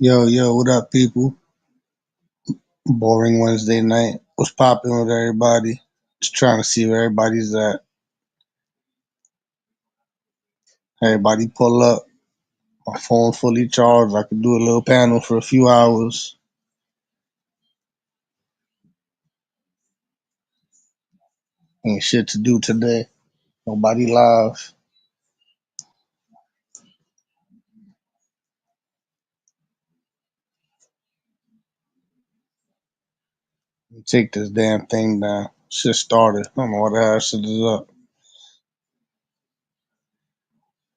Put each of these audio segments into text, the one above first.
Yo, yo, what up, people? Boring Wednesday night. What's popping with everybody? Just trying to see where everybody's at. Everybody pull up. My phone fully charged. I could do a little panel for a few hours. Ain't shit to do today. Nobody live. Take this damn thing down. Shit started. I don't know what the hell shit is up.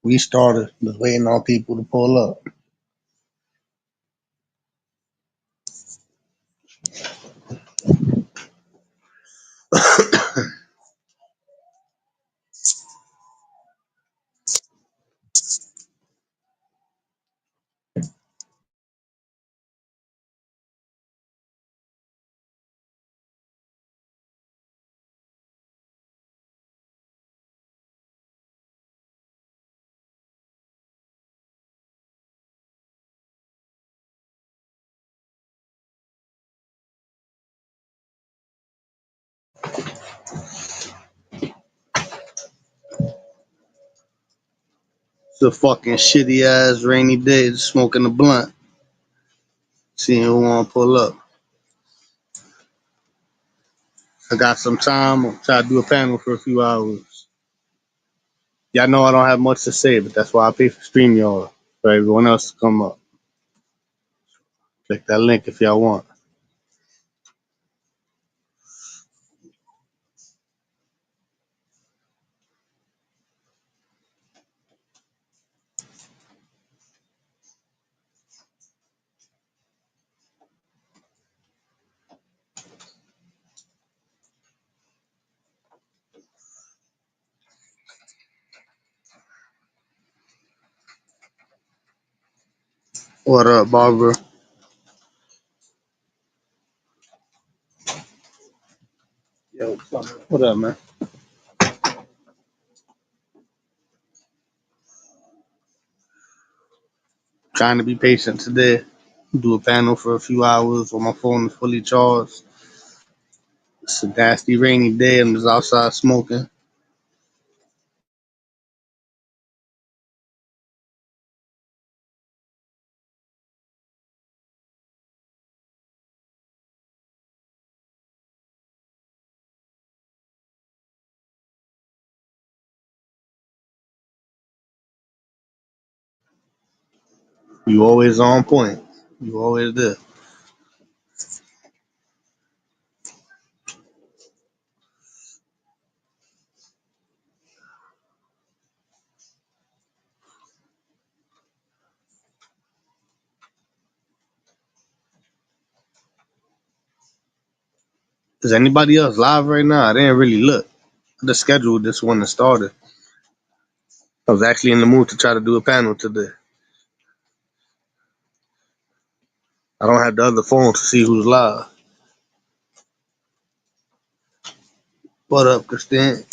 We started. Just waiting on people to pull up. It's a fucking shitty ass rainy day. Just smoking a blunt. Seeing who wanna pull up. I got some time. I'll try to do a panel for a few hours. Y'all know I don't have much to say, but that's why I pay for StreamYard for everyone else to come up. Click that link if y'all want. What up, Barbara? Yo, what up, man? Trying to be patient today. Do a panel for a few hours while my phone is fully charged. It's a nasty rainy day. I'm just outside smoking. You always on point. You always there. Is anybody else live right now? I didn't really look. I just scheduled this one and started. I was actually in the mood to try to do a panel today. I don't have the other phone to see who's live. What up, Christine?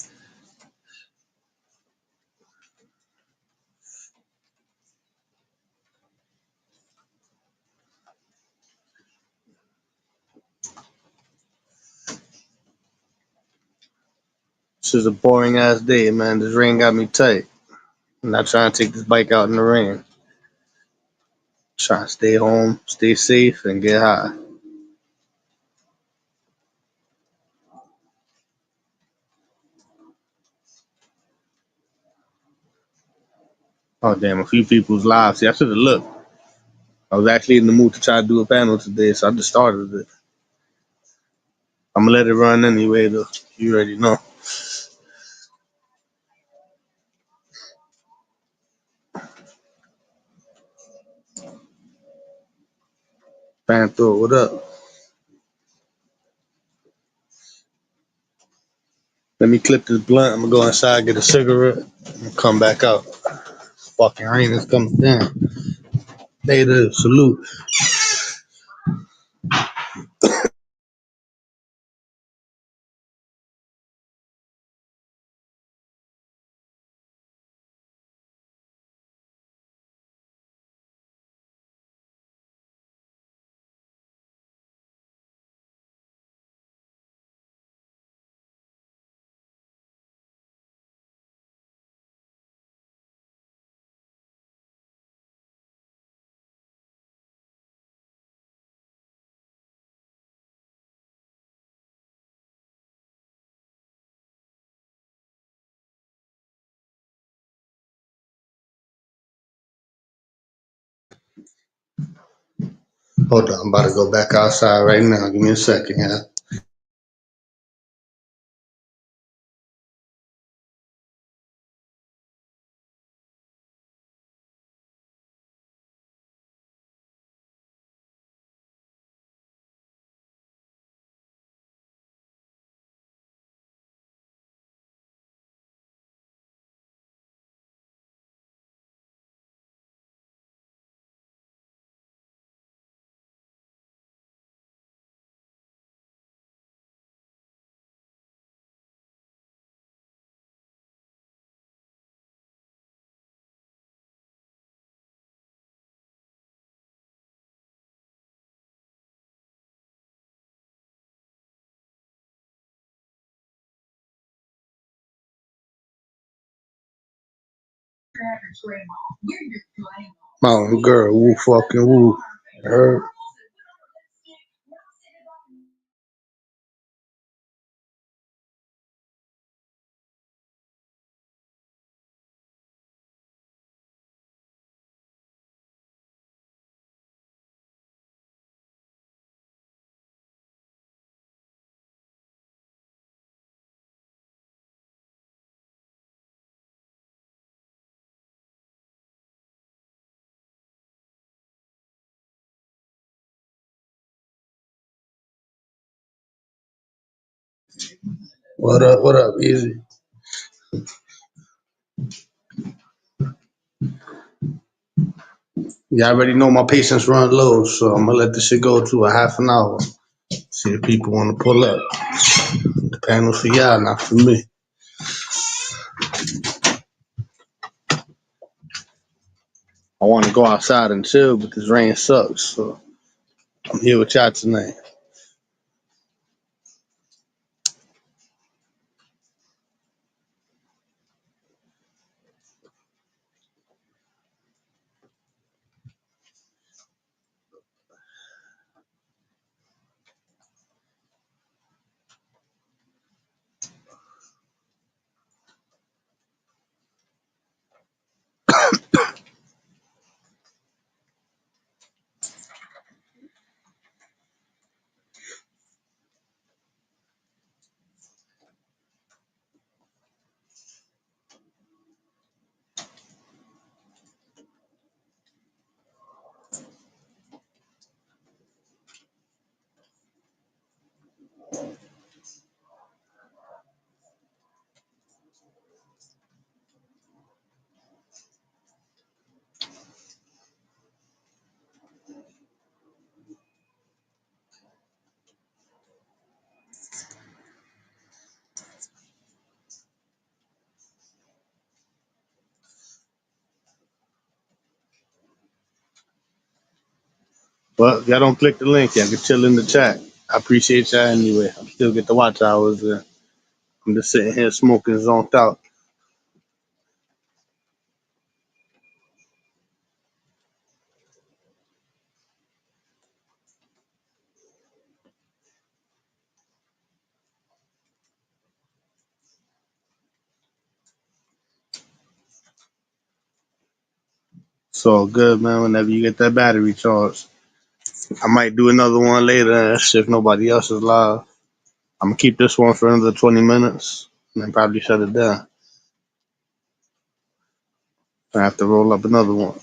This is a boring ass day, man. This rain got me tight. I'm not trying to take this bike out in the rain. Trying to stay home, stay safe, and get high. Oh damn, a few people's live. See, I should have looked. I was actually in the mood to try to do a panel today, so I just started it. I'm gonna let it run anyway, though. You already know. Panther, what up? Let me clip this blunt. I'm gonna go inside, get a cigarette, and come back out. Fucking rain is coming down. Later, salute. Hold on, I'm about to go back outside right now. Give me a second, yeah. Mountain girl, woo fucking woo. Heard? What up? What up? Easy. You already know my patience run low, so I'm gonna let this shit go to a half an hour. See if people want to pull up. The panel for y'all, not for me. I want to go outside and chill, but this rain sucks. So I'm here with y'all tonight. But if y'all don't click the link, y'all can chill in the chat. I appreciate y'all anyway. I still get to watch hours. I'm just sitting here smoking zoned out. So good, man. Whenever you get that battery charged, I might do another one later if nobody else is live. I'm gonna keep this one for another 20 minutes and then probably shut it down. I have to roll up another one.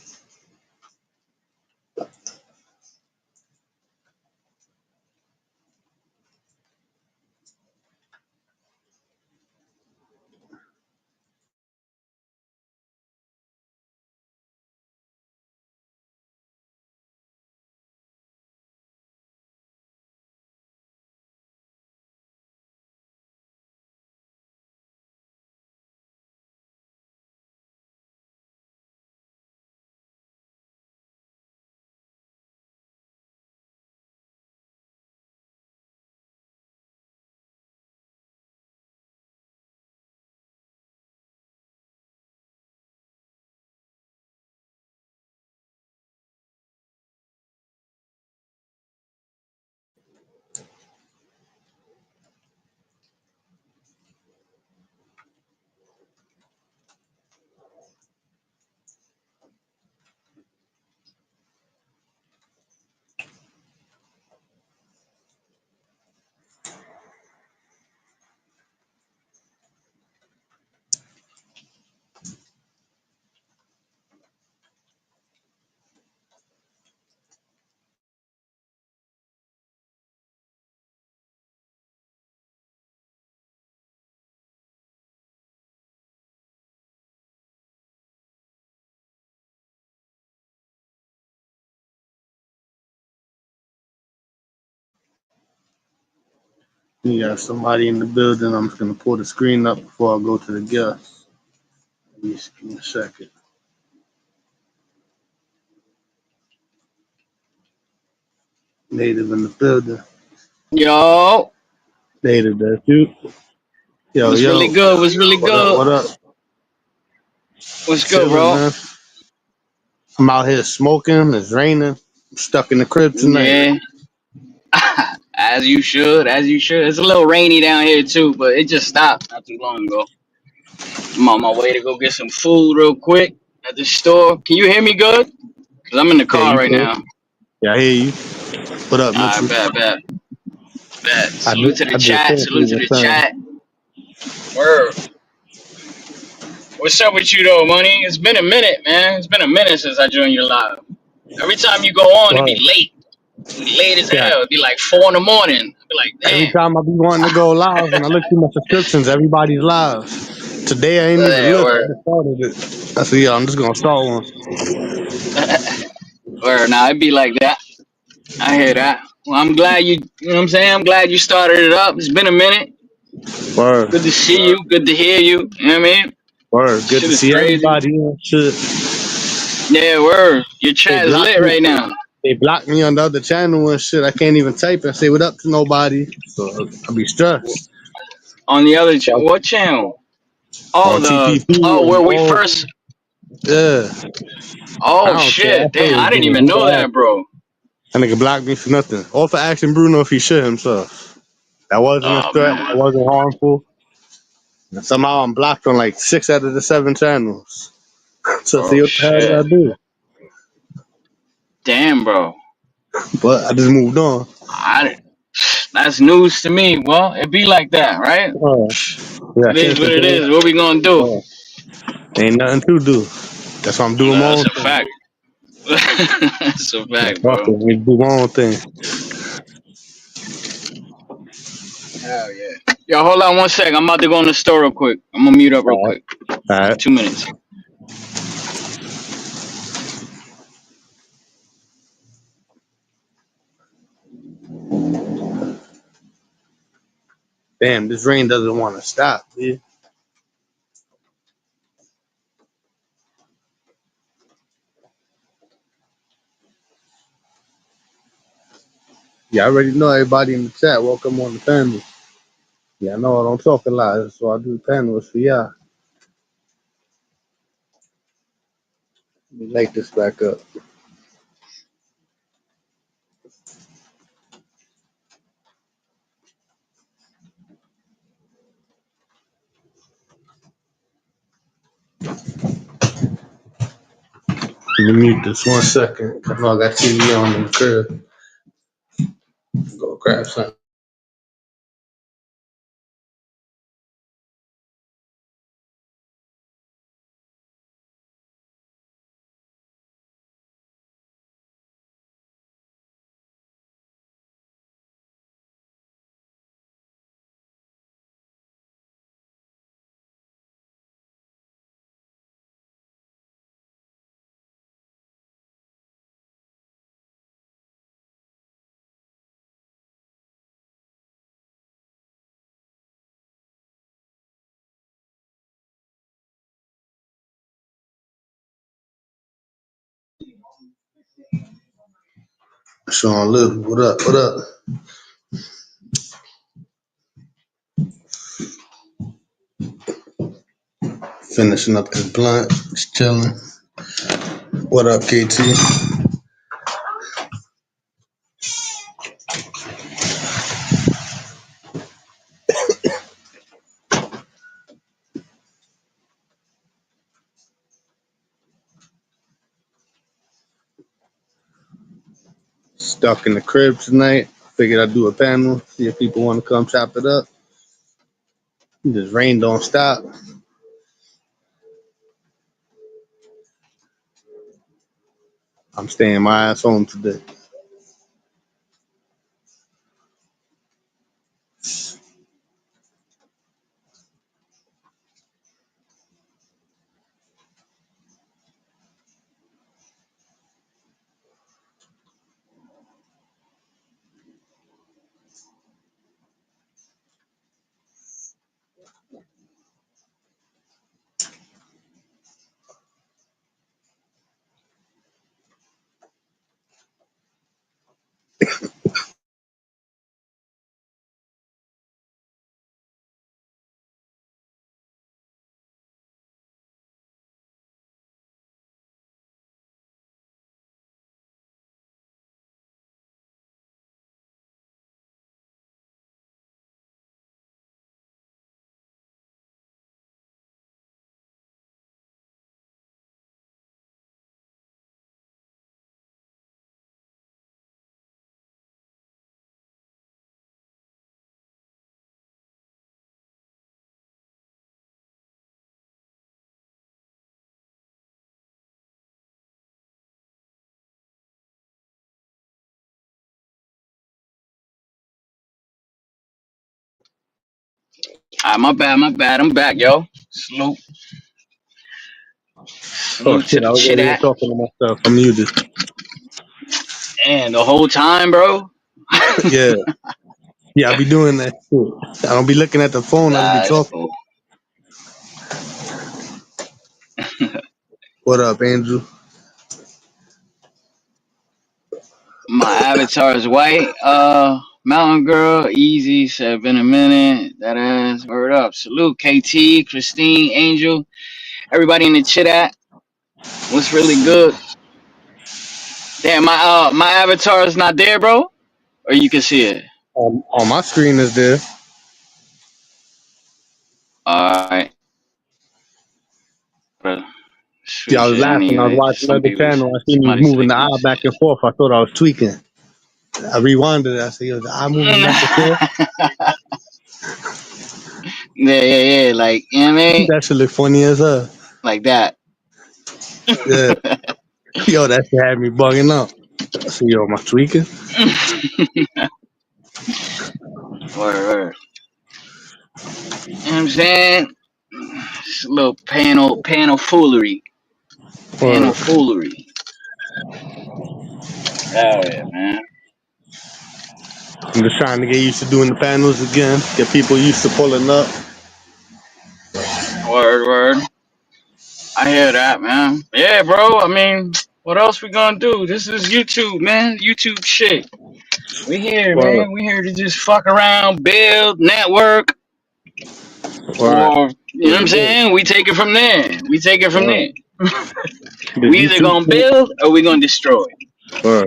You got somebody in the building. I'm just gonna pull the screen up before I go to the guest. Just give me a second. Native in the building. Yo, Native, that you. Yo, what's really yo. good? What's really What up? good? What up? What's good, Chilling, bro? man. I'm out here smoking. It's raining. I'm stuck in the crib tonight. Yeah, as you should, as you should. It's a little rainy down here too, but it just stopped not too long ago. I'm on my way to go get some food real quick at the store. Can you hear me good? Cause I'm in the Yeah, car you right good? now. Yeah, I hear you. What up, Alright, Mitchell? bet, bet, bet. I Salute do. to the I do. chat. Thank Salute to you the for saying. chat. Word. What's up with you though, money? It's been a minute, man. It's been a minute since I joined your live. Every time you go on, it be Well, late. It be late as yeah. hell. It be like 4 in the morning. I be like, Every damn. time I be wanting to go live, when I look through my subscriptions, everybody's live. Today I ain't even Yeah, look. I word. just started it. I said, yeah, I'm just gonna start one. Word. Nah, it be like that. I hear that. Well, I'm glad you know what I'm saying? I'm glad you started it up. It's been a minute. Word, Good to see you. Good to hear you. You know what I mean? word. Good Shit to is see crazy. everybody. Shit. Yeah, word. Your They chat is blocked lit me. right now. They blocked me on the other channel and shit. I can't even type and say what up to nobody. So I be stressed. On the other what channel? On Oh, TPP where and we all. first. Yeah. I Oh don't care. I shit. feel Damn, it's I didn't doing even know who that, bro. that nigga blocked me for nothing. All for asking Bruno if he shit himself. That wasn't a Oh threat. man. That wasn't harmful. And somehow I'm blocked on like 6 out of the 7 channels. So see Oh what the hell did shit. I do? Damn, bro. But I just moved on. I that's news to me. Well, it be like that, right? Uh, yeah, I It is can't what it control is. What we gonna do? it. Ain't nothing to do. That's why I'm doing my That's own a thing. fact. That's a Yeah, fact, fuck bro. it. We do my own thing. Hell yeah. Yo, hold on 1 sec. I'm about to go in the store real quick. I'm gonna mute up real All quick. right. All right. 2 minutes. Damn, this rain doesn't want to stop, dude. Yeah, I already know everybody in the chat. Welcome on the panel. Yeah, I know I don't talk a lot, so I do panels for y'all. Let me light this back up. Let me mute this 1 second. I know I got TV on in the crib. Go grab something. Sean Little, what up? What up? Finishing up this blunt, just chilling. What up, KT? Stuck in the crib tonight. Figured I'd do a panel, see if people want to come chop it up. This rain don't stop. I'm staying my ass home today. My bad, my bad. I'm back, yo. Salute, Oh salute to shit, I the was chit over here at. talking to myself. I'm muted. And the whole time, bro. Yeah. Yeah, I be doing that shit. I don't be looking at the phone, I just be Nah, it's talking. cool. What up, Andrew? My avatar is white. Mountain Girl, easy. Said been a minute. That ass. Word up. Salute, KT, Christine, Angel, everybody in the chit at. What's really good? Damn, my avatar is not there, bro. Or you can see it. On my screen is there. All right. Yeah, I was Shit, laughing. I was anyway, watching some another people, channel. I seen he was somebody moving say the can't eye see back and forth. I thought I was tweaking. I rewinded it. I said, yo, the eye moving back and forth? it. Yeah. Like, you know what I mean? That shit look funny as hell. Like that. Yeah. Yo, that shit had me bugging out. I said, yo, am I tweaking? Word. You know what I'm saying? It's a little panel foolery. Panel Or foolery. Hell yeah, man. I'm just trying to get used to doing the panels again. Get people used to pulling up. Word. I hear that, man. Yeah, bro. I mean, what else we gonna do? This is YouTube, man. YouTube shit. We here, Or, man. We here to just fuck around, build, network, or, or you know what I'm saying? We take it from there. or the We either YouTube gonna shit. build or we gonna destroy. Or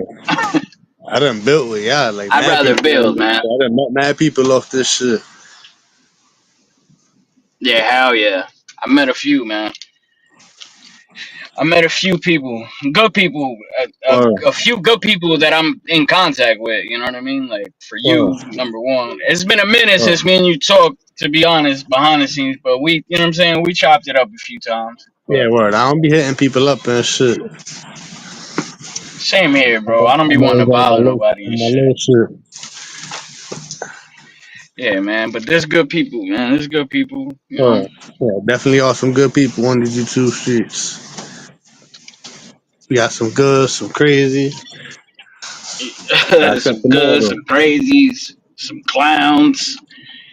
I done built with y'all. Like, I'd mad rather people on build, this man. shit. I done met mad people off this shit. Yeah, hell yeah. I met a few, man. I met a few people, good people, Or, a few good people that I'm in contact with. You know what I mean? Like for or, you, number one. It's been a minute or. since me and you talked, to be honest, behind the scenes. But we, you know what I'm saying? We chopped it up a few times. Yeah, But word. I don't be hitting people up and shit. same here, bro. I don't be I'm wanting always to bother nobody on and my shit. little shit. Yeah, man. But there's good people, man. There's good people. You know. Or, yeah, definitely are some good people on the YouTube streets. We got some good, some crazy. Gotta cut Some them all good, though. some crazies, some clowns,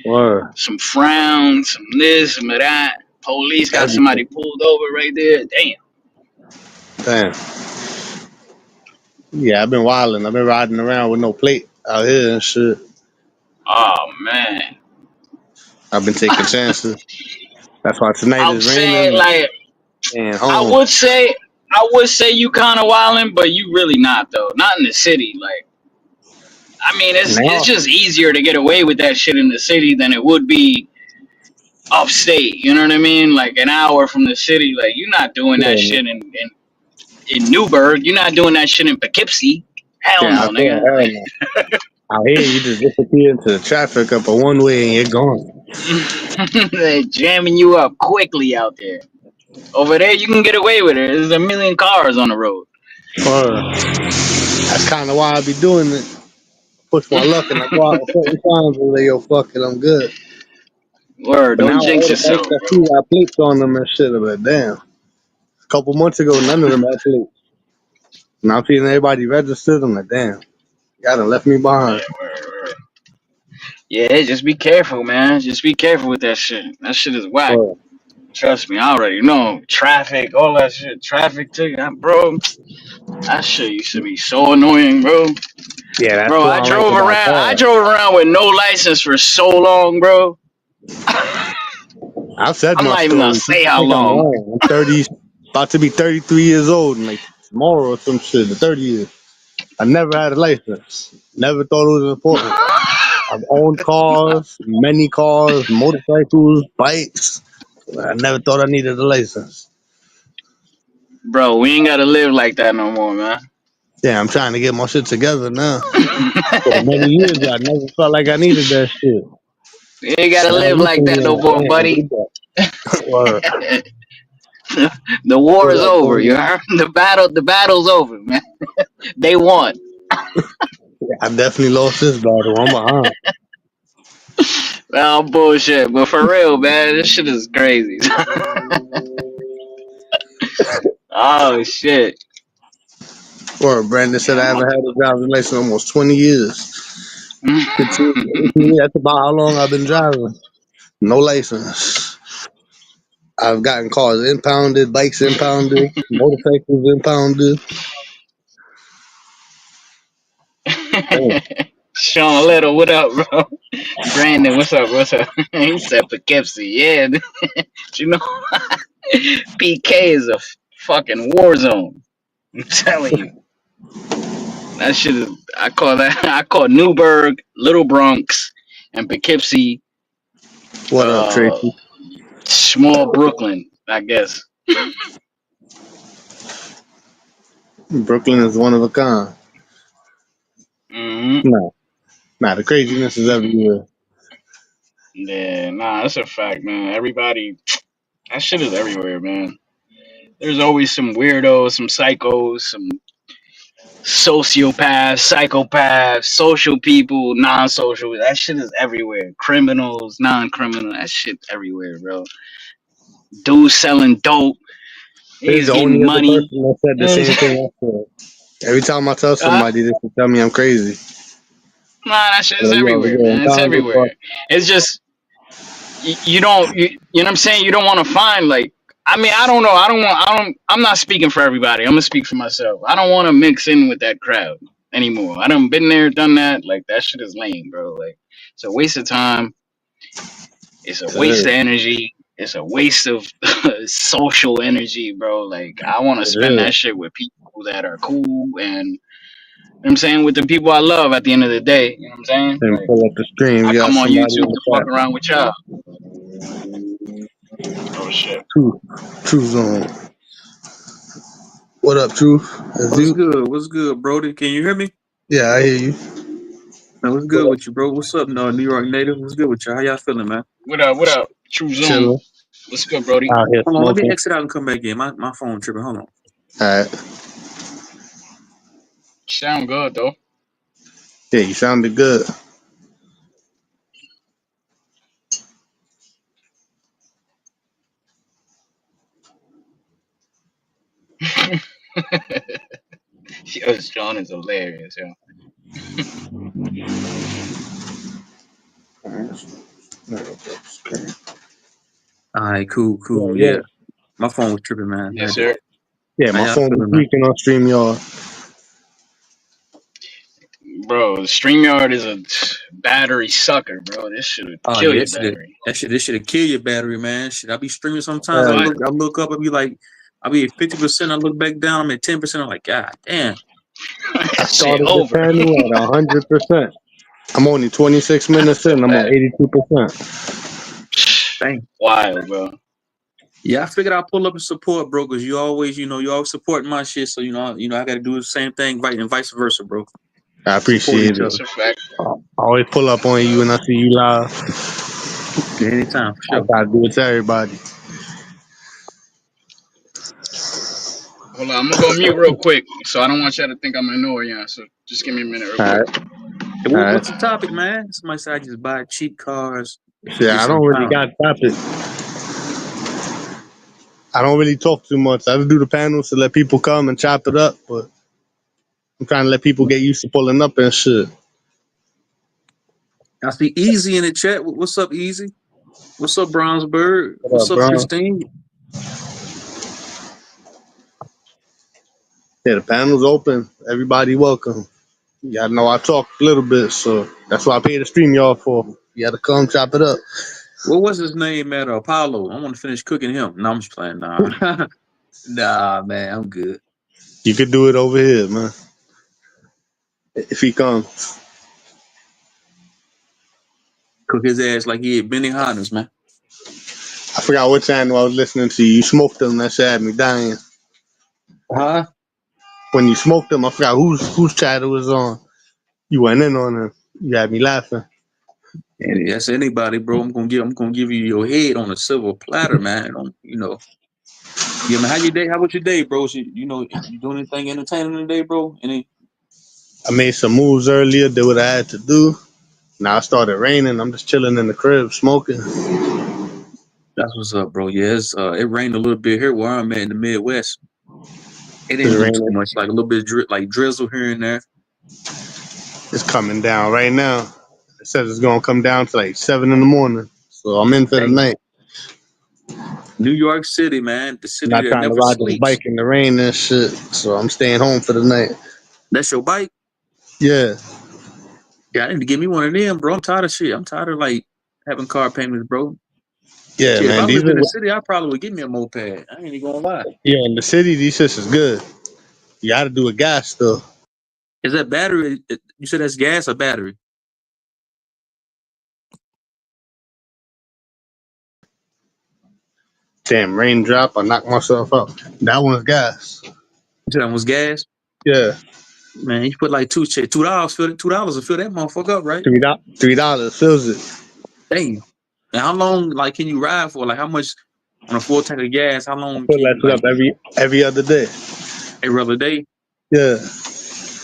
Or some frowns, some this, some of that. Police got everything. somebody pulled over right there. Damn. Damn. Yeah, I've been wilding. I've been riding around with no plate out here and shit. Oh man. I've been taking chances. That's why tonight I'm is saying raining like and I home. would say I would say you kind of wildin', but you really not though. Not in the city. Like I mean, it's Now, just easier to get away with that shit in the city than it would be upstate. You know what I mean? Like an hour from the city. Like you're not doing that yeah, shit in Newburgh. You're not doing that shit in Poughkeepsie. Hell yeah, I no, feel nigga. hell no. Out here, you just disappear into the traffic up a one way and you're gone. They jamming you up quickly out there. Over there, you can get away with it. There's a million cars on the road. Or that's kind of why I be doing it. Push my luck and I go out certain times and like, yo, fuck it, I'm good. Word, But now don't all jinx the bikes yourself, I bro. see got plates on them and shit. I'm like, damn. A couple months ago, none of them had plates. Now I'm seeing everybody registered. I'm like, damn, y'all done left me behind. Yeah, word. Yeah, just be careful, man. Just be careful with that shit. That shit is whack. Or Trust me, I already know. Traffic, all that shit. Traffic ticket, bro. That shit used to be so annoying, bro. yeah, that's Bro, what I don't like about I cars. drove around with no license for so long, bro. I've said I'm my not even gonna story. say People how think I'm long. lying. I'm 30, about to be 33 years old in like tomorrow or some shit. The 30 years. I never had a license. Never thought it was important. I've owned cars, many cars, motorcycles, bikes. I never thought I needed a license. Bro, we ain't gotta live like that no more, man. Yeah, I'm trying to get my shit together now. For the many years, I never felt like I needed that shit. We ain't gotta Now live like recently, that I'm no like, more, damn, I buddy. need that. Or, The war what is up, over. You Tony? heard? The battle's over, man. They won. I definitely lost this battle. I'm behind. No bullshit, but for real, man, this shit is crazy. Oh shit. Or Brandon said I Yeah, haven't had a driving license in almost 20 years. 15, 18 years. That's about how long I've been driving. No license. I've gotten cars impounded, bikes impounded, motorcycles impounded. Damn. Sean Little, what up, bro? Brandon, what's up? What's up? He said Poughkeepsie. Yeah, you know, PK is a fucking war zone. I'm telling you, that shit is. I call that. I call Newburgh, Little Bronx, and Poughkeepsie, What up, uh, Tracy? small Brooklyn, I guess. Brooklyn is one of a kind. Hmm. Nah, the craziness is everywhere. Yeah, nah, that's a fact, man. Everybody, that shit is everywhere, man. There's always some weirdos, some psychos, some sociopaths, psychopaths, social people, non-social. That shit is everywhere. Criminals, non-criminal. That shit everywhere, bro. Dudes selling dope. This is He's the getting only other money. person that said the same thing I said. Every time I tell uh, somebody this, they tell me I'm crazy. nah, that shit is Like, yo, everywhere, we're man. It's impounded, but everywhere. It's just you don't you know what I'm saying. You don't want to find like. I mean, I don't know. I'm not speaking for everybody. I'm gonna speak for myself. I don't want to mix in with that crowd anymore. I done been there, done that. Like that shit is lame, bro. Like it's a waste of time. It's a waste of it energy. It's a waste of social energy, bro. Like I want to spend is. that shit with people that are cool and you know what I'm saying with the people I love at the end of the day. You know what I'm saying? And Like pull up the stream. I We got come on somebody YouTube in to the fuck chat. around with y'all. Oh shit. True Zone. What up, True? Is What's you? good? What's good, Brody? Can you hear me? Yeah, I hear you. Man, what's good with you, bro? What's up, New York native? What's good with you? How y'all feeling, man? What up? What up? True Zone. Chilling. What's good, Brody? Out here Hold on, let me smoking. exit out and come back in. My phone tripping. Hold on. Alright. Sound good though. Yeah, you sounded good. Yo, Sean is hilarious, yo. All right, cool. Yeah. Yeah, my phone was tripping, man. Yes, sir. Yeah, How my y'all phone was feeling, man? tweaking on StreamYard. Bro, StreamYard is a battery sucker, bro. This should Oh kill yeah, your battery. this should have killed your battery, man. Shit, I be streaming sometimes. Hell What? I look up, I be at 50%. I look back down, I'm at 10%. I'm like, God damn. I That shit started the over. panel at 100%. I'm only 26 I minutes feel in. I'm bad. at 82%. Dang. Wild, bro. Yeah, I figured I'll pull up and support, bro, because you always support my shit. So I got to do the same thing, right, and vice versa, bro. I Support appreciate each it. That's other. a fact. I always pull up on you when I see you live. Anytime, for I sure. gotta do it to everybody. Hold on, I'm gonna go mute real quick, so I don't want y'all to think I'm ignoring y'all. So just give me a minute, real quick. Alright. Hey, Alright. what's the topic, man? Somebody said I just buy cheap cars. Yeah, I It's don't really empowering. got topics. I don't really talk too much. I just do the panels to let people come and chop it up, but I'm trying to let people get used to pulling up and shit. I see Easy in the chat. What's up, Easy? What's up, Brownsburg? What What's up, up, bro? Christine? Yeah, the panel's open. Everybody welcome. Y'all know I talk a little bit, so that's why I pay the stream y'all for. You gotta come chop it up. What was his name at Apollo? I want to finish cooking him. No, I'm just playing. Nah. Nah, man, I'm good. You could do it over here, man. If he comes. Cook his ass like he had Benny Hodges, man. I forgot what channel I was listening to. You smoked them, that shit had me dying. Huh? When you smoked them, I forgot whose chat it was on. You went in on them. You had me laughing. And that's anybody, bro. I'm gonna give you your head on a silver platter, man. Yeah, man. How your day? How was your day, bro? You doing anything entertaining today, bro? Any? I made some moves earlier, did what I had to do. Now it started raining. I'm just chilling in the crib smoking. That's what's up, bro. Yeah, it rained a little bit here where I'm at in the Midwest. It It's didn't do too raining. much, like a little bit like drizzle here and there. It's coming down right now. It says it's gonna come down to like 7 in the morning. So I'm in for the Dang. night. New York City, man, the I'm city not that trying to never ride this sleeps. bike in the rain and shit. So I'm staying home for the night. That's your bike? Yeah. Yeah, I need to give me one of them, bro. I'm tired of shit. I'm tired of like having car payments, bro. Yeah, Shit, if man. I These lived are in the city, I probably would get me a moped. I ain't even gonna lie. yeah, in the city, these shits is good. You gotta do a gas though. Is that battery? You said that's gas or battery? Damn raindrop, I knocked myself out. That one's gas. You said that was gas? Yeah. Man, you put like $2, $2 to fill that motherfucker up, right? $3 fills it. Dang. And how long, like, can you ride for? Like, how much on a full tank of gas? How I long fill can that you shit like up every other day. every other day? Yeah.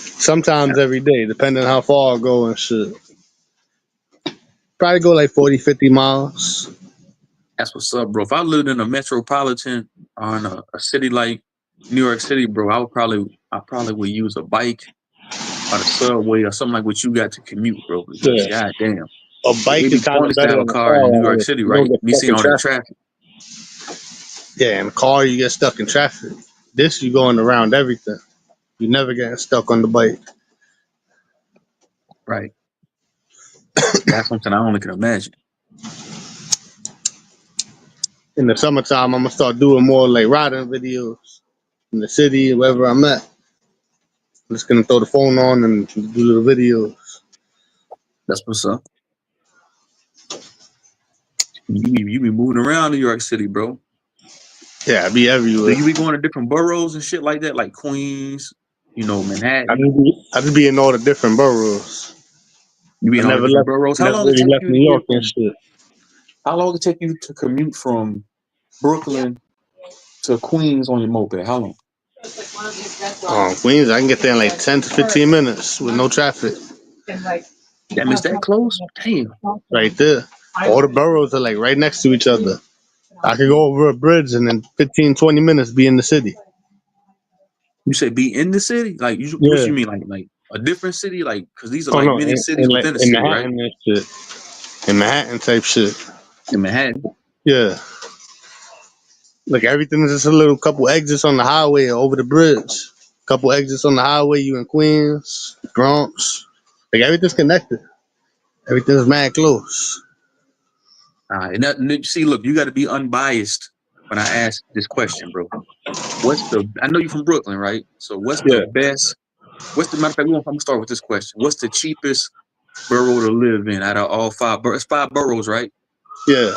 Sometimes every day, depending on how far I go and shit. Probably go like 40, 50 miles. That's what's up, bro. If I lived in a metropolitan or in a city like New York City, bro, I probably would use a bike or the subway or something like what you got to commute, bro. Because Yeah. goddamn, A bike it'd is be kind of pointless to better have a than a car car in New out York here. City, You don't right? get Be stuck seeing in all that traffic. traffic. Yeah, in a car, you get stuck in traffic. This, you going around everything. You never getting stuck on the bike. Right. That's something I only can imagine. In the summertime, I'm going to start doing more like riding videos in the city, wherever I'm at. I'm just going to throw the phone on and do little videos. That's what's up. You be moving around New York City, bro. Yeah, I be Do everywhere. you be going to different boroughs and shit like that, like Queens, Manhattan? I just be in all the different boroughs. You be I in all the different boroughs. How never long it really take left you to New get York and from? shit. How long it take you to commute from Brooklyn to Queens on your moped? How long? Queens, I can get there in like 10 to 15 minutes with no traffic. Damn, is that close? Damn. Right there. All the boroughs are like right next to each other. I could go over a bridge and in 15, 20 minutes be in the city. You say be in the city? Like what Yeah. you mean? Like a different city? Like because these are Oh like no, mini cities like within a in city, right? Manhattan and shit. In Manhattan type shit. In Manhattan. Yeah. Like everything is just a little couple exits on the highway or over the bridge. Couple exits on the highway, you in Queens, Bronx. Like everything's connected. Everything's mad close. See, look, you got to be unbiased when I ask this question, bro. I know you're from Brooklyn, right? So what's the Yeah. best? What's the matter of fact? I'm gonna start with this question. What's the cheapest borough to live in out of all five? It's 5 boroughs, right? Yeah.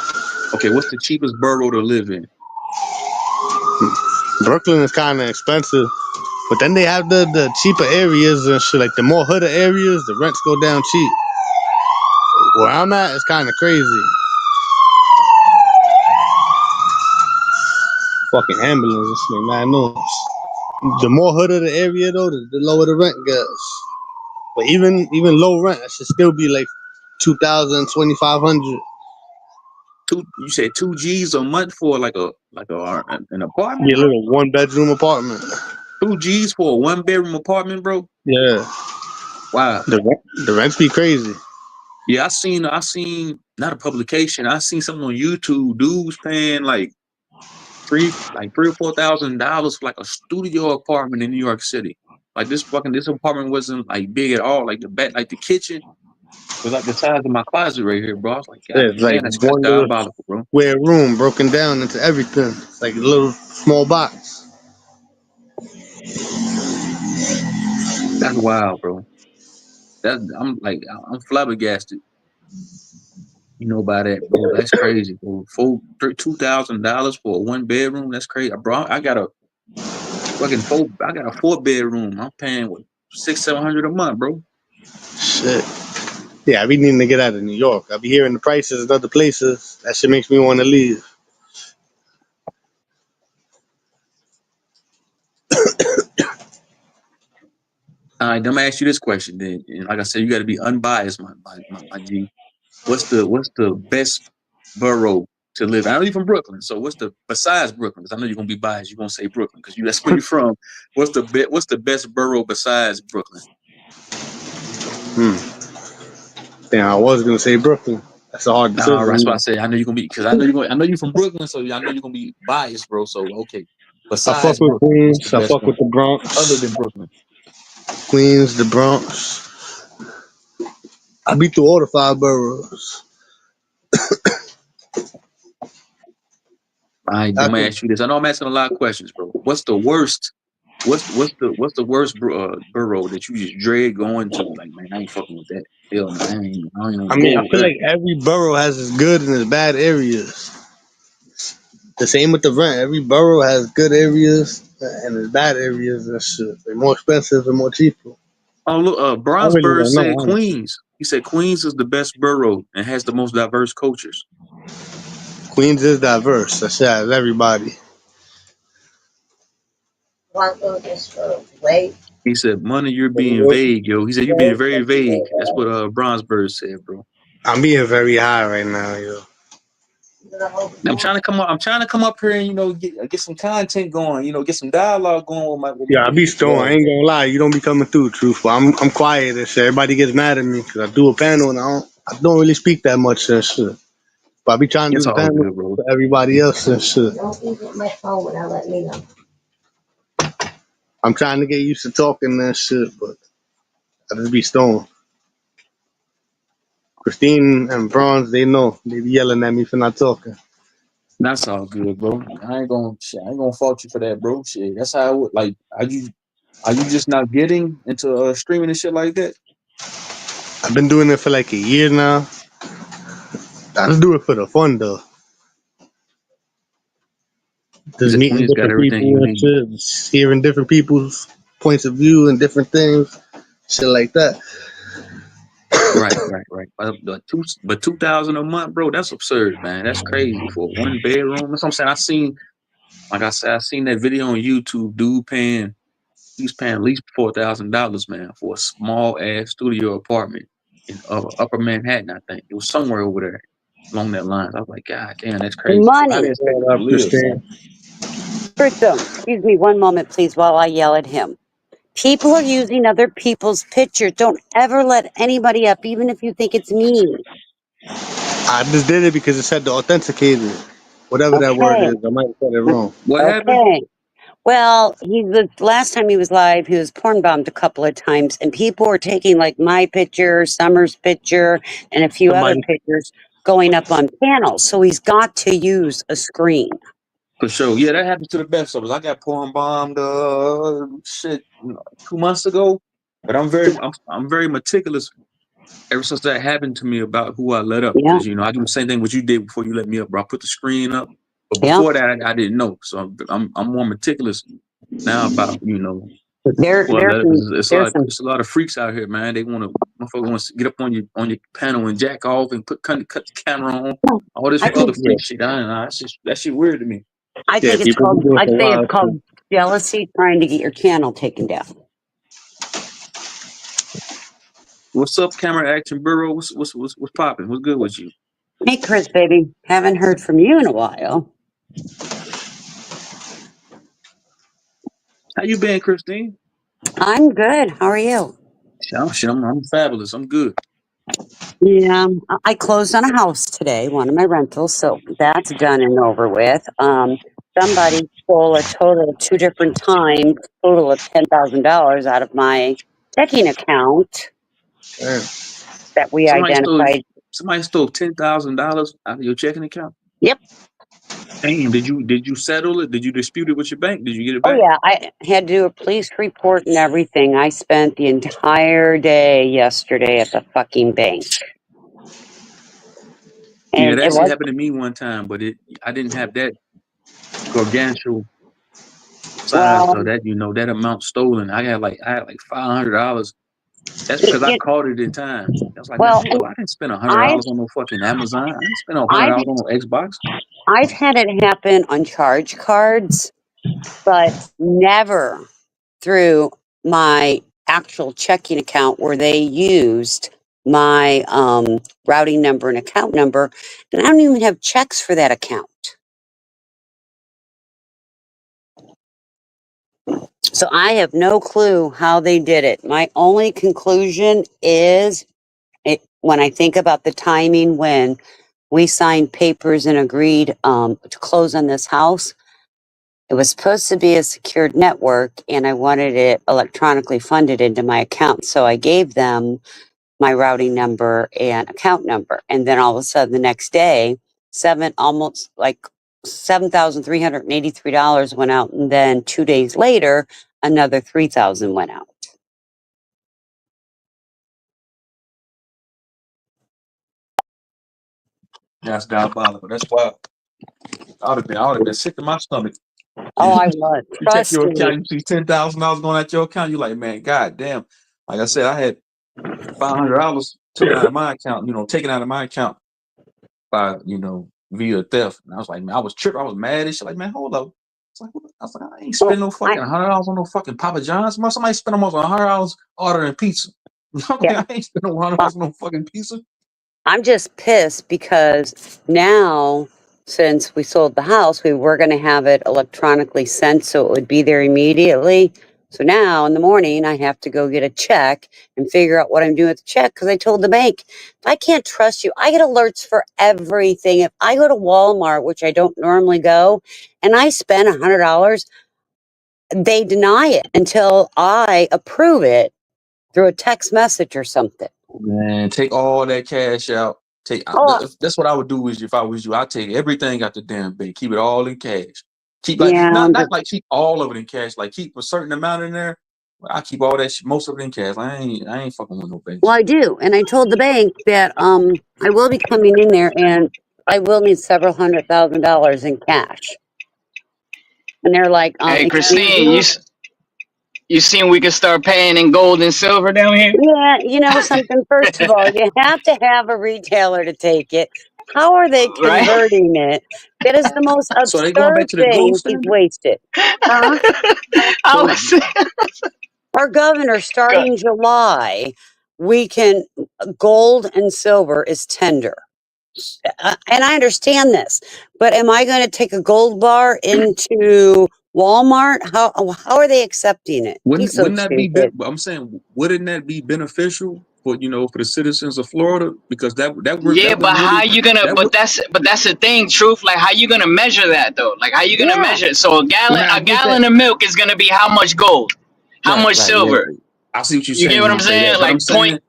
Okay, what's the cheapest borough to live in? Brooklyn is kind of expensive, but then they have the cheaper areas and shit. Like the more hooded areas, the rents go down cheap. Where I'm at is kind of crazy. Fucking ambulance, this thing, man, noise. The more hooded the area though, the lower the rent gets. But even low rent, it should still be like 2,000, 2,500. You said 2 G's a month for an Be apartment, a bro? little 1 bedroom apartment. 2 G's for a 1 bedroom apartment, bro? Yeah, Wow. the rents be crazy. Yeah, I seen not a publication. I seen something on YouTube. Dudes paying like $3 or $4,000 for like a studio apartment in New York City. Like this apartment wasn't like big at all. Like the back, like the kitchen was like the size of my closet right here, bro. I was like, God Yeah, it's like damn, that's one little diabolical, bro. square room broken down into everything. It's like a little small box. That's wild, bro. I'm flabbergasted. By that, bro. That's crazy, bro. $2,000 for a 1 bedroom. That's crazy, bro. I got a 4 bedroom. I'm paying what 600-700 a month, bro. Shit. Yeah, I be needing to get out of New York. I be hearing the prices in other places. That shit makes me want to leave. All right, I'm gonna ask you this question then. And like I said, you got to be unbiased, my G. What's the best borough to live in? I know you're from Brooklyn, so what's the besides Brooklyn? Because I know you're gonna be biased. You're gonna say Brooklyn because that's where you're from. What's the best borough besides Brooklyn? Damn, I was gonna say Brooklyn. That's a hard All right, that's why I decision. say I know you're gonna be because I know you're from Brooklyn, so I know you're gonna be biased, bro. So okay, I fuck besides with Brooklyn, what's the Queens. I best fuck one with the other Bronx. than Brooklyn? Queens, the Bronx. I beat through all the 5 boroughs. All right, I'm I gonna think ask you this. I know I'm asking a lot of questions, bro. What's the worst? What's the worst borough that you just dread going to? Like, man, I ain't fucking with that. Hell no, I don't even want I to mean, I go over feel there. like every borough has its good and its bad areas. The same with the rent. Every borough has good areas and its bad areas and shit. They're more expensive and more cheaper. Oh look, I really Bronzebird don't know, said honestly. Queens. He said Queens is the best borough and has the most diverse cultures. Queens is diverse. That shit has everybody. He said, "Money, you're being vague, yo." He said, "You're being very vague." That's what Bronzebird said, bro. I'm being very high right now, yo. I'm trying to come up. I'm trying to come up here and get some content going. Get some dialogue going Yeah, I be with you stoned. I guys. ain't gonna lie. You don't be coming through, truth. But I'm quiet and shit. Everybody gets mad at me because I do a panel and I don't really speak that much and shit. But I be trying to do It's the all panel good, bro. for everybody else and shit. Don't leave with my phone without letting me know. I'm trying to get used to talking and shit, but I just be stoned. Christine and Bronze, they know. They be yelling at me for not talking. That's all good, bro. I ain't gonna fault you for that, bro. Shit, that's how. Like, are you just not getting into streaming and shit like that? I've been doing it for like a year now. I just do it for the fun though. He Just said meeting Queens got different everything people you and need. shit, just hearing different people's points of view and different things, shit like that. Right. But 2,000 a month, bro. That's absurd, man. That's crazy for one bedroom. That's what I'm saying. Like I said, I seen that video on YouTube. He's paying at least $4,000, man, for a small ass studio apartment in Upper Manhattan. I think it was somewhere over there along that line. I was like, God damn, that's crazy. So how they Money. expect What them to up, live, Christine? man? Crystal, excuse me one moment, please, while I yell at him. People are using other people's pictures. Don't ever let anybody up, even if you think it's me. I just did it because it said the authenticated. Whatever that word Okay. is, I might have said it wrong. What happened? Okay. Well, the last time he was live, he was porn bombed a couple of times, and people were taking like my picture, Summer's picture, and a few other Somebody, pictures going up on panels. So he's got to use a screen. For sure. Yeah, that happened to the best of us. I got porn bombed 2 months ago. But I'm very meticulous ever since that happened to me about who I let up. Yeah. Because I do the same thing what you did before you let me up, bro. I put the screen up. But Yeah. before that I didn't know. So I'm more meticulous now about, There, who I there's let up. some, there's some. It's a lot of freaks out here, man. They motherfucker wants to get up on your panel and jack off and cut the camera on. All this I other think yeah, freak shit. That shit weird to me. I yeah, think it's people be called. doing I'd some say it's wild shit. called jealousy, trying to get your channel taken down. What's up, camera action bureau? What's popping? What's good with you? Hey, Chris, baby, haven't heard from you in a while. How you been, Christine? I'm good. How are you? I'm fabulous. I'm good. Yeah, I closed on a house today, one of my rentals, so that's done and over with. Somebody stole a total of 2 different times, total of $10,000 out of my checking account Damn. that we Somebody stole identified. somebody stole $10,000 out of your checking account. Yep. Damn, did you settle it? Did you dispute it with your bank? Did you get it Oh back? yeah, I had to do a police report and everything. I spent the entire day yesterday at the fucking bank. Yeah, And that it shit was, happened to me one time, but I didn't have that gargantuan size well, of that amount stolen. I had like $500. That's because I it, caught it in time. I was like, man, well, hold on, I didn't spend I've, $100 on no fucking Amazon. I didn't spend I've, $100 on no Xbox. I've had it happen on charge cards, but never through my actual checking account where they used my routing number and account number, and I don't even have checks for that account. So I have no clue how they did it. My only conclusion is when I think about the timing when we signed papers and agreed to close on this house, it was supposed to be a secured network and I wanted it electronically funded into my account. So I gave them my routing number and account number. And then all of a sudden the next day, almost like $7,383 went out. And then 2 days later, another $3,000 went out. That's diabolical. That's why I would have been sick to my stomach. Oh, I was. You check Trust your me. account, you see $10,000 going out your account. You're like, man, god damn. Like I said, I had $500 taken out of my account. Taken out of my account by via theft. And I was like, man, I was tripping. I was mad and shit. Like, man, hold up. I was like, I ain't spending no fucking $100 on no fucking Papa John's. Somebody spent almost $100 ordering pizza. Yeah. I ain't spending $100 on no fucking pizza. I'm just pissed because now, since we sold the house, we were going to have it electronically sent so it would be there immediately. So now in the morning, I have to go get a check and figure out what I'm doing with the check because I told the bank, if I can't trust you, I get alerts for everything. If I go to Walmart, which I don't normally go, and I spend $100, they deny it until I approve it through a text message or something. Man, take all that cash out. That's what I would do if I was you. I'd take everything out the damn bank. Keep it all in cash. Keep not like keep all of it in cash. Like keep a certain amount in there. I keep all that shit, most of it in cash. I ain't fucking with no banks. Well, I do, and I told the bank that I will be coming in there, and I will need several $100,000 in cash. And they're like, Hey, Christine, you seen we can start paying in gold and silver down here? Yeah, you know something. First of all, you have to have a retailer to take it. How are they Right? converting it? That is the most So they going back absurd to the gold thing he's standard? wasted. Huh? Our governor, starting July, gold and silver is tender. And I understand this, but am I going to take a gold bar into Walmart? How are they accepting it? He's so Wouldn't that be? stupid. I'm saying, wouldn't that be beneficial for for the citizens of Florida? Because that Yeah, but wouldn't how really. you gonna? But that's the thing, truth. Like, how you gonna measure that though? Like, how you gonna measure it? So a gallon of milk is gonna be how much gold, how much silver? Yeah. I see what you're You saying. get what I'm saying? Like point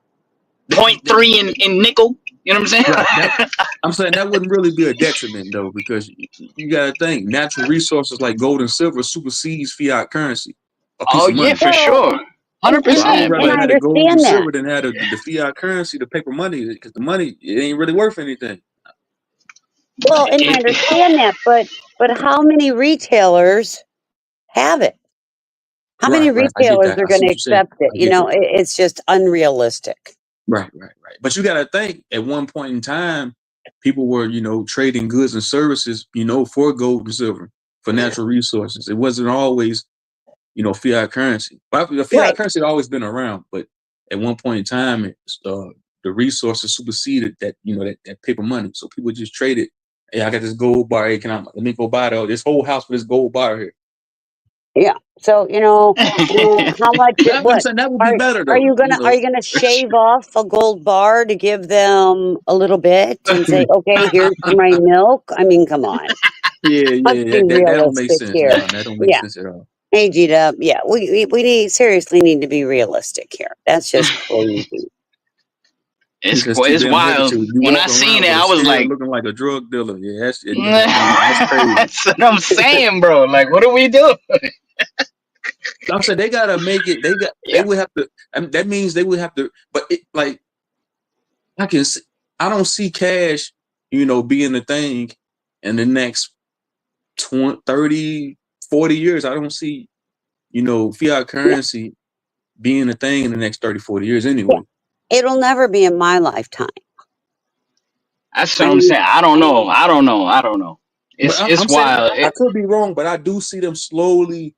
0.3 in nickel. You know what I'm saying? Right. I'm saying that wouldn't really be a detriment though, because you got to think natural resources like gold and silver supersedes fiat currency. A piece of money. For sure. 100%. So I would rather have the gold and silver that. than have the fiat currency, the paper money, because the money it ain't really worth anything. Well, and I understand that, but how many retailers have it? How many retailers are going to accept it? It's just unrealistic. Right. But you got to think, at one point in time, people were, trading goods and services, for gold and silver, for natural resources. It wasn't always, fiat currency. The fiat currency had always been around, but at one point in time, the resources superseded that, that paper money. So people just traded. Hey, I got this gold bar. Hey, let me go buy this whole house for this gold bar here. Yeah. So how much? That would be better. Though, are you gonna shave off a gold bar to give them a little bit and say, okay, here's my milk? I mean, come on. Yeah. That don't make sense. Here. No, that don't make sense at all. Hey, G-Dub, we seriously need to be realistic here. That's just crazy. It's wild. When I seen it, I was like, looking like a drug dealer. Yeah, that's crazy. That's what I'm saying, bro. Like, what are we doing? I'm saying they gotta make it. They would have to. That means they would have to. But I don't see cash, being a thing in the next 20, 30, 40 years. I don't see, fiat currency being a thing in the next 30, 40 years anyway. It'll never be in my lifetime. That's what I'm saying. I don't know. It's wild. I could be wrong, but I do see them slowly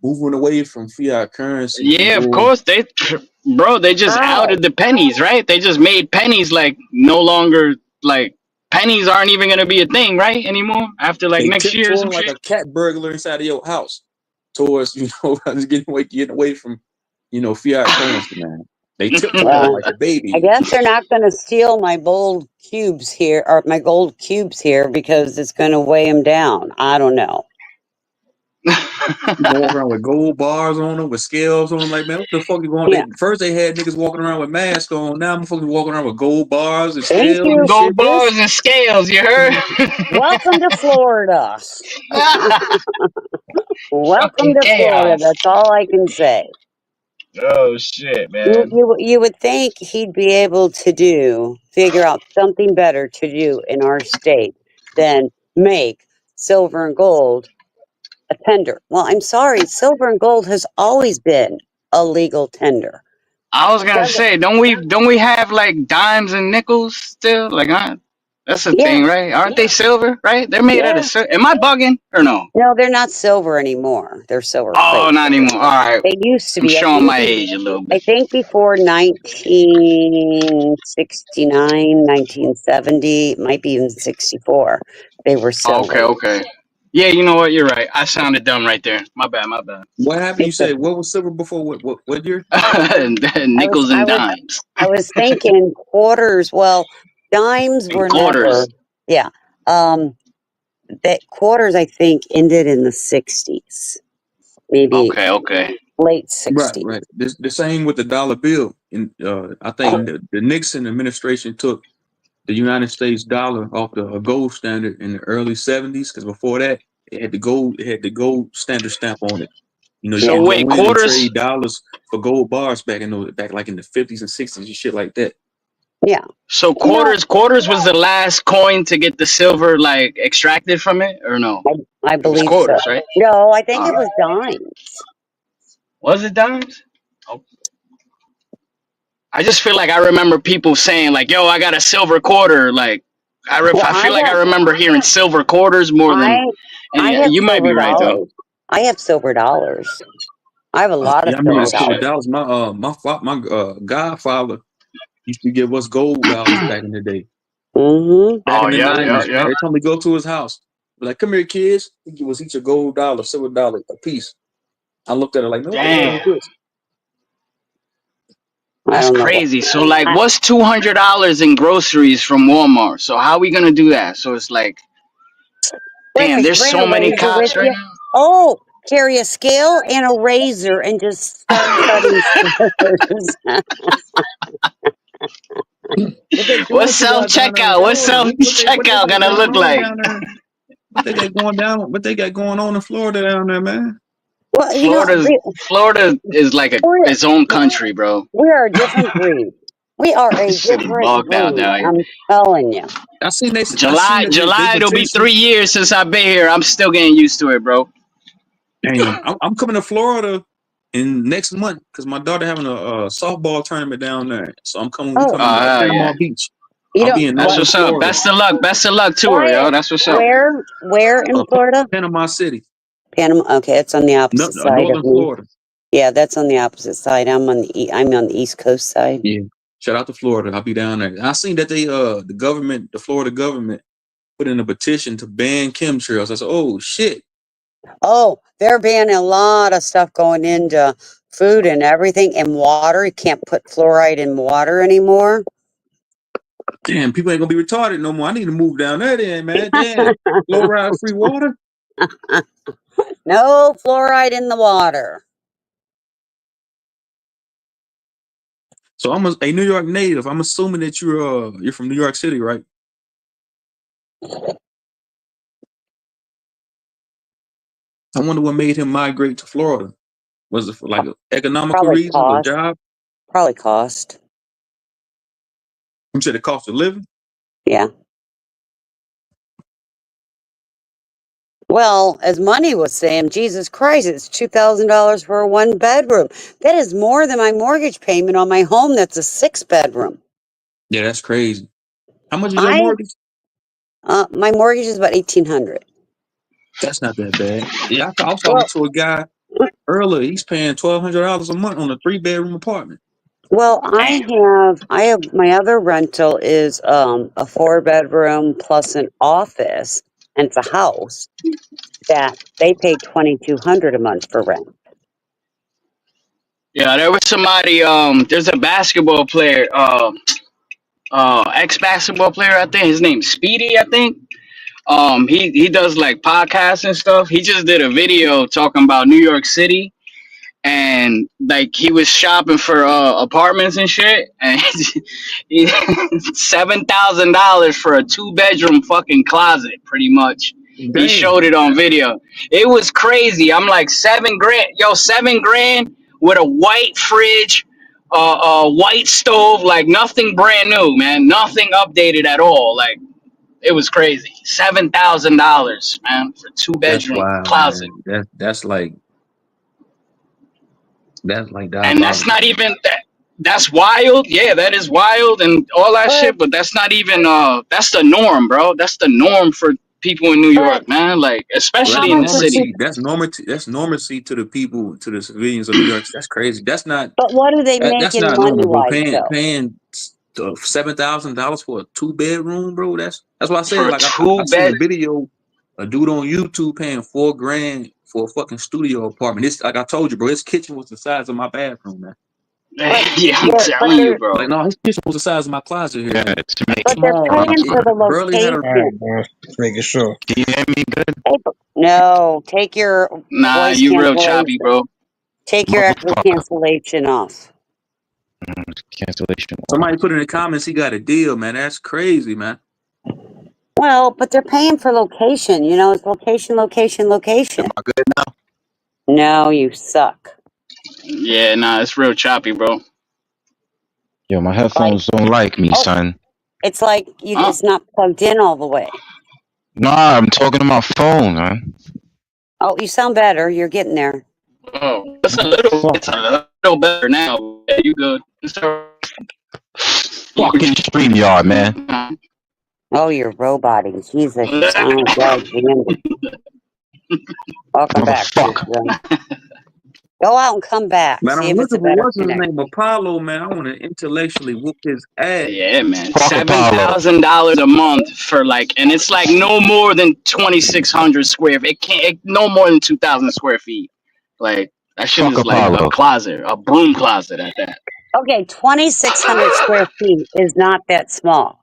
moving away from fiat currency. Yeah, of course they just How? outed the pennies, right? They just made pennies like no longer like pennies aren't even gonna be a thing, right, anymore after like They next year or some tiptoeing like shit. a cat burglar inside of your house towards, getting away from, fiat currency, man. They tiptoeing Well, like a baby. I guess they're not going to steal my gold cubes here, or my gold cubes here, because it's going to weigh them down. I don't know. You gonna walk around with gold bars on them, with scales on them. Like, man, what the fuck you going? Yeah. First they had niggas walking around with masks on. Now I'm fucking walking around with gold bars and Thank scales you. and shit. Gold bars and scales, you heard? Welcome to Florida. Welcome Fucking to Florida. chaos. That's all I can say. Oh shit, You, man. you, you would think he'd be able to figure out something better to do in our state than make silver and gold a tender. Well, I'm sorry, silver and gold has always been a legal tender. I was gonna say, don't we have like dimes and nickels still? Like, that's a Yeah, thing, right? Aren't they silver? Right? They're made out yeah. of silver. Am I bugging or no? No, they're not silver anymore. They're silver Oh, plate. not anymore. All right, They used to I'm be. showing my age a little I bit. think before 1969, 1970, might be even 64, they were Okay, silver. okay. Yeah, you know what? You're right. I sounded dumb right there. My bad, my bad. What happened? You It's a, said what was silver before? What year? Nickels and dimes, I was thinking quarters. Well, dimes and were never. quarters. Yeah. That quarters, I think, ended in the 60s, maybe Okay, okay. late Right, 60s. right. The same with the dollar bill. And I think the Nixon administration took the United States dollar off the gold standard in the early 70s, because before that it had the gold standard stamp on it. You So could wait, go in and quarters. trade dollars for gold bars back like in the 50s and 60s and shit like that. Yeah. So You know, quarters was the last coin to get the silver like extracted from it, or no? I It was believe so. quarters, right? No, I think All it was right. dimes. Was it dimes? Oh. I just feel like I remember people saying like, "Yo, I got a silver quarter." Like, Well, I feel like I remember hearing silver quarters more than. And I yeah, have you might be silver right though. dollars. I have silver dollars. I have a lot of Yeah, I mean, silver like silver dollars. dollars. My godfather used to give us gold dollars back in the day. Mm-hmm. Back Oh in the yeah, 90s. yeah. Every time we go to his house, we're like, come here, kids. He give us each a gold dollar, silver dollar a piece. I looked at it like, no, what the hell is Damn, this? I that's don't know. crazy. So like, what's $200 in groceries from Walmart? So how we gonna do that? So it's like, damn, there's Bring so a many razor with cops right you. now. Oh, carry a scale and a razor and just start cutting squares. What they doing What's to self y'all down there in checkout? What's Florida? self What they checkout got gonna going look on like? down there? What they got going down? What they got going on in Florida down there, man? Well, you know, Florida is like we're, its own country, bro. we are a different breed. We are a This shit is different bugged out breed. down here. I'm telling you. I seen July, that they it'll be petition. 3 years since I've been here. I'm still getting used to it, bro. Damn, I'm coming to Florida in next month because my daughter having a softball tournament down there. So I'm coming. We Oh, coming to Yeah. Panama Beach. you I'll know be in That's Northern what's up. Florida, Best of luck. Best of luck to her, yo. That's what's up. Where in Florida? Panama City, Panama. Okay, it's on the opposite side Northern of me. Florida. Yeah, that's on the opposite side. I'm on the East Coast side. Yeah, shout out to Florida. I'll be down there. I seen that they the Florida government put in a petition to ban chemtrails. I said, oh shit. Oh, they're banning a lot of stuff going into food and everything and water. You can't put fluoride in water anymore. Damn, people ain't gonna be retarded no more. I need to move down there then, man. Damn, fluoride free water. No fluoride in the water. So I'm a New York native. I'm assuming that you're from New York City, right? I wonder what made him migrate to Florida. Was it for like economical reasons or job? Probably cost. You said the cost of living? Yeah. Well, as Money was saying, Jesus Christ, it's $2,000 for a 1-bedroom. That is more than my mortgage payment on my home. That's a 6-bedroom. Yeah, that's crazy. How much is your mortgage? My mortgage is about $1,800. That's not that bad. Yeah, I was talking to a guy earlier, he's paying $1,200 a month on a 3-bedroom apartment. Well, Damn. I have my other rental is a 4-bedroom plus an office, and it's a house that they pay $2,200 a month for rent. Yeah, there was somebody. There's a basketball player. Ex-basketball player. I think his name's Speedy. I think. He does like podcasts and stuff. He just did a video talking about New York City, and like he was shopping for apartments and shit, and he, $7,000 for a 2-bedroom fucking closet, pretty much. He Damn. showed it on video. It was crazy. I'm like, $7,000, yo, $7,000 with a white fridge, white stove, like nothing brand new, man, nothing updated at all. Like it was crazy. $7,000, man, for That's 2-bedroom wild, closet. man. That's like And diabolical. that's not even that. That's wild. Yeah, that is wild and all that But shit. But that's not even. That's the norm, bro. That's the norm for people in New but York, man. Like but especially how in the much is city. he? That's normalcy to the people, to the civilians of New York. That's crazy. That's not But what are they that's making not money normal, bro. wise though? Paying $7,000 for a 2-bedroom, bro. That's why I For said, a like, I two seen a bed. video, a dude on YouTube paying $4,000 for a fucking studio apartment. It's like I told you, bro. His kitchen was the size of my bathroom, man. But Yeah, I'm but telling you, Like, bro. no, his kitchen was the size of my closet here. Yeah, Like, to make but they're small. Like, paying for it the barely had a. all location. right, bro. Just making sure. Do you hear me good? No, take your Nah, voice you real choppy, cancellation. bro. Take your echo Motherfucker. cancellation off. Cancellation. Somebody put in the comments he got a deal, man. That's crazy, man. Well, but they're paying for location. You know, it's location, location, location. Am I good now? No, you suck. Yeah, nah, it's real choppy, bro. Yo, my Like, headphones don't like me, oh, son. it's like Huh? it's not plugged in all the way. Nah, I'm talking to my phone, man. Oh, you sound better. You're getting there. Oh, it's Fuck. a little better now. Yeah, you good? It's all right. Fucking StreamYard, man. Oh, you're roboting. Jesus. Oh, God damn it. Welcome back, Motherfucker. Christian. Go out and come back. Man, See I'm if it's a looking for better what's his connection. name, Apollo, man. I want to intellectually whoop his ass. Yeah, man. Fuck Apollo. $7,000 a month for like, and it's like no more than 2,600 square. It can't no more than 2,000 square feet. Like that shit Fuck is like a Apollo. closet, a broom closet at that. Okay, 2,600 square feet is not that small.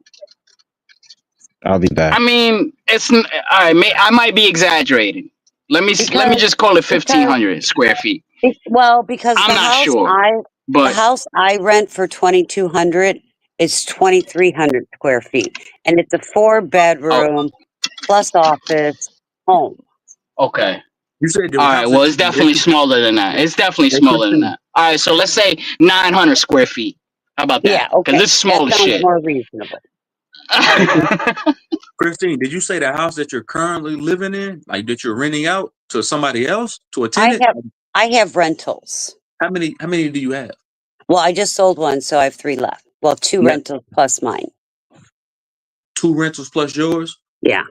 I'll be back. I mean, all right. I might be exaggerating. Let me Because just call it 1,500 square feet. well, because I'm the not house sure, the but house I rent for 2,200 is 2,300 square feet, and it's a oh, 4-bedroom plus office home. okay. You said there All was right. houses Well, it's definitely smaller than that. It's definitely Hey, smaller than Christine. that. All right. So let's say 900 square feet. How about Yeah, that? Because okay, it's that small as sounds shit. more reasonable. Christine, did you say the house that you're currently living in, like that you're renting out to somebody else, to a tenant? I have rentals. How many do you have? Well, I just sold one, so I have 3 left. Well, 2 Yeah. rentals plus mine. 2 rentals plus yours? Yeah.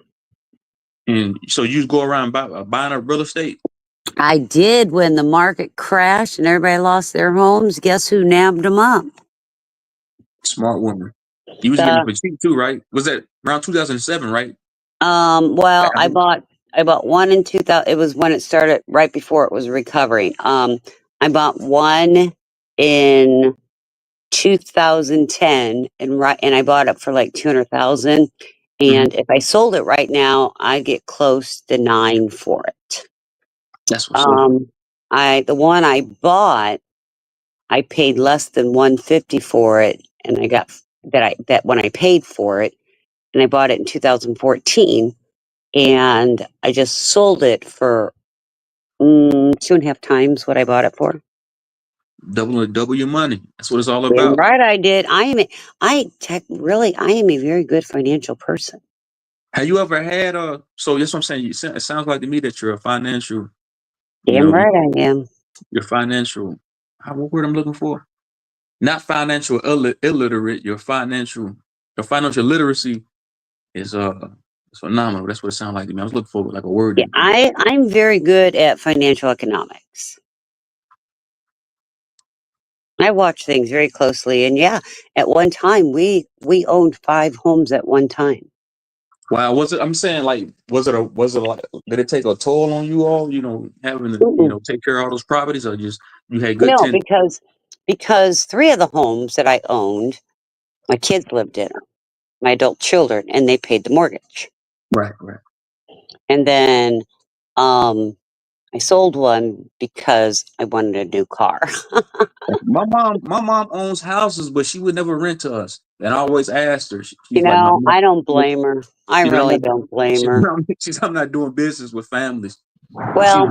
And so you go around buying up real estate? I did when the market crashed and everybody lost their homes. Guess who nabbed them up? Smart woman. You was getting it for cheap too, right? Was that around 2007, right? Well, I bought one in 2000. It was when it started, right before it was recovering. I bought one in 2010, and I bought it for like 200,000. And if I sold it right now, I'd get close to 9 for it. That's what's up. The one I bought, I paid less than 150 for it, and I got that when I paid for it, and I bought it in 2014, and I just sold it for 2.5 times what I bought it for. Double your money. That's what it's all Damn about. right, I did. I am a very good financial person. Have you ever had so that's what I'm saying. It sounds like to me that you're a financial. Damn right I am. You're financial. What word I'm looking for? Not financial illiterate. Your financial literacy is phenomenal. That's what it sounds like to me. I was looking for like a word. Yeah, I'm very good at financial economics. I watch things very closely, and yeah, at one time we owned 5 homes at one time. Wow, was it? I'm saying, like, was it like? Did it take a toll on you all? You know, having to Mm-mm. take care of all those properties, or just you had good No, tenants? because 3 of the homes that I owned, my kids lived in them, my adult children, and they paid the mortgage. Right, right. And then I sold one because I wanted a new car. My mom owns houses, but she would never rent to us. And I always asked her. She's like, no, I don't blame her. I she said, really don't blame her. I'm not doing business with families. And she, Well,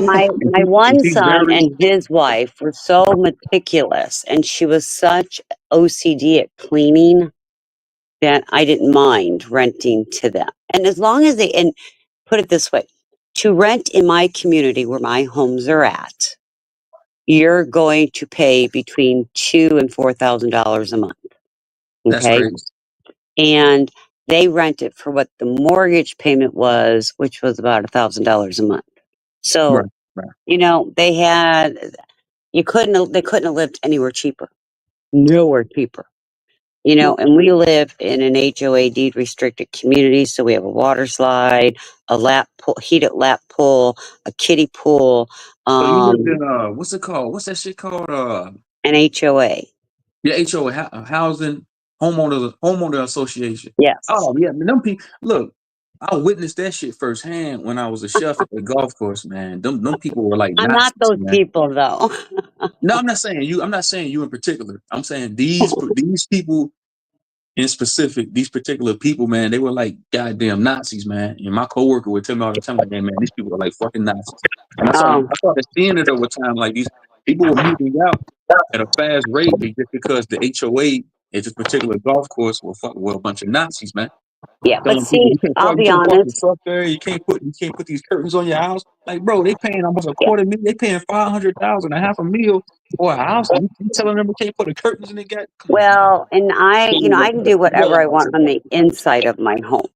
my and one she's son very, and his wife were so meticulous, and she was such OCD at cleaning that I didn't mind renting to them. And as long as and put it this way, to rent in my community where my homes are at, you're going to pay between $2,000 and $4,000 a month. that's Okay. crazy. And they rent it for what the mortgage payment was, which was about $1,000 a month. Right, So, right. they couldn't have lived anywhere cheaper. Nowhere cheaper. And we live in an HOA deed restricted community, so we have a water slide, a lap pool, heated lap pool, a kiddie pool, So you lived in what's it called? What's that shit called? an HOA. Yeah, HOA, housing homeowner association. Yes. Oh yeah, man, them people. Look, I witnessed that shit firsthand when I was a chef at the golf course. Man, them people were like I'm not Nazis, those man. people though. No, I'm not saying you. I'm not saying you in particular. I'm saying these people in specific. These particular people, man, they were like goddamn Nazis, man. And my coworker would tell me all the time, like, man, these people are like fucking Nazis. And Oh, I started seeing it over time. Like these people were moving out at a fast rate just because the HOA at this particular golf course were a bunch of Nazis, man. yeah. But Telling people see, I'll you be can't park your honest. truck there. You can't put these curtains on your house. Like, bro, they paying almost a Yeah. $250,000. They paying $500,000, $500,000 for a house. And you telling them we can't put the curtains in the gate? Come on, man. Well, and I can do whatever I want on the inside of my home,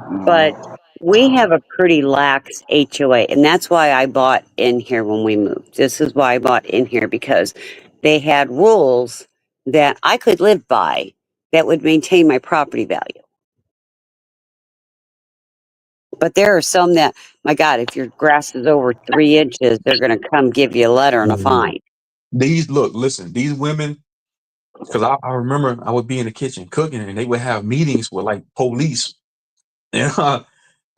but we have a pretty lax HOA, and that's why I bought in here when we moved. This is why I bought in here, because they had rules that I could live by that would maintain my property value. But there are some that, my God, if your grass is over 3 inches, they're going to come give you a letter and a fine. Listen, these women, because I remember I would be in the kitchen cooking and they would have meetings with like police. And I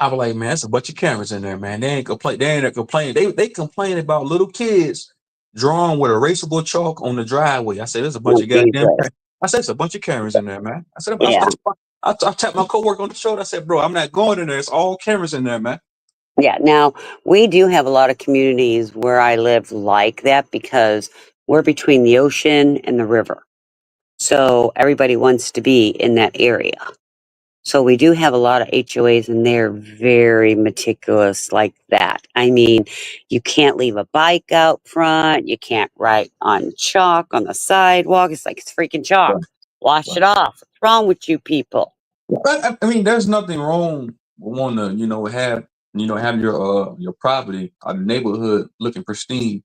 was like, man, that's a bunch of cameras in there, man. They ain't complaining. They complain about little kids drawing with erasable chalk on the driveway. I said, there's a bunch Oh, of goddamn. Jesus. I said, there's a bunch of cameras in there, man. I said, Yeah. I tapped my coworker on the shoulder. I said, bro, I'm not going in there. It's all cameras in there, man. Yeah. Now, we do have a lot of communities where I live like that because we're between the ocean and the river. So everybody wants to be in that area. So we do have a lot of HOAs, and they're very meticulous like that. I mean, you can't leave a bike out front. You can't write on chalk on the sidewalk. It's like it's freaking chalk. Wash it off. What's wrong with you people? I mean, there's nothing wrong with wanting to, have your property or the neighborhood looking pristine,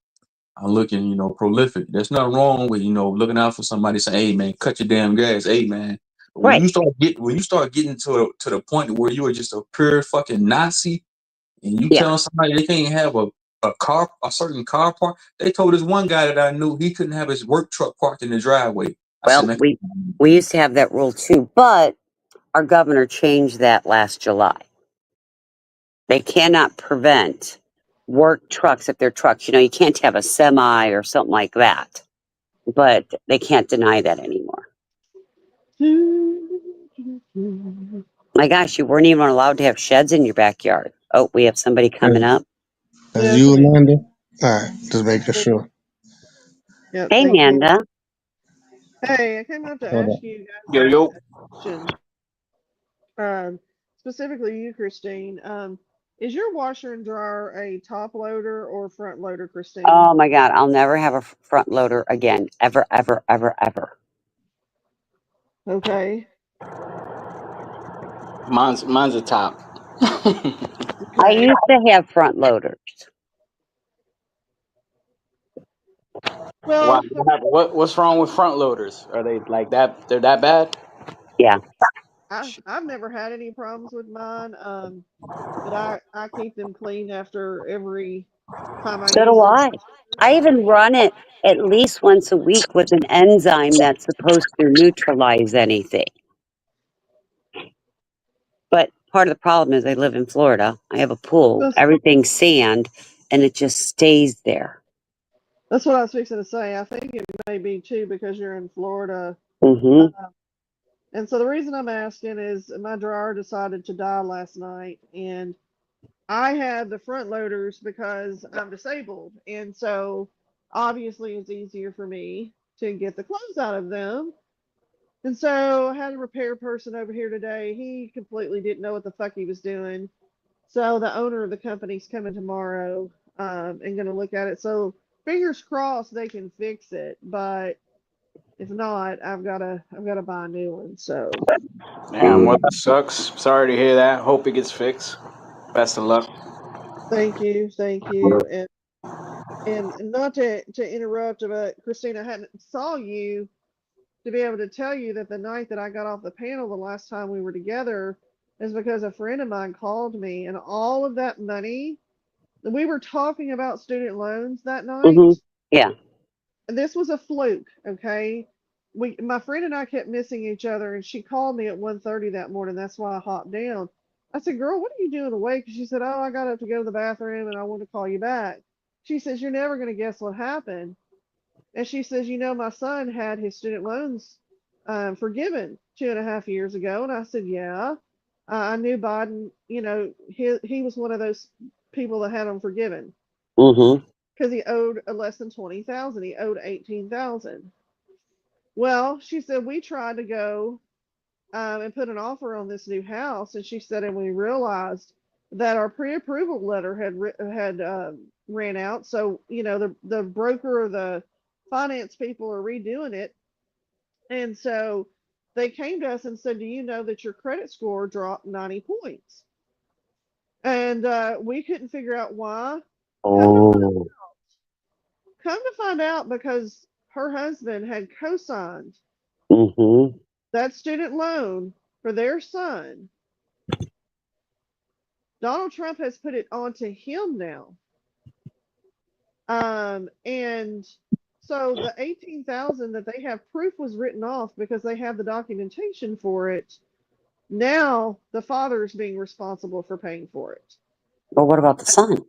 looking, prolific. There's nothing wrong with, looking out for somebody saying, hey man, cut your damn grass. Hey man. But Right. when you start getting to the point where you are just a pure fucking Nazi and you Yeah. telling somebody they can't have a certain car park. They told this one guy that I knew he couldn't have his work truck parked in the driveway. I said, Well, man, we used to have that rule too, but our governor changed that last July. They cannot prevent work trucks if they're trucks. You can't have a semi or something like that, but they can't deny that anymore. My gosh, you weren't even allowed to have sheds in your backyard. Oh, we have somebody coming up. That's Yeah, you, it's me. Amanda? All right, just making sure. Yep, Hey, thank you. Amanda. Hey, I came up to Hold ask on. you guys Yo. a question. Specifically you, Christine. Is your washer and dryer a top loader or front loader, Christine? Oh my God, I'll never have a front loader again. Ever, ever, ever, ever. Okay. Mine's a top. I Okay. used to have front loaders. Why? Well, What's wrong with front loaders? Are they like that? They're that bad? Yeah. I've never had any problems with mine. But I keep them clean after every time I So use do them. I. I even run it at least once a week with an enzyme that's supposed to neutralize anything. But part of the problem is I live in Florida. I have a pool. That's, Everything's sand and it just stays there. that's what I was fixing to say. I think it may be too because you're in Florida. Mm-hmm. And so the reason I'm asking is my dryer decided to die last night, and I had the front loaders because I'm disabled. And so obviously it's easier for me to get the clothes out of them. And so I had a repair person over here today. He completely didn't know what the fuck he was doing. So the owner of the company's coming tomorrow and going to look at it. So fingers crossed they can fix it. But if not, I've got to buy a new one. So Damn, well, that sucks. Sorry to hear that. Hope it gets fixed. Best of luck. thank you, and not to interrupt, but Christina, I hadn't saw you to be able to tell you that the night that I got off the panel the last time we were together is because a friend of mine called me, and all of that money we were talking about student loans that Mm-hmm. night. Yeah. This was a fluke, okay? My friend and I kept missing each other, and she called me at 1:30 that morning. That's why I hopped down. I said, "Girl, what are you doing awake?" She said, "Oh, I got up to go to the bathroom, and I want to call you back." She says, "You're never going to guess what happened." And she says, "My son had his student loans forgiven 2.5 years ago." And I said, "Yeah, I knew Biden. He was one of those people that had them forgiven Mm-hmm. because he owed less than 20,000. He owed 18,000. Well, she said we tried to go and put an offer on this new house, and she said, and we realized that our pre-approval letter had ran out. So the broker or the finance people are redoing it, and so they came to us and said, "Do you know that your credit score dropped 90 points?" And we couldn't figure out why. Come to find Oh. Come to find out because her husband had co-signed Mm-hmm. that student loan for their son. Donald Trump has put it onto him now. And so the 18,000 that they have proof was written off because they have the documentation for it. Now the father is being responsible for paying for it. But what about the sun?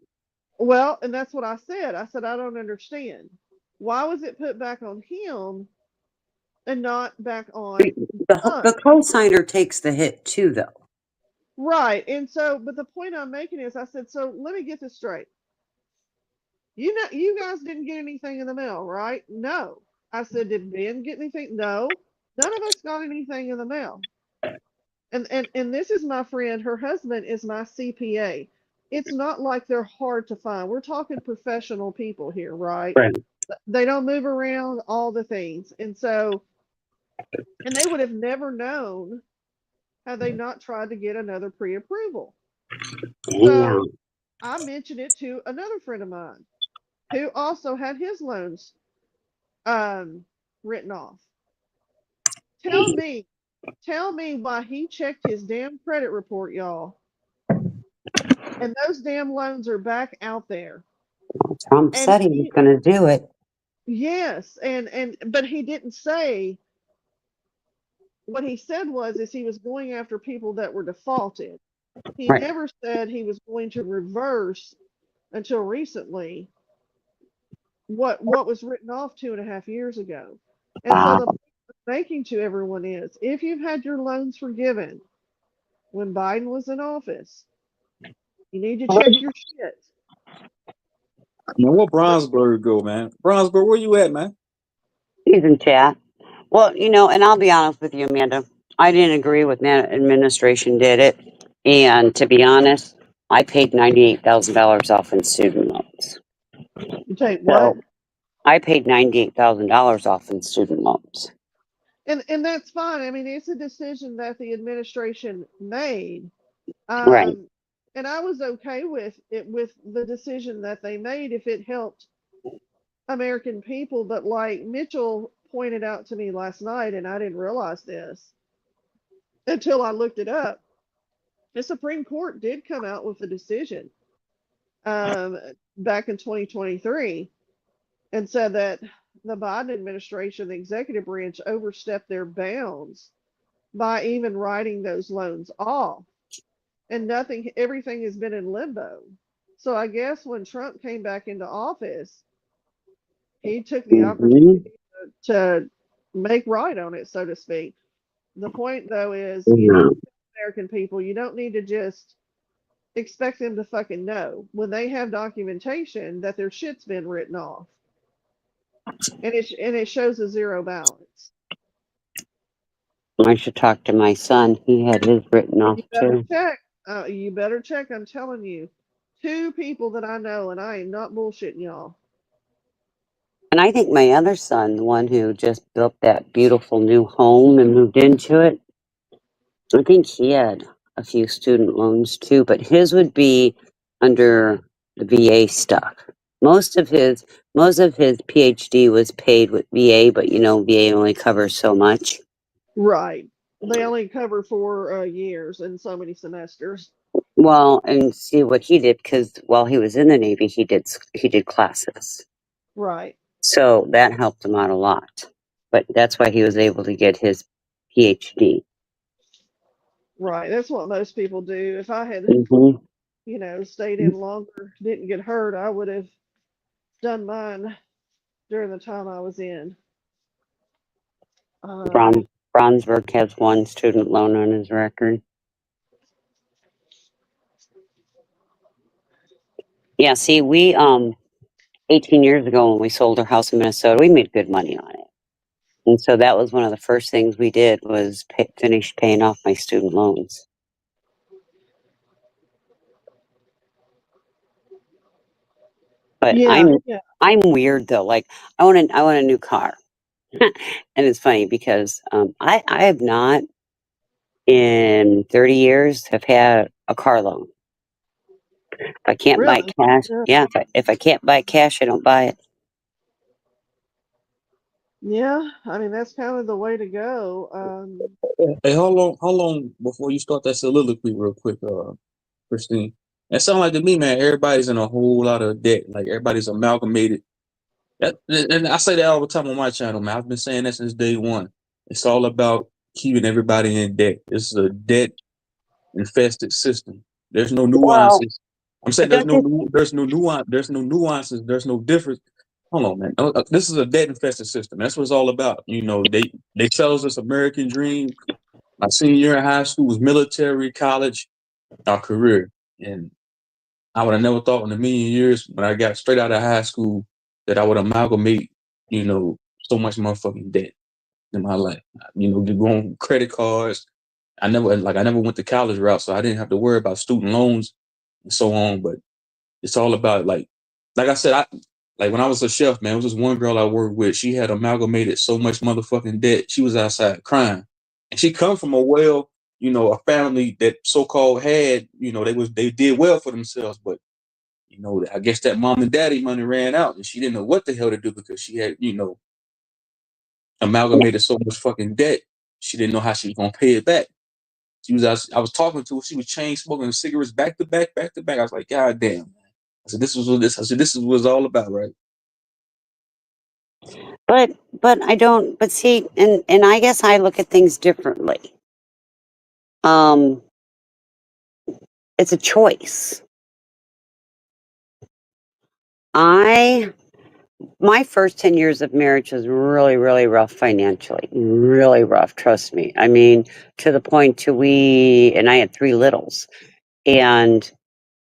Well, and that's what I said. I said, I don't understand. Why was it put back on him and not back on the son? The co-signer takes the hit too, though. Right. And so, but the point I'm making is I said, so let me get this straight. You guys didn't get anything in the mail, right? No. I said, did Ben get anything? No. None of us got anything in the mail. And this is my friend, her husband is my CPA. It's not like they're hard to find. We're talking professional people here, right? Right. They don't move around all the things. And so, and they would have never known had they not tried to get another pre-approval. Damn. So I mentioned it to another friend of mine who also had his loans written off. Tell me, tell me why he checked his damn credit report, y'all, and those damn loans are back out there. Trump And said he was going to do it. yes, and but he didn't say. What he said was is he was going after people that were defaulted. He Right. never said he was going to reverse until recently what was written off 2.5 years ago. And so Wow. the point I'm making to everyone is if you've had your loans forgiven when Biden was in office, you need to check your shit. Man, where Bronzebird go, man? Bronzebird, where you at, man? He's in chat. Well, and I'll be honest with you, Amanda. I didn't agree with that administration did it. And to be honest, I paid $98,000 off in student loans. You take what? So I paid $98,000 off in student loans. And that's fine. I mean, it's a decision that the administration made. Right. And I was okay with it with the decision that they made if it helped American people, but like Mitchell pointed out to me last night, and I didn't realize this until I looked it up. The Supreme Court did come out with a decision um, back in 2023 and said that the Biden administration, the executive branch, overstepped their bounds by even writing those loans off. And everything has been in limbo. So I guess when Trump came back into office, he took the opportunity to make right on it, so to speak. The point, though, is you need to tell American people, you don't need to just expect them to fucking know when they have documentation that their shit's been written off, and it shows a zero balance. I should talk to my son. He had his written off You better too. check. You better check. I'm telling you, 2 people that I know, and I am not bullshitting y'all. And I think my other son, the one who just built that beautiful new home and moved into it, I think he had a few student loans too, but his would be under the VA stuff. Most of his PhD was paid with VA, but you know, VA only covers so much. Right. They only cover 4 years and so many semesters. Well, and see what he did, because while he was in the Navy, he did classes, Right. so that helped him out a lot. But that's why he was able to get his PhD. Right. That's what most people do. If I had, Mm-hmm. stayed in longer, didn't get hurt, I would have done mine during the time I was in. Brownsburg has one student loan on his record. Yeah, see, we 18 years ago when we sold our house in Minnesota, we made good money on it. And so that was one of the first things we did was finish paying off my student loans. But Yeah. I'm weird though. Like I want a new car. And it's funny because I have not in 30 years have had a car loan. If I can't buy Really? cash, Yeah. if I can't buy cash, I don't buy it. Yeah. I mean, that's kind of the way to go. Hey, how long before you start that soliloquy real quick, Christine? It sounds like to me, man, everybody's in a whole lot of debt. Like everybody's amalgamated. And I say that all the time on my channel, man. I've been saying that since day one. It's all about keeping everybody in debt. This is a debt infested system. There's no Well, nuances. I'm saying there's no nuance. There's no nuances. There's no difference. Hold on, man. This is a debt infested system. That's what it's all about. You know, they sell us this American dream. My senior year in high school was military, college, our career. And I would have never thought in a million years when I got straight out of high school that I would amalgamate, so much motherfucking debt in my life. Going credit cards. I never went the college route, so I didn't have to worry about student loans and so on. But it's all about like I said, like when I was a chef, man, it was this one girl I worked with. She had amalgamated so much motherfucking debt. She was outside crying, and she come from a family that so-called had, they did well for themselves, but I guess that mom and daddy money ran out, and she didn't know what the hell to do because she had, amalgamated so much fucking debt. She didn't know how she was gonna pay it back. I was talking to her. She was chain smoking cigarettes back to back, back to back. I was like, God damn, man. I said, this is what it's all about, right? But I don't. But see, and I guess I look at things differently. It's a choice. My first 10 years of marriage was really, really rough financially. Really rough, trust me. I mean, to the point and I had 3 littles, and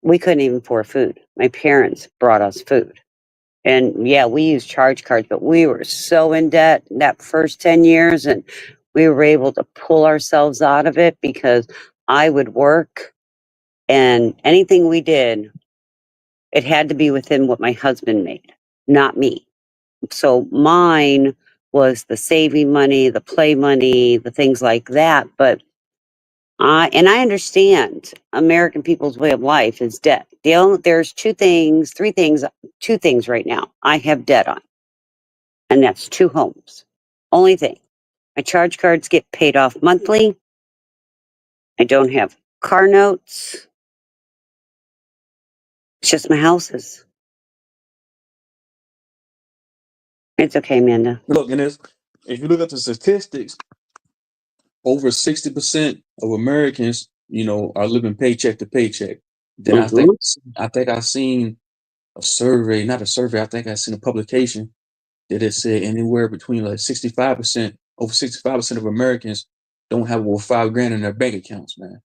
we couldn't even afford food. My parents brought us food. And yeah, we used charge cards, but we were so in debt that first 10 years, and we were able to pull ourselves out of it because I would work, and anything we did, it had to be within what my husband made, not me. So mine was the saving money, the play money, the things like that. But I understand American people's way of life is debt. There's 2 things right now I have debt on. and that's 2 homes. Only thing. My charge cards get paid off monthly. I don't have car notes. It's just my houses. It's okay, Amanda. Look, and if you look at the statistics, over 60% of Americans, are living paycheck to paycheck. Then Mm-hmm. I think I seen a survey, not a survey. I think I seen a publication that it said anywhere between like 65%, over 65% of Americans don't have over $5,000 in their bank accounts, man.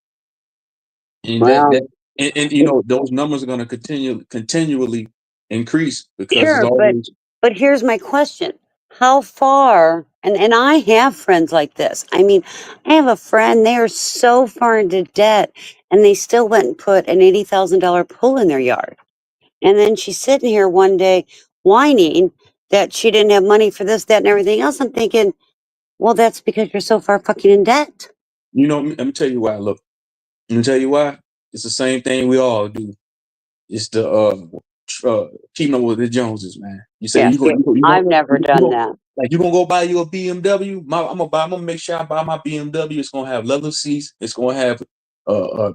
And Well, those numbers are going to continually increase because it's sure, always but here's my question. How far, and I have friends like this. I mean, I have a friend, they are so far into debt and they still went and put an $80,000 pool in their yard. And then she's sitting here one day whining that she didn't have money for this, that, and everything else. I'm thinking, well, that's because you're so far fucking in debt. let me tell you why. Look, let me tell you why. It's the same thing we all do. It's the keeping up with the Joneses, man. You say Yeah, see, I've never you done go that. like you gonna go buy you a BMW. I'm gonna make sure I buy my BMW. It's gonna have leather seats. It's gonna have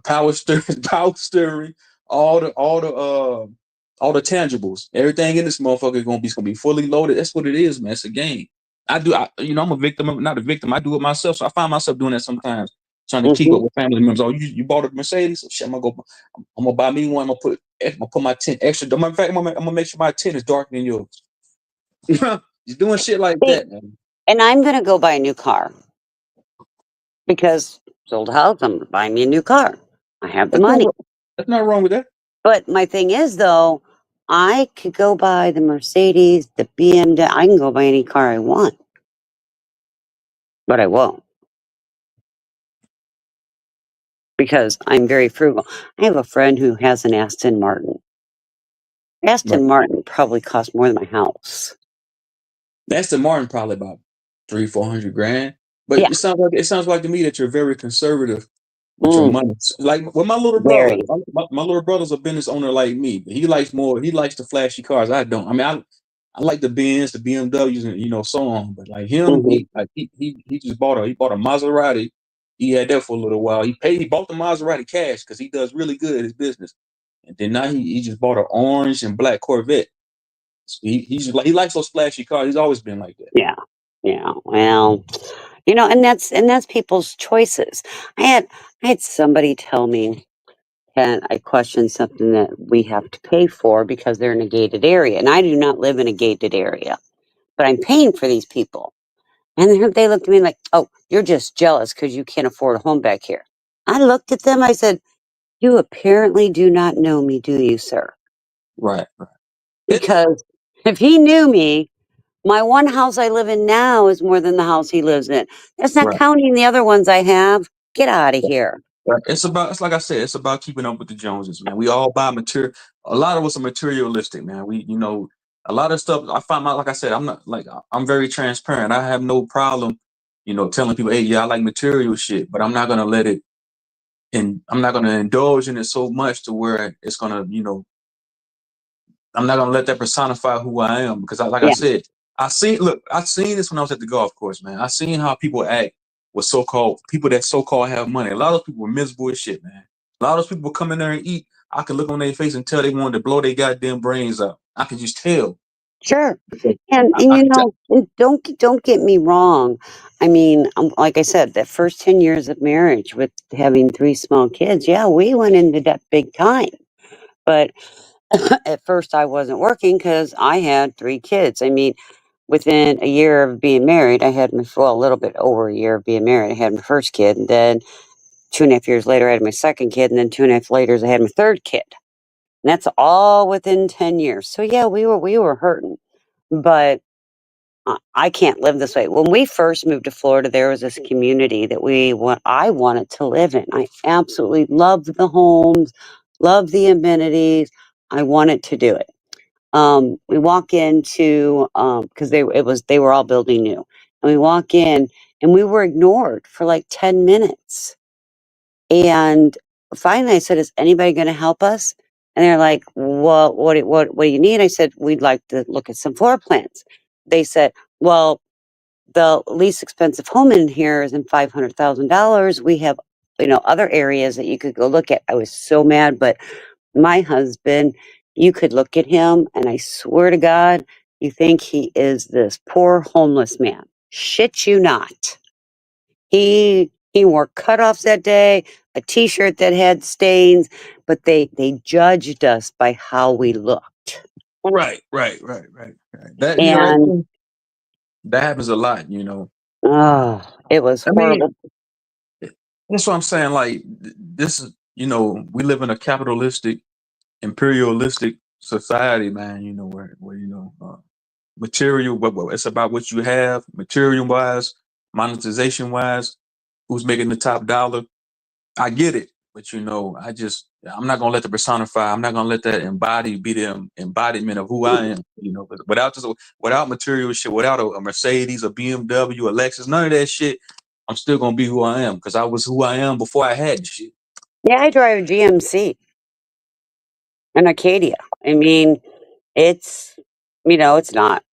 power steering, all the tangibles. Everything in this motherfucker is gonna be fully loaded. That's what it is, man. It's a game. I'm a victim. Not a victim. I do it myself. So I find myself doing that sometimes, trying to keep Hmm. up with family members. Oh, you bought a Mercedes? Oh, shit, I'm gonna buy me one. I'm gonna put my tint extra. Matter of fact, I'm gonna make sure my tint is darker than yours. You're doing shit like See, that, man. and I'm going to go buy a new car because sold a house, I'm buying me a new car. I have the That's not money. that's not wrong with that. But my thing is, though, I could go buy the Mercedes, the BMW. I can go buy any car I want, but I won't because I'm very frugal. I have a friend who has an Aston Martin. Right. Aston Martin probably costs more than my house. Aston Martin probably about 300-400 grand. But Yeah, it sounds like to me that you're very conservative with your mm, money. Like with my little brother, very. my little brother's a business owner like me. He likes the flashy cars. I don't. I mean, I like the Benz, the BMWs, and so on. But like him, Hmm. he just bought a Maserati. He had that for a little while. He bought the Maserati cash because he does really good at his business. And then now he just bought an orange and black Corvette. So he likes those flashy cars. He's always been like that. Yeah, yeah. Well, and that's people's choices. I had somebody tell me, and I questioned something that we have to pay for because they're in a gated area, and I do not live in a gated area, but I'm paying for these people. And they looked at me like, "Oh, you're just jealous because you can't afford a home back here." I looked at them. I said, "You apparently do not know me, do you, sir? Right. It, Because if he knew me, my one house I live in now is more than the house he lives in. That's not right. counting the other ones I have. Get out of here." Right. It's like I said, it's about keeping up with the Joneses, man. We all buy material. A lot of us are materialistic, man. A lot of stuff I find out, like I said, I'm very transparent. I have no problem, telling people, hey, yeah, I like material shit, but I'm not gonna let it and I'm not gonna indulge in it so much to where it's gonna, I'm not gonna let that personify who I am because like I Yeah, said, I seen this when I was at the golf course, man. I seen how people act with so-called people that so-called have money. A lot of people were miserable as shit, man. A lot of those people would come in there and eat. I could look on their face and tell they wanted to blow their goddamn brains out. I could just tell. sure. I, And I could tell. and don't get me wrong. I mean, like I said, that first 10 years of marriage with having 3 small kids, yeah, we went into debt big time. But at first I wasn't working because I had 3 kids. I mean, within a year of being married, I had a little bit over a year of being married, I had my first kid, and then 2.5 years later, I had my second kid, and then 2.5 later, I had my third kid. And that's all within 10 years. So yeah, we were hurting, but I can't live this way. When we first moved to Florida, there was this community that I wanted to live in. I absolutely loved the homes, loved the amenities. I wanted to do it. We walk into because they were all building new, and we walk in and we were ignored for like 10 minutes. And finally, I said, "Is anybody going to help us?" And they're like, "Well, what do you need?" I said, "We'd like to look at some floor plans." they said, well, the least expensive home in here is in $500,000. We have, other areas that you could go look at. I was so mad, but my husband, you could look at him, and I swear to God, you think he is this poor homeless man. Shit you not. He wore cutoffs that day, a T-shirt that had stains, but they judged us by how we looked. Right. That And that happens a lot. oh, it was I horrible. mean, that's what I'm saying. Like this is, we live in a capitalistic, imperialistic society, man. Where material, but it's about what you have, material wise, monetization wise, who's making the top dollar. I get it, but I'm not gonna let the personify. I'm not gonna let that be the embodiment of who I am. But without material shit, without a Mercedes, a BMW, a Lexus, none of that shit, I'm still gonna be who I am because I was who I am before I had shit. Yeah, I drive a GMC, an Acadia. I mean, it's it's not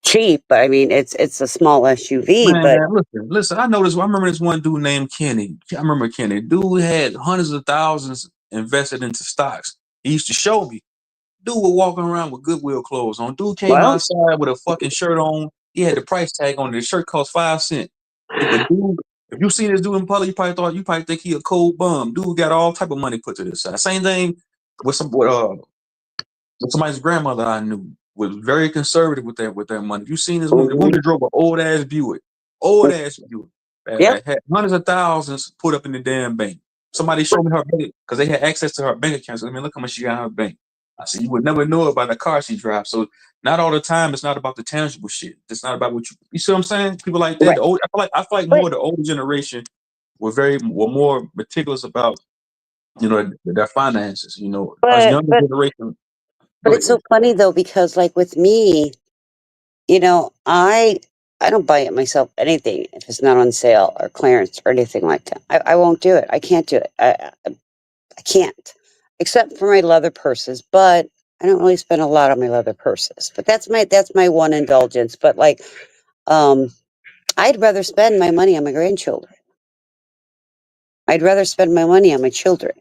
cheap, but I mean it's a small SUV. Man, But listen. I know this. I remember this one dude named Kenny. I remember Kenny. Dude had hundreds of thousands invested into stocks. He used to show me. Dude was walking around with Goodwill clothes on. Dude came well, outside with a fucking shirt on. He had the price tag on it. The shirt cost 5 cents. But dude, if you seen this dude in public, you probably think he a cold bum. Dude got all type of money put to this side. Same thing with somebody's grandmother I knew was very conservative with that money. You seen this woman? The woman drove an old ass Buick. yep. Had hundreds of thousands put up in the damn bank. Somebody showed me her bank because they had access to her bank accounts. I mean, look how much she got in her bank. I said, you would never know about the car she drives. So not all the time. It's not about the tangible shit. It's not about what you see what I'm saying? People like that. Right. I feel like more the older generation were more meticulous about their finances. Us younger generation. But it's so funny though, because like with me, I don't buy it myself anything if it's not on sale or clearance or anything like that. I won't do it. I can't do it. I can't, except for my leather purses. But I don't really spend a lot on my leather purses. But that's my one indulgence. But like, I'd rather spend my money on my grandchildren. I'd rather spend my money on my children.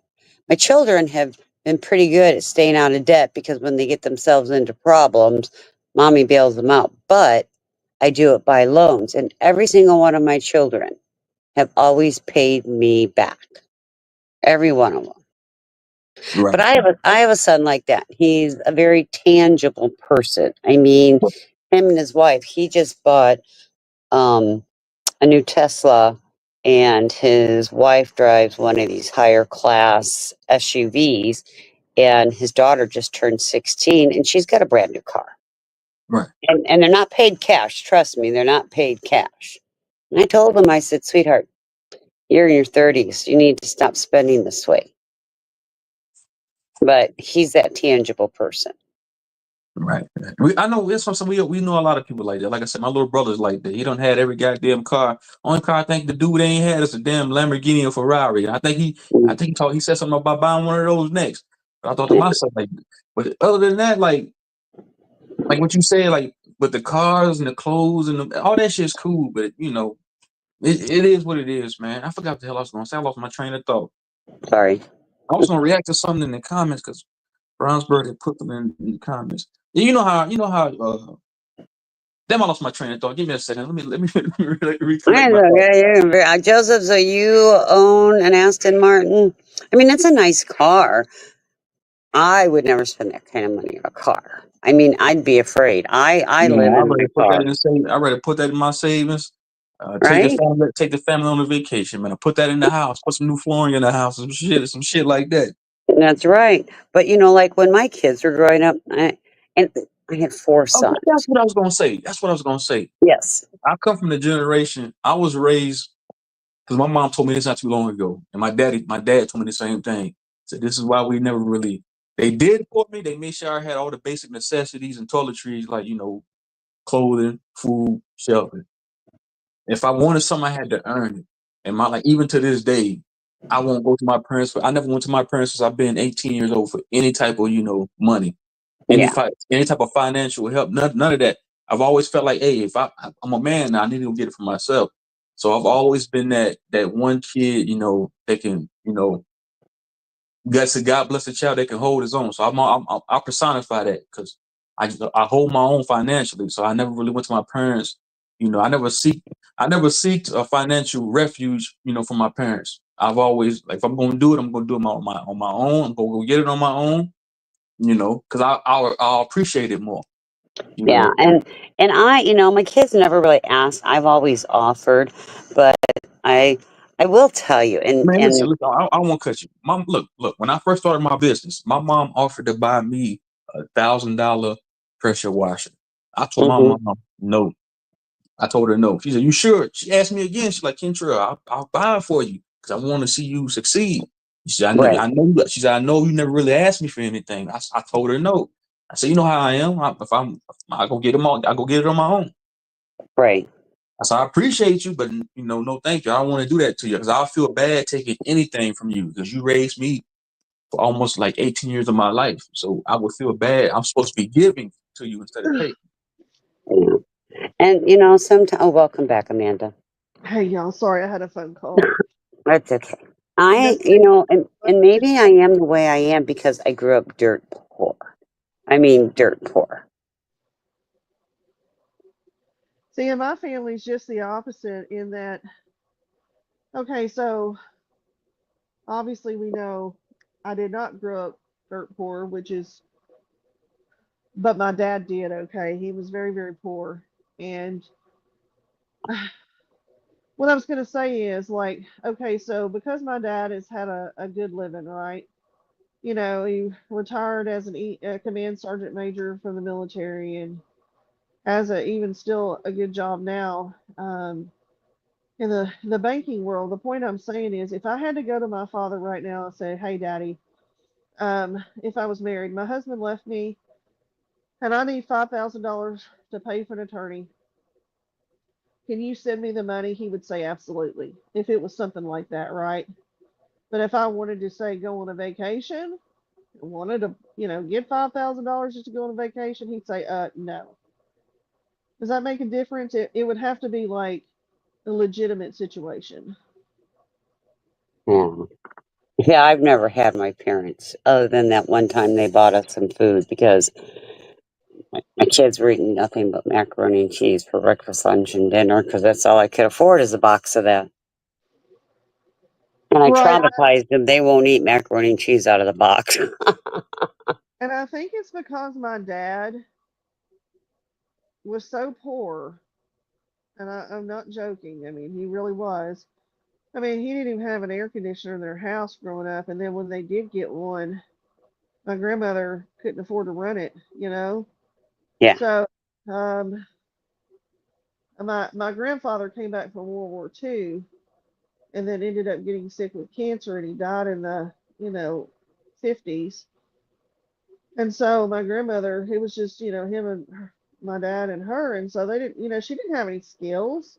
My children have been pretty good at staying out of debt because when they get themselves into problems, mommy bails them out. But I do it by loans, and every single one of my children have always paid me back. Every one of them. Right. But I have a son like that. He's a very tangible person. I mean, him and his wife. He just bought a new Tesla, and his wife drives one of these higher class SUVs, and his daughter just turned 16, and she's got a brand new car. Right. And they're not paid cash. Trust me, they're not paid cash. And I told him, I said, sweetheart, you're in your 30s. You need to stop spending this way. But he's that tangible person. Right. I know it's something we know a lot of people like that. Like I said, my little brother's like that. He don't had every goddamn car. Only car I think the dude ain't had is a damn Lamborghini or Ferrari. And I think he said something about buying one of those next. But I thought to myself, like, but other than that, like what you said, like with the cars and the clothes and all that shit's cool. But it is what it is, man. I forgot what the hell I was gonna say. I lost my train of thought. Sorry. I was gonna react to something in the comments because Brownsburg had put them in the comments. You know how damn, I lost my train of thought. Give me a second. Let me recollect my thought. Joseph, so you own an Aston Martin? I mean, it's a nice car. I would never spend that kind of money on a car. I mean, I'd be afraid. I live in my car. I'd rather put that in my savings. Right? Take the family on a vacation, man. I put that in the house. Put some new flooring in the house. Some shit like that. That's right. But like when my kids were growing up, and I had 4 sons. That's what I was gonna say. Yes. I come from the generation I was raised because my mom told me this not too long ago, and my dad told me the same thing. So this is why we never really. They did for me. They made sure I had all the basic necessities and toiletries, like clothing, food, shelter. If I wanted something, I had to earn it. And even to this day, I won't go to my parents. I never went to my parents since I've been 18 years old for any type of money, any type of financial help. None of that. I've always felt like, hey, if I'm a man now, I need to go get it for myself. So I've always been that one kid, that can, that's a God bless the child that can hold his own. So I personify that because I hold my own financially. So I never really went to my parents. I never seeked a financial refuge. From my parents. I've always like if I'm going to do it, I'm going to do it on my own. I'm going to go get it on my own. Because I'll appreciate it more. Yeah, and my kids never really asked. I've always offered, but I I will tell you, Man, listen, and listen. I won't cut you, Mom. Look. When I first started my business, my mom offered to buy me $1,000 pressure washer. I told my mhm, mom no. I told her no. She said, "You sure?" She asked me again. She's like, "Kentra, I'll buy it for you because I want to see you succeed." She said, "I know, right, I know." She said, "I know you never really asked me for anything." I told her no. I said, "You know how I am. I go get them all. I go get it on my own." right. I said, "I appreciate you, but no, thank you. I don't want to do that to you because I'll feel bad taking anything from you because you raised me for almost like 18 years of my life. So I would feel bad. I'm supposed to be giving to you instead of taking." Yeah. And sometimes. Oh, welcome back, Amanda. Hey, y'all. Sorry, I had a phone call. That's okay. That's And maybe I am the way I am because I grew up dirt poor. I mean, dirt poor. see, in my family's just the opposite in that. Okay, so obviously we know I did not grow up dirt poor, but my dad did. Okay, he was very, very poor, and what I was going to say is like, okay, so because my dad has had a good living, right? He retired as a command sergeant major from the military and has even still a good job now in the banking world. The point I'm saying is, if I had to go to my father right now and say, "Hey, Daddy, if I was married, my husband left me, and I need $5,000 to pay for an attorney. Can you send me the money?" He would say, "Absolutely." If it was something like that, right? But if I wanted to say go on a vacation, wanted to, get $5,000 just to go on a vacation, he'd say, no. Does that make a difference? It would have to be like a legitimate situation. Yeah. Yeah, I've never had my parents, other than that one time they bought us some food because my kids were eating nothing but macaroni and cheese for breakfast, lunch, and dinner because that's all I could afford is a box of that. And I Right. traumatized them. They won't eat macaroni and cheese out of the box. And I think it's because my dad was so poor, and I'm not joking. I mean, he really was. I mean, he didn't even have an air conditioner in their house growing up. And then when they did get one, my grandmother couldn't afford to run it. Yeah. So, um, my grandfather came back from World War II and then ended up getting sick with cancer and he died in the, you know, 50s. And so my grandmother, it was just, him and my dad and her. And so they didn't, she didn't have any skills.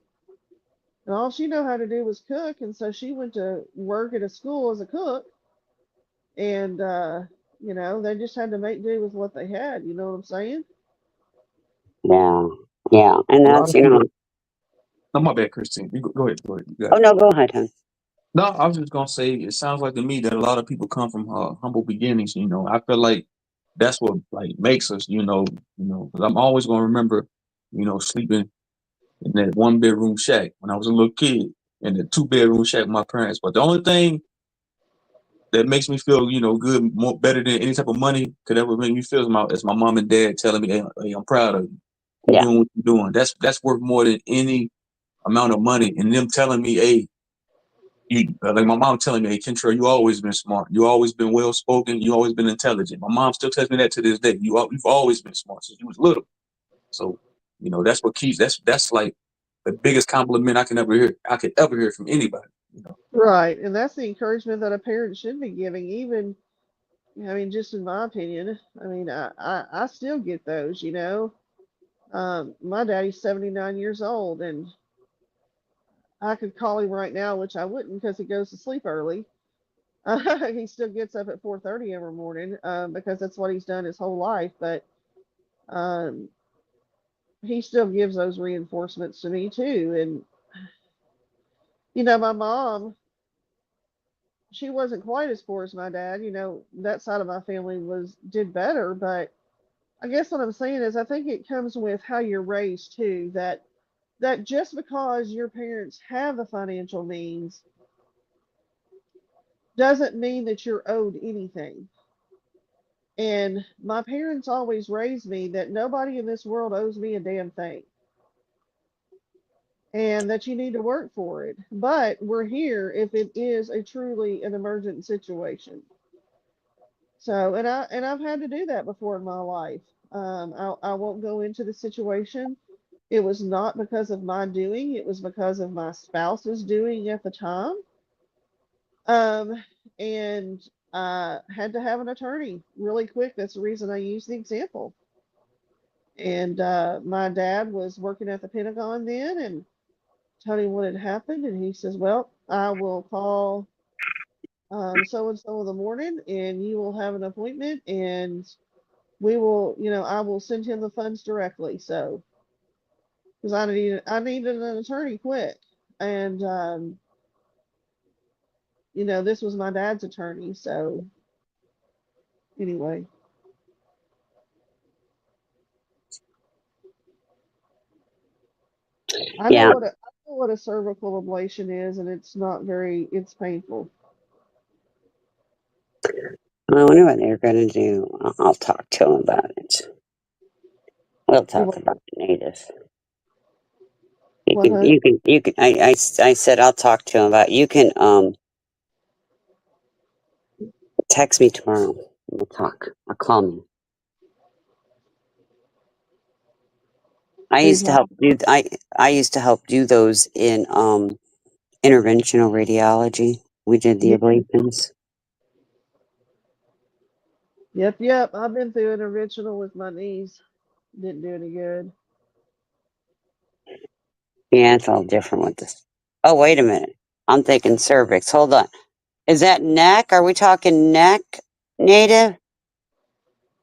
And all she knew how to do was cook. And so she went to work at a school as a cook. And, they just had to make do with what they had. You know what I'm saying? Yeah. Yeah. And A lot that's, of people. No, my bad, Christine. You go ahead. Go ahead. You got oh it. no, go ahead, hon. No, I was just gonna say it sounds like to me that a lot of people come from humble beginnings. I feel like that's what like makes us. Because I'm always gonna remember, sleeping in that 1 bedroom shack when I was a little kid, and the 2 bedroom shack with my parents. But the only thing that makes me feel, good, more better than any type of money could ever make me feel is my mom and dad telling me, "Hey, I'm proud of you. Keep Yeah. doing what you're doing." That's worth more than any amount of money. And them telling me, "Hey, like my mom telling me, hey, Kentra, you always been smart. You always been well spoken. You always been intelligent." My mom still tells me that to this day. You've always been smart since you was little. So, that's what keeps. That's like the biggest compliment I can ever hear. I could ever hear from anybody. Right. And that's the encouragement that a parent should be giving, even, I mean, just in my opinion. I mean, I still get those. My daddy's 79 years old, and I could call him right now, which I wouldn't because he goes to sleep early. He still gets up at 4:30 every morning because that's what he's done his whole life. But um, he still gives those reinforcements to me too. And my mom, she wasn't quite as poor as my dad. That side of my family did better, but I guess what I'm saying is I think it comes with how you're raised too, that just because your parents have the financial means doesn't mean that you're owed anything. And my parents always raised me that nobody in this world owes me a damn thing and that you need to work for it. But we're here if it is a truly an emergent situation. So, and I've had to do that before in my life. I won't go into the situation. It was not because of my doing, it was because of my spouse's doing at the time. Um, and I had to have an attorney really quick. That's the reason I used the example. And my dad was working at the Pentagon then and told him what had happened. And he says, well, I will call so and so in the morning and you will have an appointment and we will, I will send him the funds directly. So, because I needed an attorney quick. And, this was my dad's attorney. So, anyway, I know Yeah. what a cervical ablation is, and it's painful. I wonder what they're going to do. I'll talk to them about it. We'll Do talk about the native. what, hon? You can, I said I'll talk to him about, you can, text me tomorrow. We'll talk or call me. I Who's used to not? help do, I used to help do those in, interventional radiology. We did the Yep, ablations. yep. I've been through interventional with my knees. Didn't do any good. Yeah, it's all different with this. Oh, wait a minute. I'm thinking cervix. Hold on. Is that neck? Are we talking neck, native?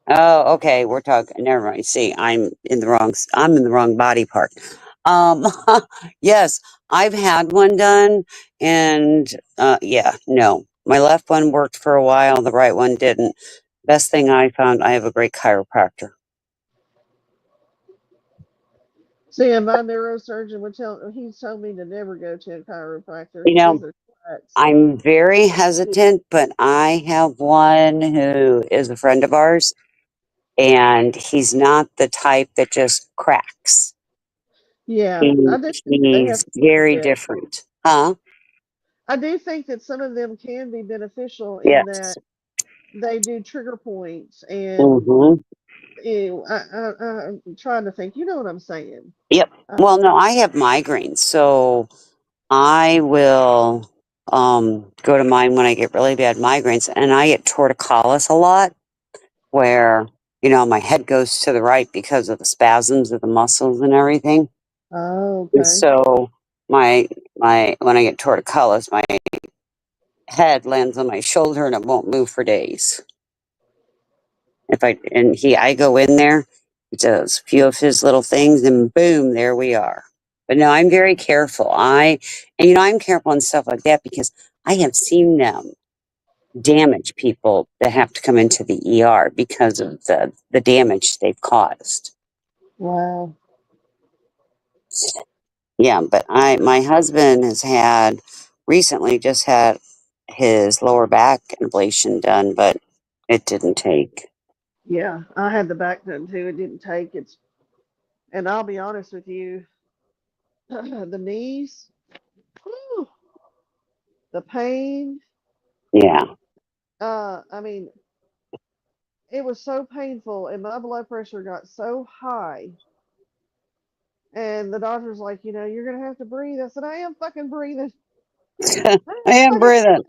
Oh, okay. We're talking. Never mind. See, I'm in the wrong body part. Um, yes, I've had one done, and yeah, no, my left one worked for a while. The right one didn't. Best thing I found, I have a great chiropractor. See, and my neurosurgeon he's told me to never go to a chiropractor. You He says know, they're cracks. I'm very hesitant, but I have one who is a friend of ours, and he's not the type that just cracks. Yeah, I do think they have He's very benefit. different. Huh? I do think that some of them can be beneficial in Yes. that they do trigger points, and Mm-hmm. I'm trying to think. You know what I'm saying? Yep. Uh, Well, no, I have migraines, so I will go to mine when I get really bad migraines, and I get torticollis a lot, where my head goes to the right because of the spasms of the muscles and everything. oh, And okay. so my when I get torticollis, my head lands on my shoulder and it won't move for days. I go in there, he does a few of his little things, and boom, there we are. But no, I'm very careful. I'm careful and stuff like that because I have seen them damage people that have to come into the ER because of the damage they've caused. Wow. Yeah, but my husband has had recently just had his lower back ablation done, but it didn't take. Yeah, I had the back done too. It didn't take. And I'll be honest with you, the knees, whew, the pain. Yeah. I mean, it was so painful, and my blood pressure got so high. And the doctor's like, you're gonna have to breathe. I said, I am fucking breathing. I I am am fucking. breathing.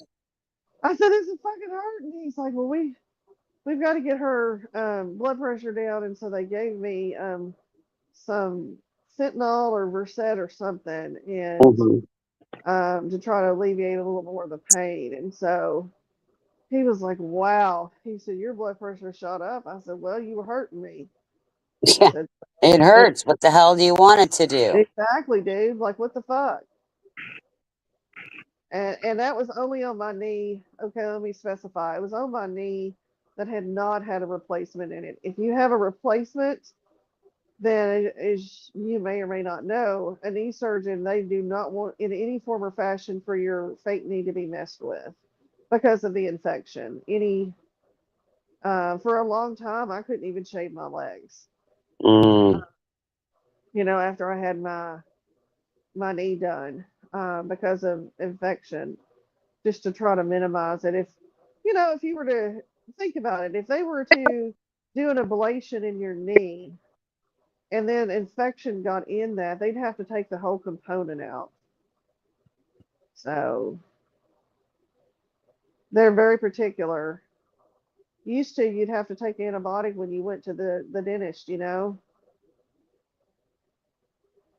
I said, this is fucking hurting. He's like, well, we've got to get her blood pressure down, and so they gave me some Sentinel or Versed or something, and Mhm. to try to alleviate a little more of the pain. And so he was like, wow. He said, your blood pressure shot up. I said, well, you were hurting me. Yeah, It's, it it's hurts. What the hell do you want it to do? exactly, dude. Like, what the fuck? And that was only on my knee. Okay, let me specify. It was on my knee that had not had a replacement in it. If you have a replacement, then as you may or may not know, a knee surgeon, they do not want in any form or fashion for your fake knee to be messed with because of the infection. For a long time, I couldn't even shave my legs. Mm. After I had my knee done because of infection, just to try to minimize it. If you were to think about it, if they were to do an ablation in your knee and then infection got in that, they'd have to take the whole component out. So they're very particular. Used to, you'd have to take antibiotic when you went to the dentist.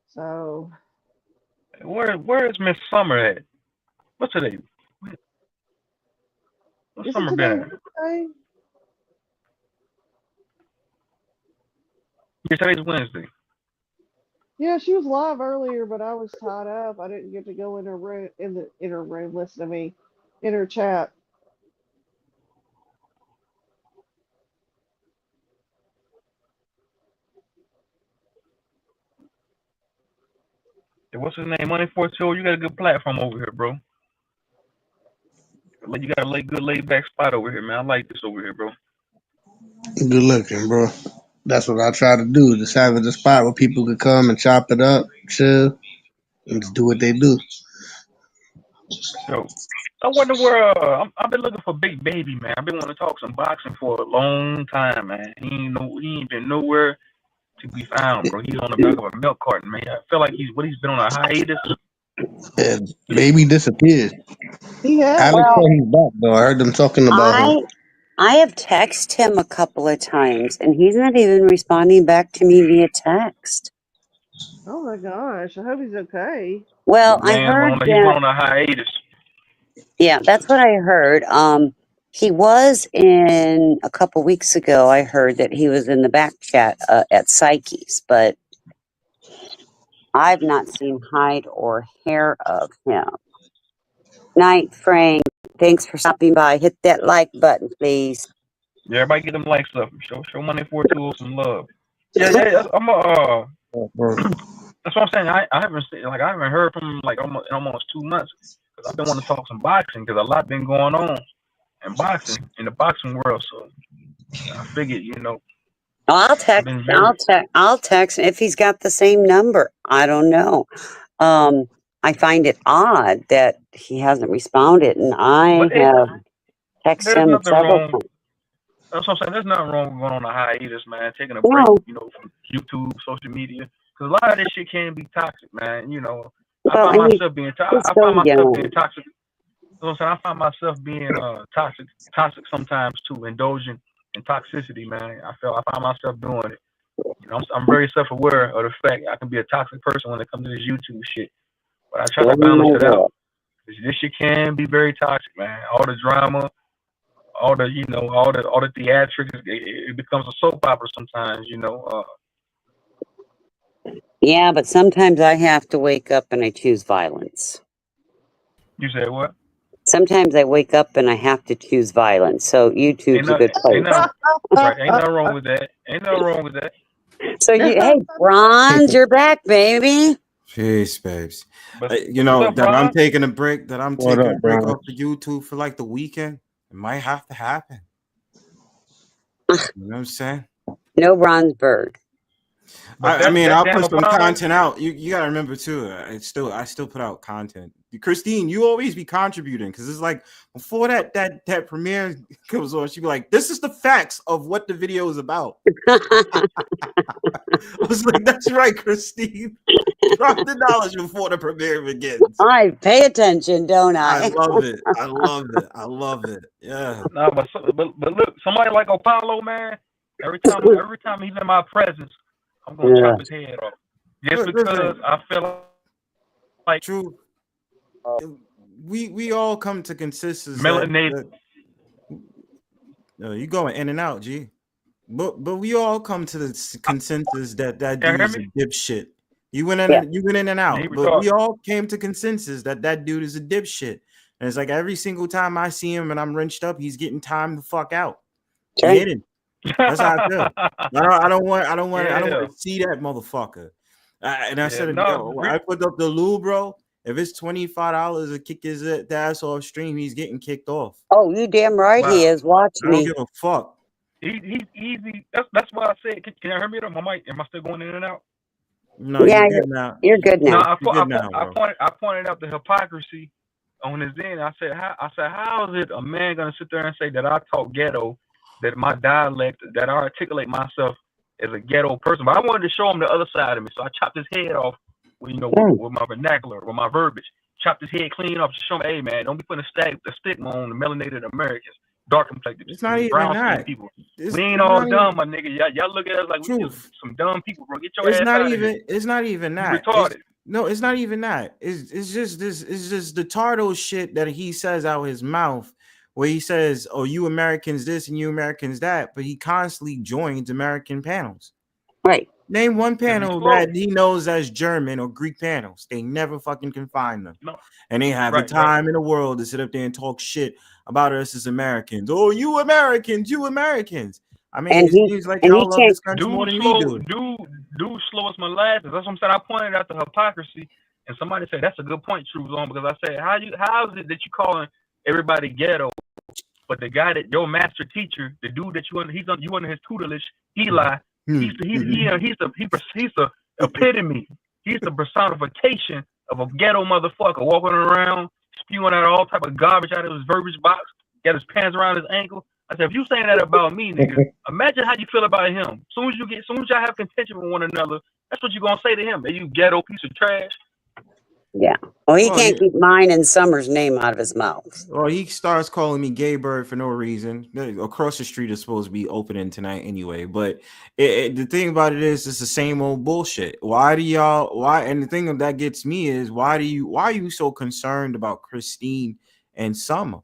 So Where is Miss Summer at? What's today? What's isn't Summer today been at? Wednesday? Yeah, today's Wednesday. Yeah, she was live earlier, but I was tied up. I didn't get to go in her room, listen to me, in her chat. What's his name? Money 42. You got a good platform over here, bro. You got a good laid back spot over here, man. I like this over here, bro. Good looking, bro. That's what I try to do. Just have it a spot where people could come and chop it up, chill, and just do what they do. So I wonder where I've been looking for Big Baby, man. I've been wanting to talk some boxing for a long time, man. He ain't been nowhere to be found, bro. He's on the back of a milk carton, man. I feel like he's been on a hiatus. And baby disappeared. He Alex has. said Well, he's back though. I heard them talking about him. I have texted him a couple of times, and he's not even responding back to me via text. Oh my gosh, I hope he's okay. Well, The I man heard he that. went on a hiatus. Yeah, that's what I heard. He was in a couple weeks ago. I heard that he was in the back chat at Psyche's, but I've not seen hide or hair of him. Night, Frank. Thanks for stopping by. Hit that like button, please. Yeah, everybody get them likes up. Show Money 42 some love. Yeah. I'm a. That's what I'm saying. I haven't seen, I haven't heard from him like almost 2 months because I've been wanting to talk some boxing because a lot been going on in the boxing world. So I figured, I'll I've text. been very. I'll text if he's got the same number. I don't know. I find it odd that he hasn't responded, and I But have texted there's him nothing several wrong. times. That's what I'm saying. There's nothing wrong with going on a hiatus, man. Taking a break, No, from YouTube, social media, because a lot of this shit can be toxic, man. I well, find and myself being he's I so find myself being young. toxic. You know what I'm saying? I find myself being toxic sometimes too, indulging in toxicity, man. I find myself doing it. I'm very self-aware of the fact I can be a toxic person when it comes to this YouTube shit, but I try Oh to balance my it out. God. This shit can be very toxic, man. All the drama, all the all the theatrics, it becomes a soap opera sometimes. Yeah, but sometimes I have to wake up and I choose violence. You said what? Sometimes I wake up and I have to choose violence. So Ain't YouTube's a no, good ain't place. no, right? Ain't nothing wrong with that. Ain't nothing wrong with that. So hey, Bronze, you're back, baby. Peace, babes. But You what's know up, that I'm Ron? taking a break. That I'm What taking a up, break bro? off of YouTube for like the weekend. It might have to happen. You know what I'm saying? No Bronze Bird. But I mean, that I'll damn put some Apollo. content out. You gotta remember too. I still put out content. Christine, you always be contributing because it's like before that premiere comes on, she be like, "This is the facts of what the video is about." I was like, "That's right, Christine. Drop the knowledge before the premiere begins." I pay attention, don't I I? love it. I love it. I love it. Yeah. No, but look, somebody like Apollo, man. Every time he's in my presence, I'm gonna Yeah. chop his head off. Just because Listen, I feel like true. We all come to consensus that melanated. you going in and out, G. But we all come to the consensus that Can dude you hear is a me? dipshit. You went Yeah. in and Yeah, he out, but we retarded. all came to consensus that dude is a dipshit. And it's like every single time I see him and I'm wrenched up, he's getting time the fuck out. He Okay. hidden. That's how I feel. I don't want Yeah. to see that motherfucker. And I Yeah, said, no, yo, I put up the lube, bro. If it's $25 to kick his ass off stream, he's getting kicked off. Oh, you damn right he wow. is. Watch I don't me. give a fuck. He's easy. That's why I said. Can you hear me? My mic. Am I still going in and out? No, Yeah, you're good now. you're good No, now. You're good now, bro. I pointed out the hypocrisy on his end. I said, how is it a man gonna sit there and say that I talk ghetto, that my dialect, that I articulate myself as a ghetto person? But I wanted to show him the other side of me, so I chopped his head off, with my vernacular, with my verbiage. Chopped his head clean off to show him, hey man, don't be putting a stigma on the melanated Americans, dark complected, It's not even brown that. people. It's We ain't all not dumb, my nigga. Y'all look at us like we Truth. just some dumb people, bro. Get your It's ass not out of even. here. It's not even You that. retarded. No, it's not even that. It's just this. It's just the Tardo shit that he says out his mouth, where he says, "Oh, you Americans this and you Americans that," but he constantly joins American panels. Right. Name one Because he's panel slow. that he knows as German or Greek panels. They never fucking can find them. No. And they have Right, the time in the world to sit up there and talk shit about us as Americans. Oh, you Americans, you Americans. I mean, And it he- seems like and he y'all love can't- this country more than we do. Dude slow as molasses. That's what I'm saying. I pointed out the hypocrisy, and somebody said that's a good point, True Zone, because I said, how is it that you calling everybody ghetto, but the guy that your master teacher, the dude that you under his tutelage, Eli, he's the epitome. He's the personification of a ghetto motherfucker walking around spewing out all type of garbage out of his verbiage box, got his pants around his ankle. I said, if you saying that about me, nigga, imagine how you feel about him. Soon as y'all have contention with one another, that's what you're gonna say to him. Hey, you ghetto piece of trash. Yeah. Well, he Well, can't keep mine and Summer's name out of his mouth. Well, he starts calling me Gay Bird for no reason. Across the street is supposed to be opening tonight anyway. But the thing about it is, it's the same old bullshit. Why? And the thing that gets me is, why are you so concerned about Christine and Summer?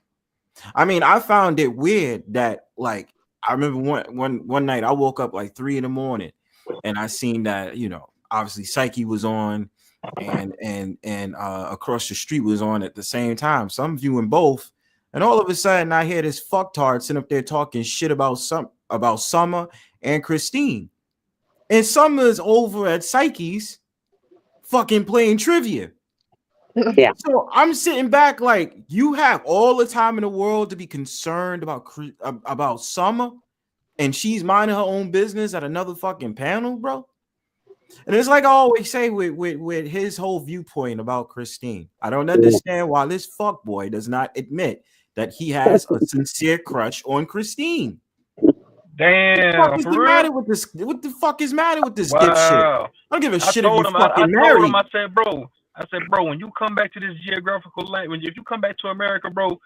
I mean, I found it weird that, like, I remember one night I woke up like 3 a.m. and I seen that, obviously Psyche was on. And across the street was on at the same time. So I'm viewing both, and all of a sudden I hear this fucktard sitting up there talking shit about Summer and Christine, and Summer's over at Psyche's fucking playing trivia. Yeah. So I'm sitting back like, you have all the time in the world to be concerned about Summer, and she's minding her own business at another fucking panel, bro. And it's like I always say with his whole viewpoint about Christine. I don't understand why this fuckboy does not admit that he has a sincere crush on Christine. Damn, What the fuck is matter with this wow. dipshit? I don't give a shit if you fucking I married. told him, I said, bro, when you come back to this geographical land, if you come back to America, bro,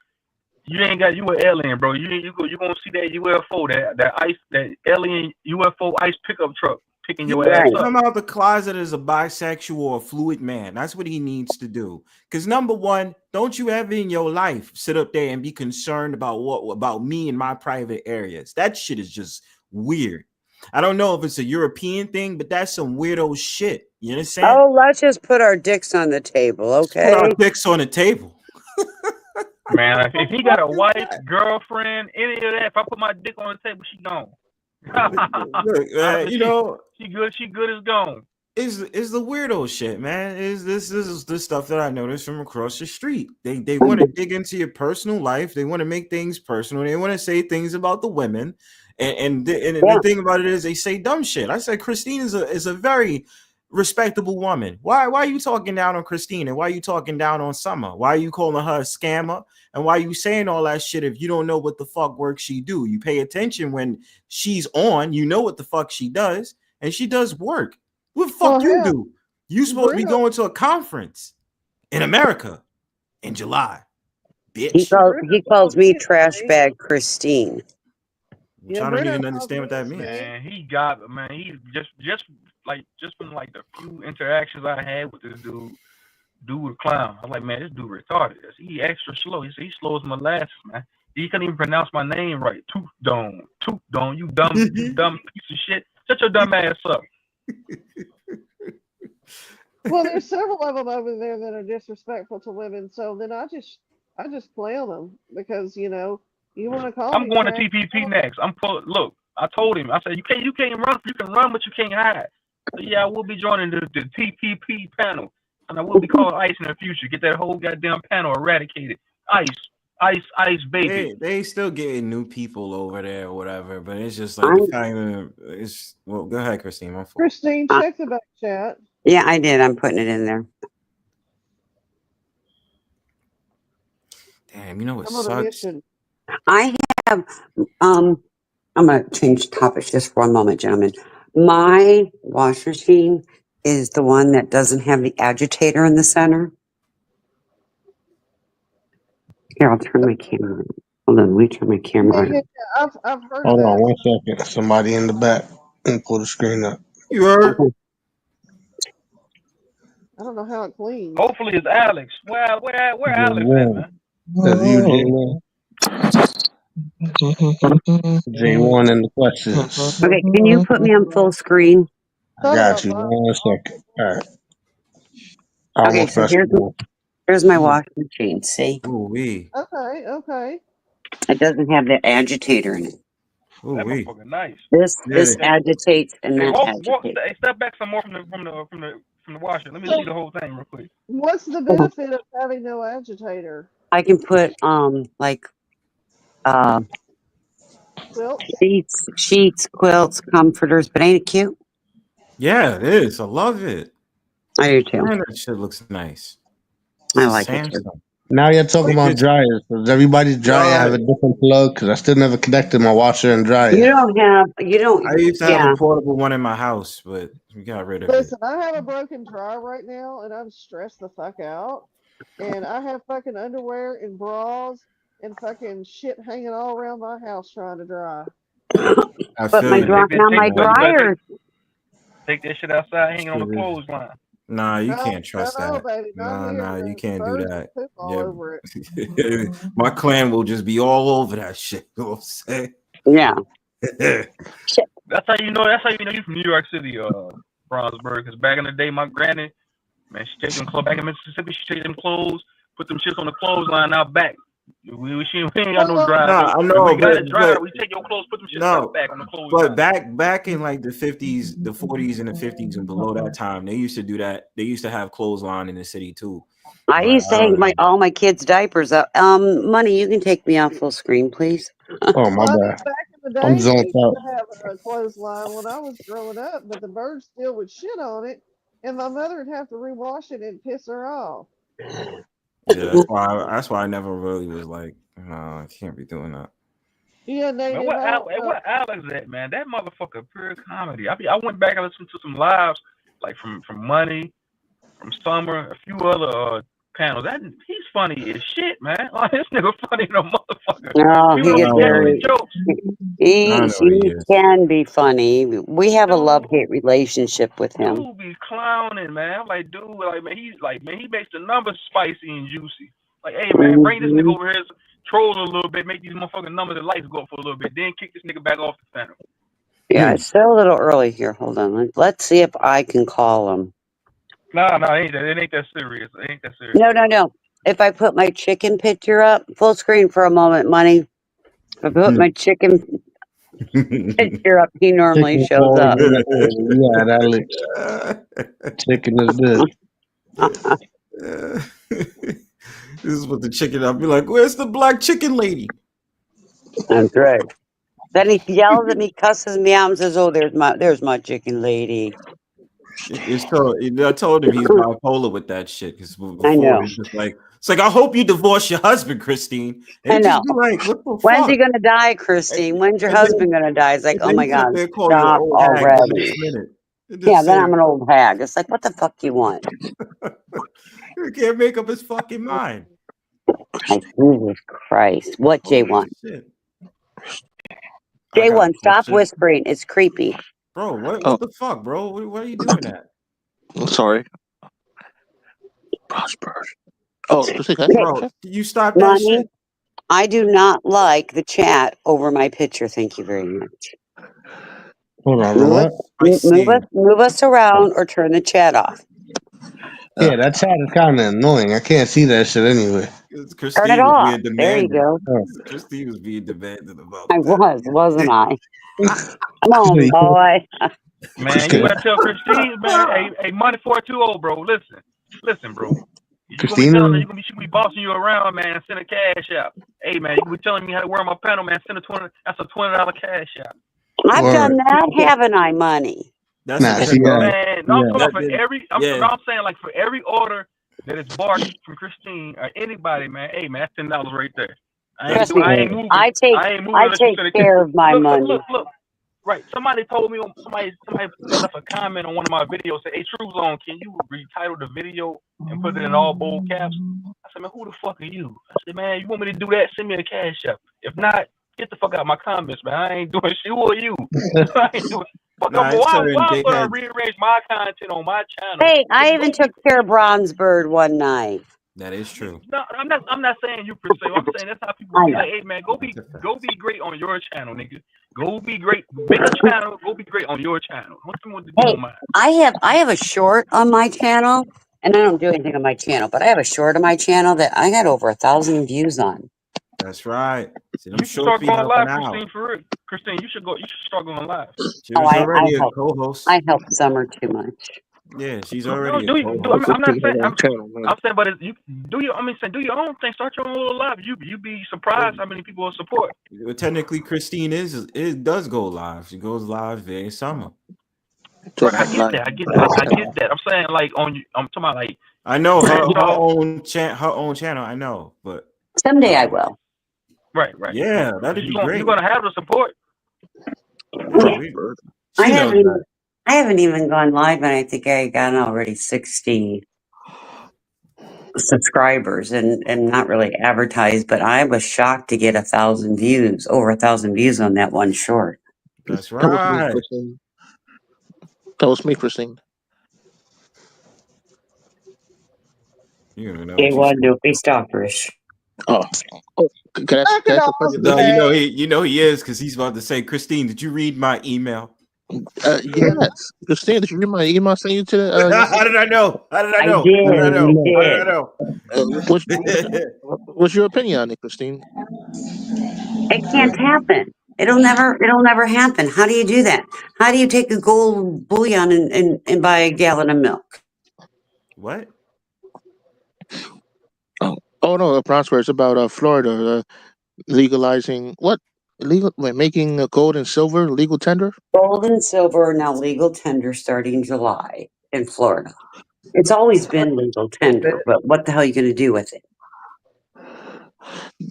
you an alien, bro. You gonna see that UFO, that alien UFO ice pickup truck picking your ass up. Come out the closet as a bisexual or fluid man. That's what he needs to do. Because number one, don't you ever in your life sit up there and be concerned about me in my private areas. That shit is just weird. I don't know if it's a European thing, but that's some weirdo shit. You understand? Oh, let's just put our dicks on the table, okay? Put our dicks on the table. Man, if he got a wife, girlfriend, any of that, if I put my dick on the table, she gone. Look, she good as gone. Is the weirdo shit, man. This is the stuff that I noticed from across the street. They want to dig into your personal life. They want to make things personal. They want to say things about the women, and the thing about it is they say dumb shit. I said Christine is a very respectable woman. Why are you talking down on Christine, and why are you talking down on Summer? Why are you calling her a scammer? And why are you saying all that shit if you don't know what the fuck work she do? You pay attention when she's on. You know what the fuck she does, and she does work. What the fuck you do? You supposed to be going to a conference in America in July, bitch. He calls me trash bag Christine. Which I don't even understand what that means. Man, he just from like the few interactions I had with this dude a clown. I was like, man, this dude retarded. He extra slow. He's slow as molasses, man. He couldn't even pronounce my name right. Tooth Dome, you dumb piece of shit. Shut your dumb ass up. Well, there's several of them over there that are disrespectful to women. So then I just play on them because you want to call I'm me. going to TPP next. Look, I told him. I said you can't run. You can run, but you can't hide. So yeah, I will be joining the TPP panel, and I will be calling ICE in the future. Get that whole goddamn panel eradicated. ICE, baby. They still getting new people over there or whatever, but it's just like the fact it's well. Go ahead, Christine. My fault. Christine, check the back chat. Yeah, I did. I'm putting it in there. Damn, you know what sucks? I have. I'm gonna change topics just for a moment, gentlemen. My wash machine is the one that doesn't have the agitator in the center. Here, I'll turn my camera on. Hold on, let me turn my camera on. Yeah, I've heard Hold of on that. 1 second. Somebody in the back. And pull the screen up. You heard? I don't know how it cleans. Hopefully it's Alex. Where Alex at, man? That's you, J1. J1 in the questions. Okay, can you put me on full screen? I got you. 1 second. All right. Okay, so here's my wash machine. See? Ooh wee. Okay. It doesn't have the agitator in it. Ooh That wee. motherfucker nice. This agitates and that agitates. Hey, step back some more from the washer. Let me see the whole thing real quick. What's the benefit of having no agitator? I can put sheets, quilts, comforters, but ain't it cute? Yeah, it is. I love it. I do too. Man, that shit looks nice. I like it too. Now you're talking about dryers. Does everybody's dryer have a different plug? Because I still never connected my washer and dryer. I used to have a portable one in my house, but we got rid of it. Listen, I have a broken dryer right now, and I'm stressed the fuck out. And I have fucking underwear and bras and fucking shit hanging all around my house trying to dry. But my dryer. Take that shit outside, hanging on the clothesline. Nah, you can't trust that. Baby, nah, you can't do that. All over it. My clan will just be all over that shit. You know what I'm saying? Yeah. That's how you know you're from New York City, Brownsburg. Because back in the day, my granny, man, she take them clothes back in Mississippi. She take them clothes, put them shits on the clothesline out back. We ain't got no dryer. I know. We got a dryer. We take your clothes, put them shits out back on the clothesline. But back in like the 50s, the 40s, and the 50s, and below that time, they used to do that. They used to have clothesline in the city too. I used to hang all my kids' diapers up. Money, you can take me off full screen, please. Oh my bad. Back in the day, I'm zoned out. I have a clothesline when I was growing up, but the birds still would shit on it, and my mother would have to rewash it and piss her off. Yeah, that's why I never really was like, I can't be doing that. Yeah, what Alex at, man? That motherfucker pure comedy. I went back and listened to some lives like from Money, from Summer, a few other panels. He's funny as shit, man. Like, this nigga funny no motherfucker. No, he can be funny. We have a love-hate relationship with him. Dude be clowning, man. I'm like, dude, he makes the numbers spicy and juicy. Like, hey, man, bring this nigga over here, troll a little bit, make these motherfucking numbers and lights go up for a little bit, then kick this nigga back off the panel. Yeah, it's still a little early here. Hold on. Let's see if I can call him. No, it ain't that serious. It ain't that serious. No. If I put my chicken picture up, full screen for a moment, Money. If I put my chicken picture up, he normally shows up. Yeah, that looks. Chicken is good. This is what the chicken. I'll be like, "Where's the black chicken lady?" That's right. Then he yells at me, cusses me out, and says, "Oh, there's my chicken lady." I told him he's bipolar with that shit. Because I know. It's like, I hope you divorce your husband, Christine. And I know. Like, what the When's fuck? he gonna die, Christine? When's your husband gonna die? It's like, oh my God, stop already. Yeah, then I'm an old hag. It's like, what the fuck you want? He can't make up his fucking mind. Jesus Christ. What, J1? J1, stop whispering. It's creepy. Bro, what the fuck, bro? Why are you doing that? I'm sorry. Prosper. Oh, bro, you stop that shit. I do not like the chat over my picture. Thank you very much. Hold on, what? I see. Move us around or turn the chat off. Yeah, that chat is kind of annoying. I can't see that shit anyway. Turn it Christine was off. being There you demanding. go. Christine was being demanding about I that. wasn't I? Come on, boy. Man, you better tell Christine, man. Hey, money 420, bro. Listen, bro. You gonna be telling her she gonna be bossing you around, man. Send a cash out. Hey, man, you gonna be telling me how to wear my panel, man. Send a $20. That's a $20 cash out. I've done that, haven't I, money? That's Nah, a see, Man, no, I'm talking about for didn't- every. yeah. I'm saying like for every order that is barked from Christine or anybody, man. Hey, man, that's $10 right there. Trust me, I ain't moving. I take unless you send a care of my money. Look. Right. Somebody told me. Somebody left a comment on one of my videos. Said, "Hey, True Zone, can you retitle the video and put it in all bold caps?" I said, "Man, who the fuck are you?" I said, "Man, you want me to do that? Send me a cash app. If not, get the fuck out of my comments, man. I ain't doing shit. Who are you? I ain't doing. Fuck up. Why am I gonna rearrange my content on my channel? Hey, I even took care of Bronzebird one night. That is true. No, I'm not saying you per se. I'm saying that's how people be like, hey man, go be great on your channel, nigga. Go be great. Make a channel. Go be great on your channel. What's the one to do on mine? I have a short on my channel, and I don't do anything on my channel, but I have a short on my channel that I got over 1,000 views on. That's right. See, you should start going live, Christine. For real, Christine, you should start going live. She was already a co-host. I help Summer too much. Yeah, she's already. I'm not saying. I'm saying, but you do your. do your own thing. Start your own little live. You be surprised how many people will support. Well, technically, Christine does go live. She goes live via Summer. Right, I get that. I'm saying like I'm talking about like. I know her own channel. I know, but someday I will. Right. Yeah, that'd be great. You're gonna have the support. I haven't even gone live, and I think I got already 60 subscribers, and not really advertised. But I was shocked to get 1,000 views, over 1,000 views on that one short. That's right. That was me, Christine. A1 Doopy Stoppers. Oh, can I ask a question? No, he is because he's about to say, Christine, did you read my email? Yes, Christine, did you read my email saying you to the? How did I know? I did. What's your opinion on it, Christine? It can't happen. It'll never happen. How do you do that? How do you take a gold bullion and buy a gallon of milk? What? Oh no, Prosper. It's about Florida legalizing what? Making gold and silver legal tender? Gold and silver are now legal tender starting July in Florida. It's always been legal tender, but what the hell are you going to do with it?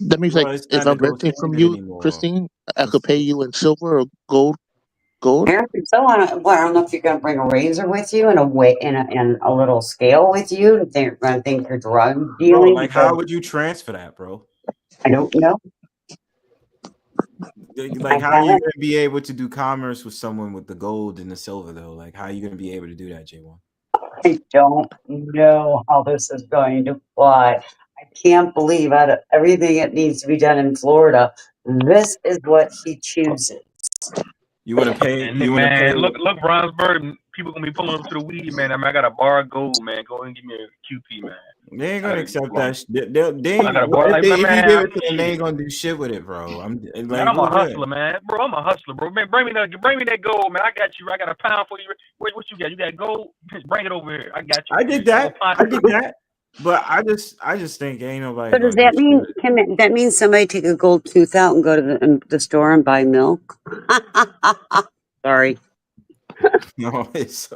That means if I'm renting from you, anymore. Christine, I could pay you in silver or gold. Apparently so. I don't know if you're going to bring a razor with you and a little scale with you. They're going to think you're drug dealing. Bro, how would you transfer that, bro? I don't know. How are you going to be able to do commerce with someone with the gold and the silver, though? How are you going to be able to do that, J1? I don't know how this is going to fly. I can't believe out of everything that needs to be done in Florida, this is what he chooses. You want to pay? Look, Bronzebird. People gonna be pulling up to the weed, man. I got a bar of gold, man. Go and give me a QP, man. They ain't gonna accept that. They ain't gonna do shit with it, bro. I'm a hustler, man. Bro, I'm a hustler, bro. Man, bring me that gold, man. I got you. I got a pound for you. What you got? You got gold? Bring it over here. I got you. I did that. But I just think ain't nobody. So does that mean that means somebody take a gold tooth out and go to the store and buy milk? Sorry. No, it's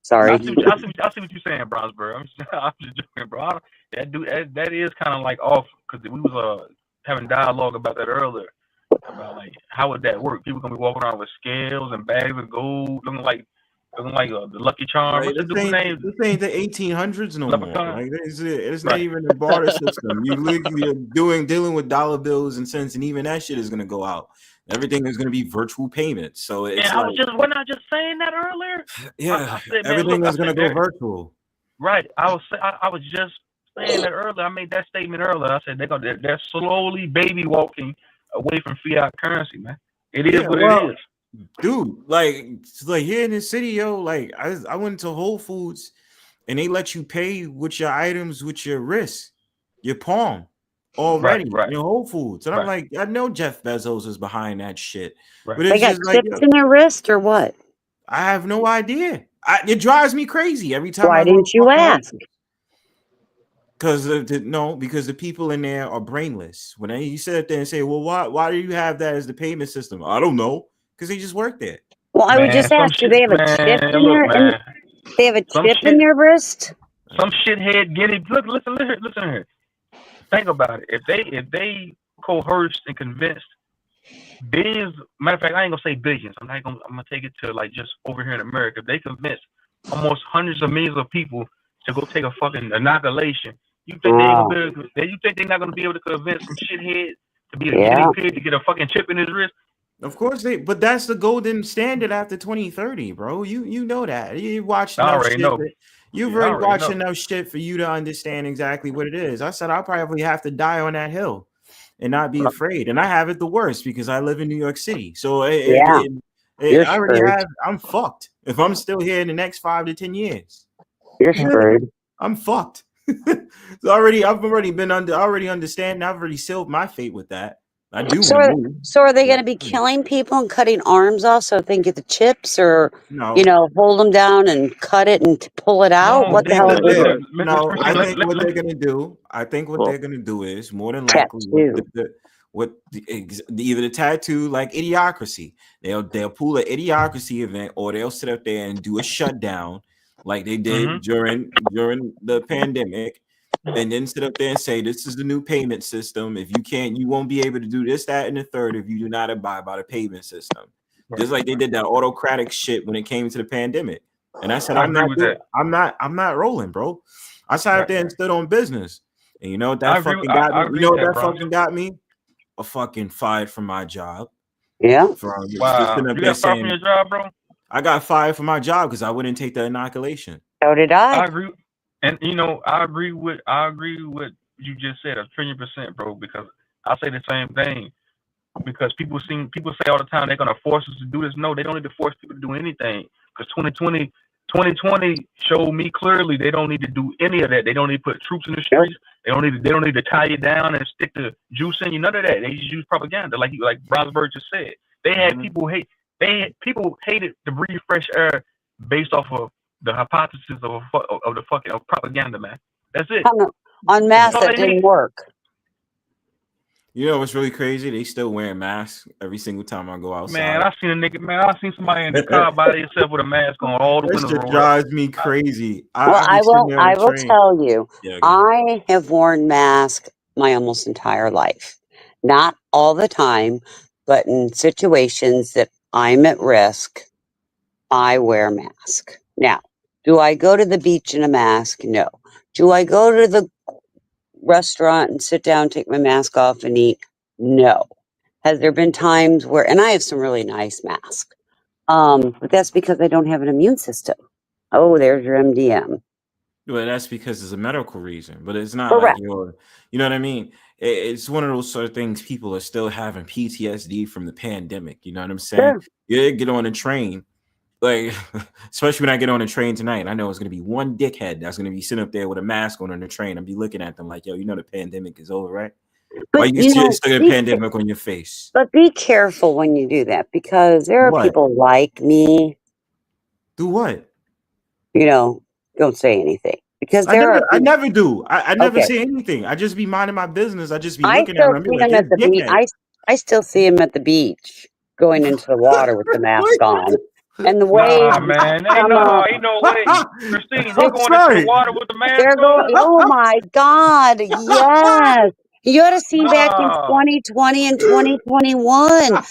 sorry. I see what you're saying, Bronzebird. I'm just joking, bro. That is kind of like off because we was having dialogue about that earlier about how would that work? People gonna be walking around with scales and bags of gold, looking like the Lucky Charm. What's the dude's name? This ain't the 1800s no more. It's not even a barter system. You literally dealing with dollar bills and cents, and even that shit is gonna go out. Everything is gonna be virtual payments. So it's wasn't I just saying that earlier? Yeah, everything is gonna go virtual. Right. I was just saying that earlier. I made that statement earlier. I said they're slowly baby walking away from fiat currency, man. It is Yeah, what well, it is. dude, like here in the city, yo, like I went to Whole Foods and they let you pay with your items with your wrist, your palm already Right. in Whole Foods. And I'm Right. like, I know Jeff Bezos is behind that shit. Right. But They it's got just like, chips yo, in their wrist or what? I have no idea. It drives me crazy every time Why I go to didn't you fucking Whole ask? Foods. Because the people in there are brainless. When you sit there and say, well, why do you have that as the payment system? I don't know. Because they just work there. Well, I would Man, just ask, do they have a chip in look, their man. they have a Some chip in shit, their wrist? some shithead get it. Look, listen here. Think about it. If they coerced and convinced billions, matter of fact, I ain't gonna say billions. I'm gonna take it to like just over here in America. If they convinced almost hundreds of millions of people to go take a fucking inoculation, you think they ain't gonna be able to, you think they're not gonna be able to convince some shithead to be a guinea pig to get a fucking chip in his wrist? Of course but that's the golden standard after 2030, bro. You know that. You watched I enough already shit. know. You've Yeah, I already already watched know. enough shit for you to understand exactly what it is. I said I'll probably have to die on that hill and not be afraid. And I have it the worst because I live in New York City. So I already have. I'm fucked if I'm still here in the next 5 to 10 years. You're screwed. I'm fucked. So I've already understand. I've already sealed my fate with that. I do want to move. So are they going to be killing people and cutting arms off so they can get the chips, or No. hold them down and cut it and pull it out? No, what the hell are they doing? No, I think what they're gonna do. I think what they're gonna do is more than likely either the tattoo like Idiocracy. They'll pull an Idiocracy event, or they'll sit up there and do a shutdown like they did during the pandemic. And then sit up there and say, this is the new payment system. If you can't, you won't be able to do this, that, and the third if you do not abide by the payment system. Just like they did that autocratic shit when it came to the pandemic. And I said, I'm not rolling, bro. I sat up there and stood on business. And you know what that fucking got me? You know what that fucking got me? A fucking fired from my job. Yeah. Wow. You got fired from your job, bro? I got fired from my job because I wouldn't take the inoculation. So did I. I agree. And I agree with what you just said 1,000,000%, bro. Because I say the same thing. Because people say all the time they're gonna force us to do this. No, they don't need to force people to do anything. Because 2020 showed me clearly they don't need to do any of that. They don't need to put troops in the streets. They don't need to tie you down and stick the juice in you. None of that. They just use propaganda, like Brownsburg just said. They had people hated to breathe fresh air based off of the hypothesis of the fucking propaganda, man. That's it. On masks that didn't work. You know what's really crazy? They still wearing masks every single time I go outside. Man, I seen somebody in the car by themselves with a mask on, all the windows rolled up. That drives me crazy. I will tell you, I have worn masks my almost entire life. Not all the time, but in situations that I'm at risk, I wear a mask. Now, do I go to the beach in a mask? No. Do I go to the restaurant and sit down, take my mask off and eat? No. Has there been times where, and I have some really nice masks, but that's because I don't have an immune system. Oh, there's your MDM. Well, that's because it's a medical reason, but it's not like you know what I mean? It's one of those sort of things. People are still having PTSD from the pandemic. You know what I'm saying? Sure. You get on a train, like, especially when I get on a train tonight, I know it's going to be one dickhead that's going to be sitting up there with a mask on the train. I'll be looking at them like, yo, the pandemic is over, right? Why you still got a pandemic on your face? But be careful when you do that, because there are people like me. Do what? Don't say anything. Because I never do. I never say anything. I just be minding my business. I just be looking at them. I still see him at the beach going into the water with the mask on. And the waves. Man, ain't no way. Christine, they're going into the water with the mask on. Oh my God, yes. You ought to see back in 2020 and 2021.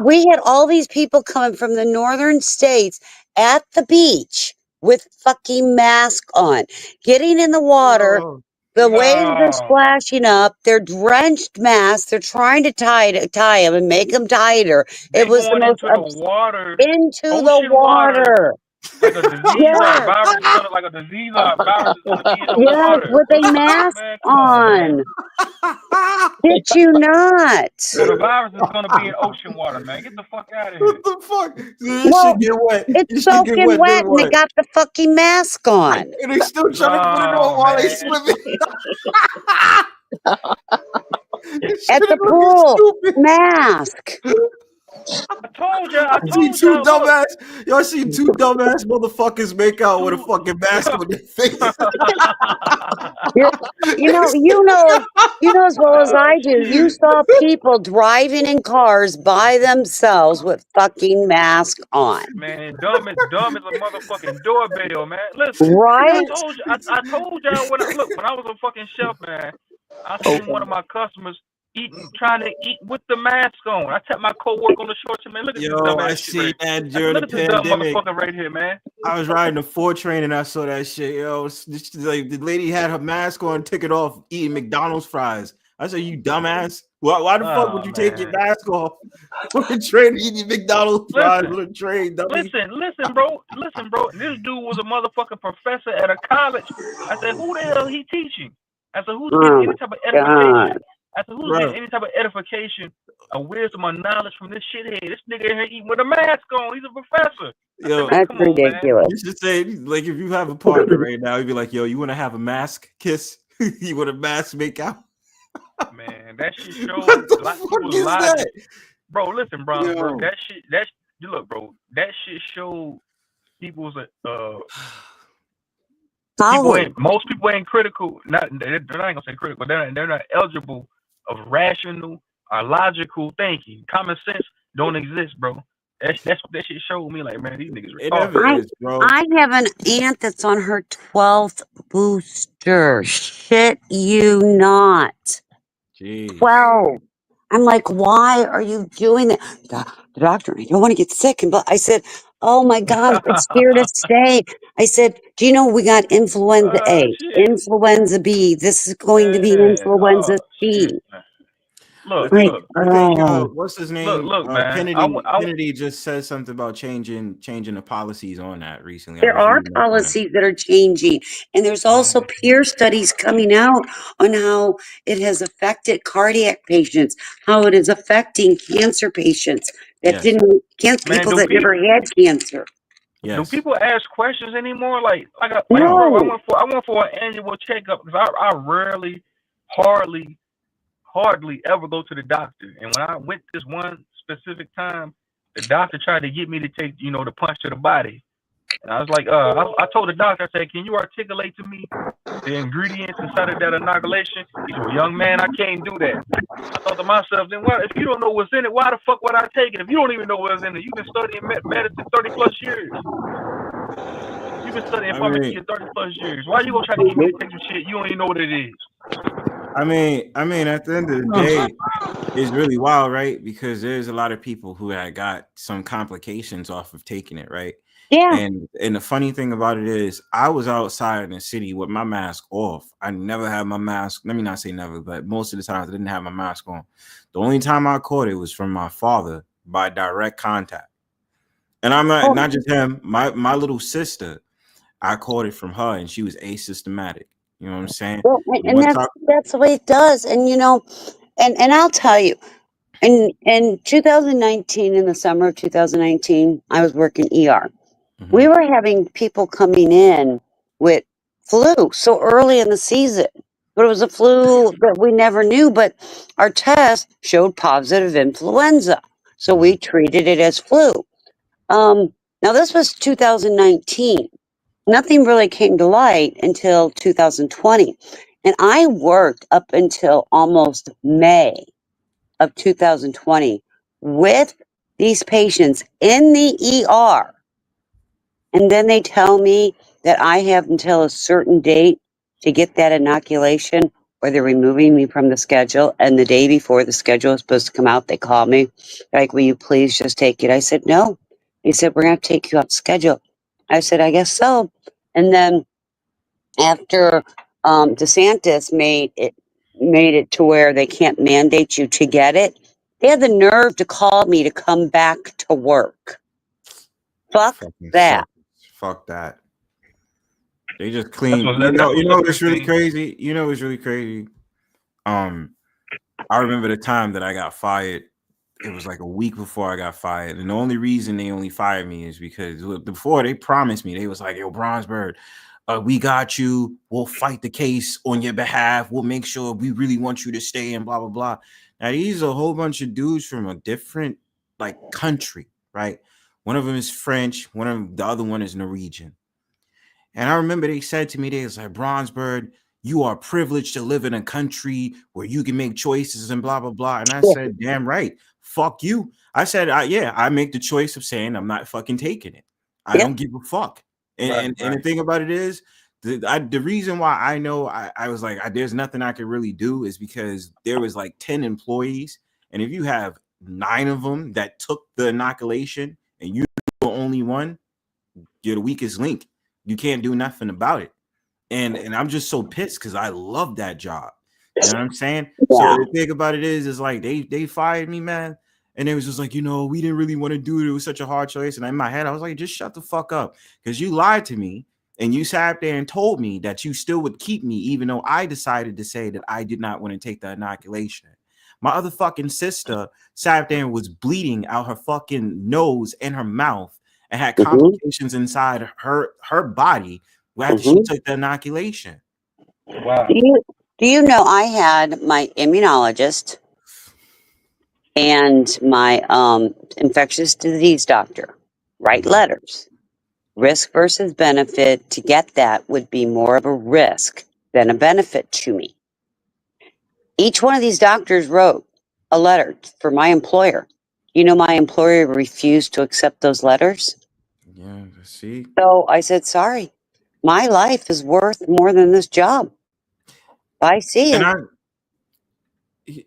We had all these people coming from the northern states at the beach with fucking mask on, getting in the water. The waves are splashing up. They're drenched masks. They're trying to tie them and make them tighter. It was the most into the water. Into the water. Like a disease or a Yes, virus is gonna like a disease or a virus is gonna be in the yes, water. with a mask Man, come on, man. on. Did you not? So the virus is gonna be in ocean water, man. Get the fuck out of here. What the fuck? This Well, shit get wet. it's This shit get soaking wet. Then wet and they what? got the fucking mask on. And they still trying to put it on No, while they man. swimming. This At shit the is looking pool, stupid. mask. I told y'all. I see two dumbass. Y'all see two dumbass motherfuckers make out with a fucking mask on their face. You know as well as I do. You saw people driving in cars by themselves with fucking mask on. Man, dumb as a motherfucking doorbell, man. Listen, Right? I told y'all when I was a fucking chef, man. I seen one of my customers trying to eat with the mask on. I tapped my coworker on the short term, man. Look at this dumb ass shit. I seen that during the Look at this dumb pandemic. motherfucker right here, man. I was riding the 4 train and I saw that shit. Yo, like the lady had her mask on, took it off, eating McDonald's fries. I said, "You dumbass! Why the fuck would you take your mask off on the train eating McDonald's fries on the train?" Dummy. Listen, bro. This dude was a motherfucking professor at a college. I said, "Who the hell he teaching?" I said, "Who's getting any type of edification?" I said, "Who's getting any type of edification, or wisdom, or knowledge from this shithead? This nigga here eating with a mask on. He's a professor." Yo, that's ridiculous. You should say, like, if you have a partner right now, you'd be like, "Yo, you want to have a mask kiss? You want a mask make out?" Man, that shit shows What the fuck is that? Bro, listen, bro. Yo. Look, bro. That shit showed people's most people ain't critical. They're not gonna say critical. They're not eligible of rational or logical thinking. Common sense don't exist, bro. That's what that shit showed me. Like, man, these niggas retarded. I have an aunt that's on her 12th booster. Shit you not. Jeez. 12. I'm like, why are you doing that? The doctor, I don't want to get sick. But I said, oh my God, it's here to stay. I said, do you know we got influenza A, influenza B. This is going to be influenza C. Look, I think what's his name? Look, man. Kennedy just said something about changing the policies on that recently. There are policies that are changing, and there's also peer studies coming out on how it has affected cardiac patients, how it is affecting cancer patients that people that never had cancer. Do people ask questions anymore? Like no. Bro, I went for an annual checkup because I rarely, hardly ever go to the doctor. And when I went this one specific time, the doctor tried to get me to take, the punch to the body. And I was like, I told the doctor, I said, can you articulate to me the ingredients inside of that inoculation? He said, well, young man, I can't do that. I thought to myself, then what? If you don't know what's in it, why the fuck would I take it? If you don't even know what's in it, you've been studying medicine 30 plus years. You've been studying pharmacy 30 plus years. Why are you gonna try to get me to take some shit you don't even know what it is? I mean, at the end of the day, it's really wild, right? Because there's a lot of people who had got some complications off of taking it, right? Yeah. And the funny thing about it is, I was outside in the city with my mask off. I never had my mask. Let me not say never, but most of the times I didn't have my mask on. The only time I caught it was from my father by direct contact. And I'm not just him. My little sister, I caught it from her, and she was asymptomatic. You know what I'm saying? Well, and that's the way it does. And and I'll tell you, in 2019, in the summer of 2019, I was working ER. Mm-hmm. We were having people coming in with flu so early in the season, but it was a flu that we never knew. But our test showed positive influenza, so we treated it as flu. Now this was 2019. Nothing really came to light until 2020. And I worked up until almost May of 2020 with these patients in the ER. And then they tell me that I have until a certain date to get that inoculation, or they're removing me from the schedule. And the day before the schedule is supposed to come out, they call me. Like, will you please just take it? I said, no. They said, we're going to take you off schedule. I said, I guess so. And then after DeSantis made it to where they can't mandate you to get it, they had the nerve to call me to come back to work. Fuck that. Fuck that. They just That's clean. what You know what's really Christine. crazy? You know what's really crazy? I remember the time that I got fired. It was like a week before I got fired, and the only reason they only fired me is because before they promised me, they was like, "Yo, Bronzeberg, we got you. We'll fight the case on your behalf. We'll make sure we really want you to stay," and blah blah blah. Now these are a whole bunch of dudes from a different like country, right? One of them is French. The other one is Norwegian. And I remember they said to me, they was like, "Bronzeberg, you are privileged to live in a country where you can make choices and blah blah blah." And I said, "Damn right, fuck you." I said, "Yeah, I make the choice of saying I'm not fucking taking it. I don't give a fuck." And the thing about it is, the reason why I know I was like, there's nothing I could really do is because there was like 10 employees, and if you have 9 of them that took the inoculation and you were only one, you're the weakest link. You can't do nothing about it. And I'm just so pissed because I love that job. You know what I'm saying? Yeah. So the thing about it is like they fired me, man. And it was just like, we didn't really want to do it. It was such a hard choice. And in my head, I was like, just shut the fuck up. Because you lied to me and you sat there and told me that you still would keep me, even though I decided to say that I did not want to take the inoculation. My other fucking sister sat there and was bleeding out her fucking nose and her mouth and had complications inside her body after she took the inoculation. Wow. Do you know I had my immunologist and my infectious disease doctor write letters. Risk versus benefit. To get that would be more of a risk than a benefit to me. Each one of these doctors wrote a letter for my employer. You know, my employer refused to accept those letters. Yeah, see. So I said, sorry, my life is worth more than this job. I see it.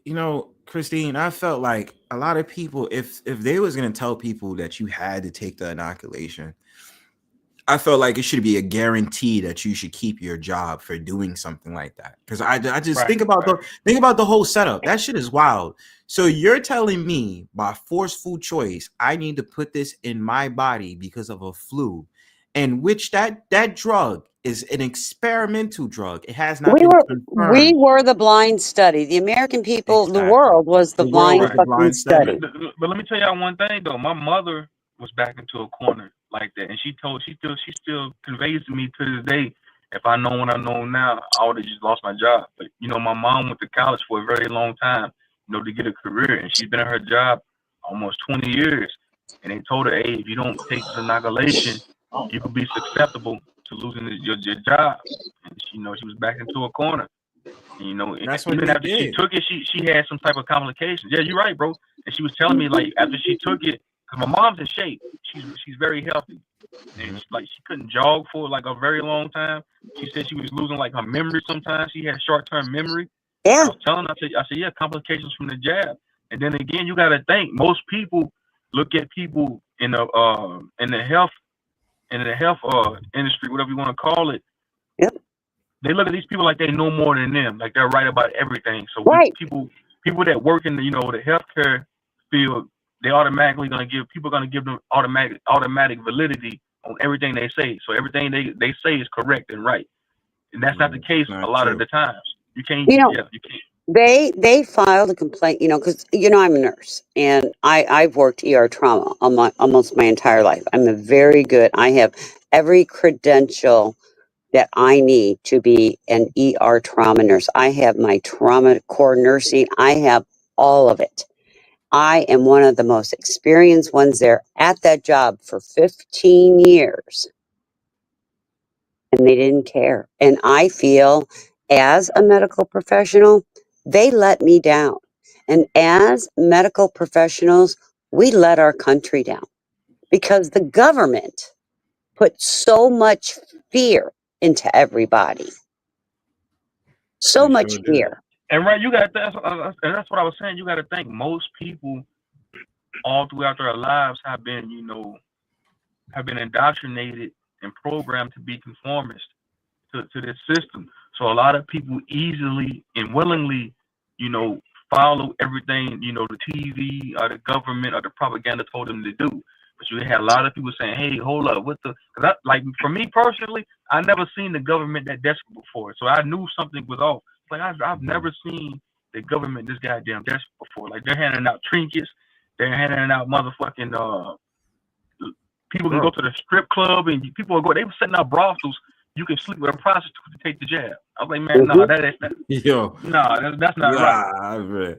And Christine, I felt like a lot of people, if they was going to tell people that you had to take the inoculation, I felt like it should be a guarantee that you should keep your job for doing something like that. Because I just think about the whole setup. That shit is wild. So you're telling me by forceful choice, I need to put this in my body because of a flu, in which that drug is an experimental drug. It has not been confirmed. We were the blind study. The American people, the world was the blind fucking study. But let me tell y'all one thing though. My mother was backed into a corner like that, and she still conveys to me to this day. If I know what I know now, I would have just lost my job. But my mom went to college for a very long time, to get a career, and she's been at her job almost 20 years. And they told her, hey, if you don't take the inoculation, you could be susceptible to losing your job. And she was back into a corner. And, that's what even after she took it, she had some type of complications. Yeah, you're right, bro. And she was telling me like after she took it, because my mom's in shape, she's very healthy, and she couldn't jog for like a very long time. She said she was losing like her memory sometimes. She had short-term memory. Yeah. I was telling her, I said, yeah, complications from the jab. And then again, you got to think most people look at people in the health industry, whatever you want to call it. Yep. They look at these people like they know more than them, like they're right about everything. So people that work in the the healthcare field, they automatically gonna give them automatic validity on everything they say. So everything they say is correct and right, and that's not the case a lot of the times. You can't. You can't. They filed a complaint, because I'm a nurse and I've worked ER trauma almost my entire life. I have every credential that I need to be an ER trauma nurse. I have my trauma core nursing. I have all of it. I am one of the most experienced ones there at that job for 15 years. And they didn't care. And I feel as a medical professional, they let me down. And as medical professionals, we let our country down because the government put so much fear into everybody. So much fear. And right, that's what I was saying. You got to think most people all throughout their lives have been indoctrinated and programmed to be conformist to this system. So a lot of people easily and willingly, follow everything, the TV or the government or the propaganda told them to do. But you had a lot of people saying, "Hey, hold up, what the?" Because like for me personally, I never seen the government that desperate before, so I knew something was off. Like I've never seen the government this goddamn desperate before. Like they're handing out trinkets, they're handing out motherfucking people can go to the strip club and people will go. They were setting up brothels. You can sleep with a prostitute to take the jab. I was like, man, no, that's not. Yo, No, that's not right. Bro.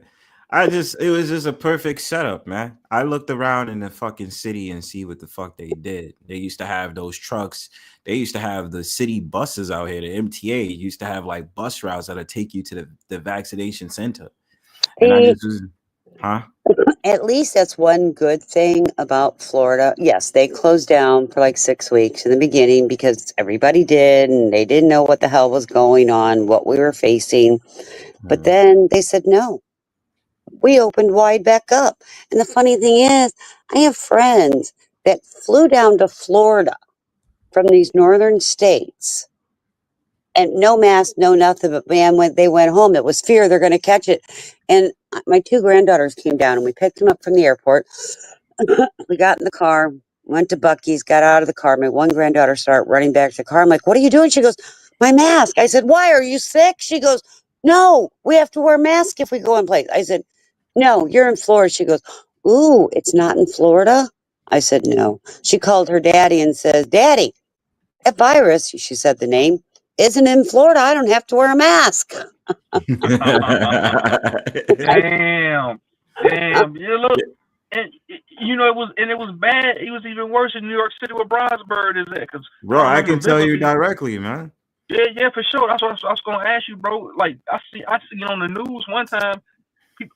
It was just a perfect setup, man. I looked around in the fucking city and see what the fuck they did. They used to have those trucks. They used to have the city buses out here. The MTA used to have like bus routes that'll take you to the vaccination center. And I just was, At least that's one good thing about Florida. Yes, they closed down for like 6 weeks in the beginning because everybody did, and they didn't know what the hell was going on, what we were facing. But then they said, no, we opened wide back up. And the funny thing is, I have friends that flew down to Florida from these northern states and no mask, no nothing. But man, when they went home, it was fear they're going to catch it. And my 2 granddaughters came down and we picked them up from the airport. We got in the car, went to Buc-ee's, got out of the car. My one granddaughter started running back to the car. I'm like, what are you doing? She goes, my mask. I said, why? Are you sick? She goes, no, we have to wear a mask if we go in place. I said, no, you're in Florida. She goes, ooh, it's not in Florida? I said, no. She called her daddy and says, Daddy, that virus, she said the name, isn't in Florida. I don't have to wear a mask. Damn. You look, and you know it was bad. It was even worse in New York City where Brownsburg is at. Cause bro, I can tell you directly, man. Yeah, for sure. That's what I was gonna ask you, bro. Like I see on the news one time.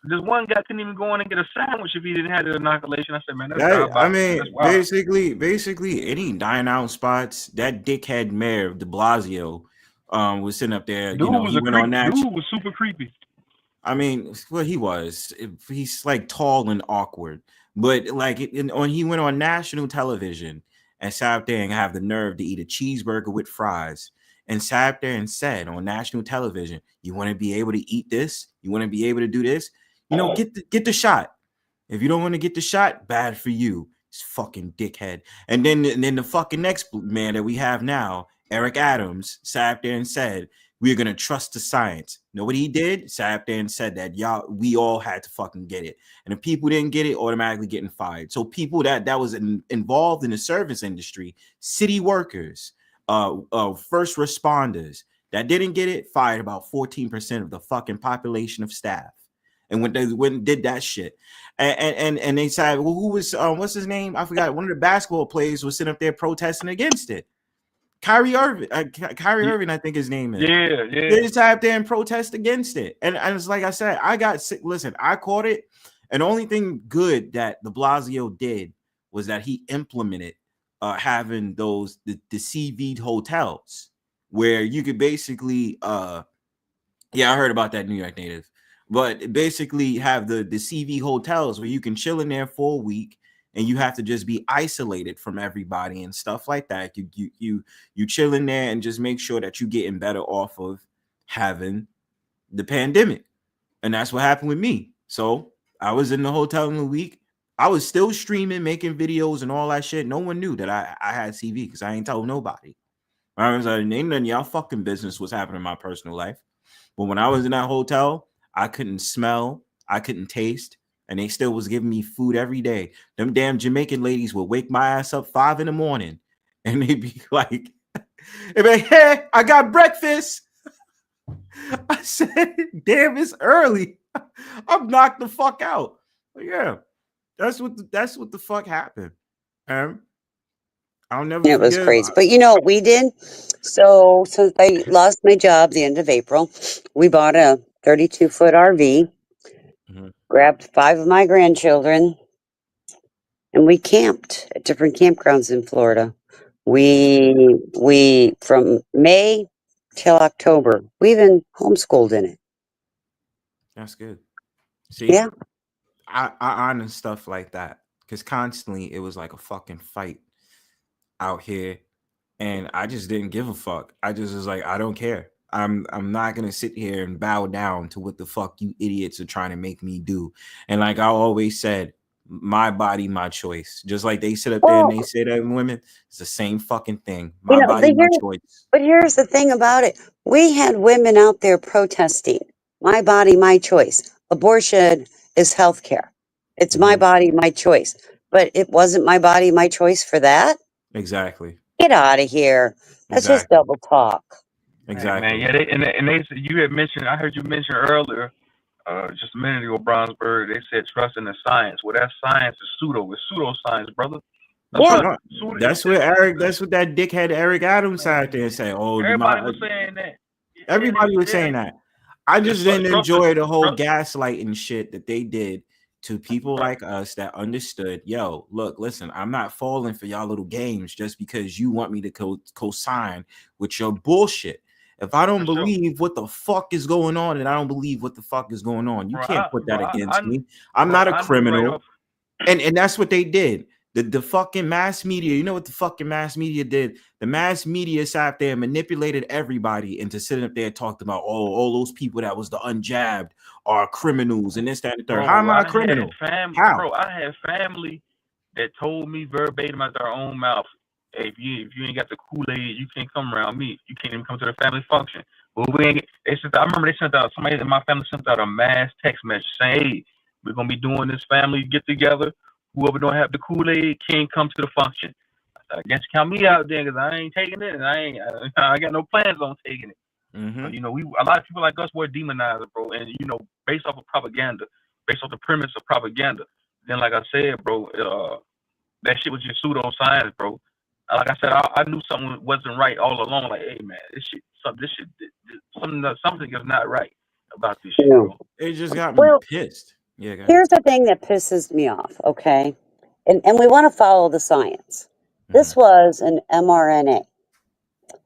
This one guy couldn't even go in and get a sandwich if he didn't have the inoculation. I said, man, that's basically any dine out spots. That dickhead mayor De Blasio was sitting up there. Dude, he went on that. Dude was super creepy. I mean, well, he was. He's like tall and awkward, but like he went on national television and sat up there and have the nerve to eat a cheeseburger with fries. And sat up there and said on national television, you want to be able to eat this? You want to be able to do this? You know, get the shot. If you don't want to get the shot, bad for you. It's fucking dickhead. And then the fucking next man that we have now, Eric Adams, sat up there and said, we're going to trust the science. You know what he did? Sat up there and said that we all had to fucking get it. And if people didn't get it, automatically getting fired. So people that was involved in the service industry, city workers, first responders that didn't get it, fired about 14% of the fucking population of staff. And when they did that shit, and they said, well, who was what's his name? I forgot. One of the basketball players was sitting up there protesting against it. Kyrie Irving, I think his name is. Yeah. They just sat up there and protest against it. And it's like I said, I got sick. Listen, I caught it, and the only thing good that De Blasio did was that he implemented having the CV hotels where you could basically I heard about that, New York native, but basically have the CV hotels where you can chill in there for a week and you have to just be isolated from everybody and stuff like that. You chill in there and just make sure that you're getting better off of having the pandemic. And that's what happened with me. So I was in the hotel in a week. I was still streaming, making videos and all that shit. No one knew that I had CV because I ain't told nobody. I was like, ain't none of y'all fucking business what's happening in my personal life. But when I was in that hotel, I couldn't smell, I couldn't taste, and they still was giving me food every day. Them damn Jamaican ladies would wake my ass up 5 a.m. and they'd be like, hey, I got breakfast. I said, damn, it's early. I'm knocked the fuck out. But yeah. That's what the fuck happened. I'll never. It was crazy, but you know what we did. So since I lost my job the end of April, we bought a 32-foot RV, grabbed 5 of my grandchildren, and we camped at different campgrounds in Florida. We from May till October. We even homeschooled in it. That's good. See, yeah. I honor stuff like that because constantly it was like a fucking fight out here, and I just didn't give a fuck. I just was like, I don't care. I'm not gonna sit here and bow down to what the fuck you idiots are trying to make me do. And like I always said, my body, my choice. Just like they sit up there and they say that in women, it's the same fucking thing. You My know, body, my choice. but here's the thing about it. We had women out there protesting, my body, my choice. Abortion is health care. It's my body, my choice. But it wasn't my body, my choice for that? Exactly. Get out of here. That's just Exactly. double talk. Exactly. Man, yeah, they said, you had mentioned, I heard you mention earlier, just a minute ago, Brownsburg, they said trust in the science. Well, that science is it's pseudoscience, brother. That's what that dickhead Eric Adams sat there and say, oh, everybody was saying that. Everybody was saying that. I just didn't enjoy the whole gaslighting shit that they did to people like us that understood, yo, look, listen, I'm not falling for y'all little games just because you want me to co-sign with your bullshit. If I don't believe what the fuck is going on, and I don't believe what the fuck is going on, you can't put that against me. I'm not a criminal. And that's what they did. The fucking mass media, you know what the fucking mass media did? The mass media sat there and manipulated everybody into sitting up there and talked about, oh, all those people that was the unjabbed are criminals and this, that, and the third. How am I a criminal? How? Bro, I had family that told me verbatim out their own mouth, hey, if you ain't got the Kool-Aid, you can't come around me. You can't even come to the family function. But I remember they sent out, somebody in my family sent out a mass text message saying, hey, we're going to be doing this family get together. Whoever don't have the Kool-Aid can't come to the function. I guess count me out there because I ain't taking it, and I got no plans on taking it. But, you know, a lot of people like us were demonized, bro, and you know, based off of propaganda, based off the premise of propaganda. Then, like I said, bro, that shit was just pseudoscience, bro. Like I said, I knew something wasn't right all along. Like, hey, man, something is not right about this shit, bro. It just got me pissed. Yeah, here's the thing that pisses me off, okay? And we want to follow the science. This was an mRNA.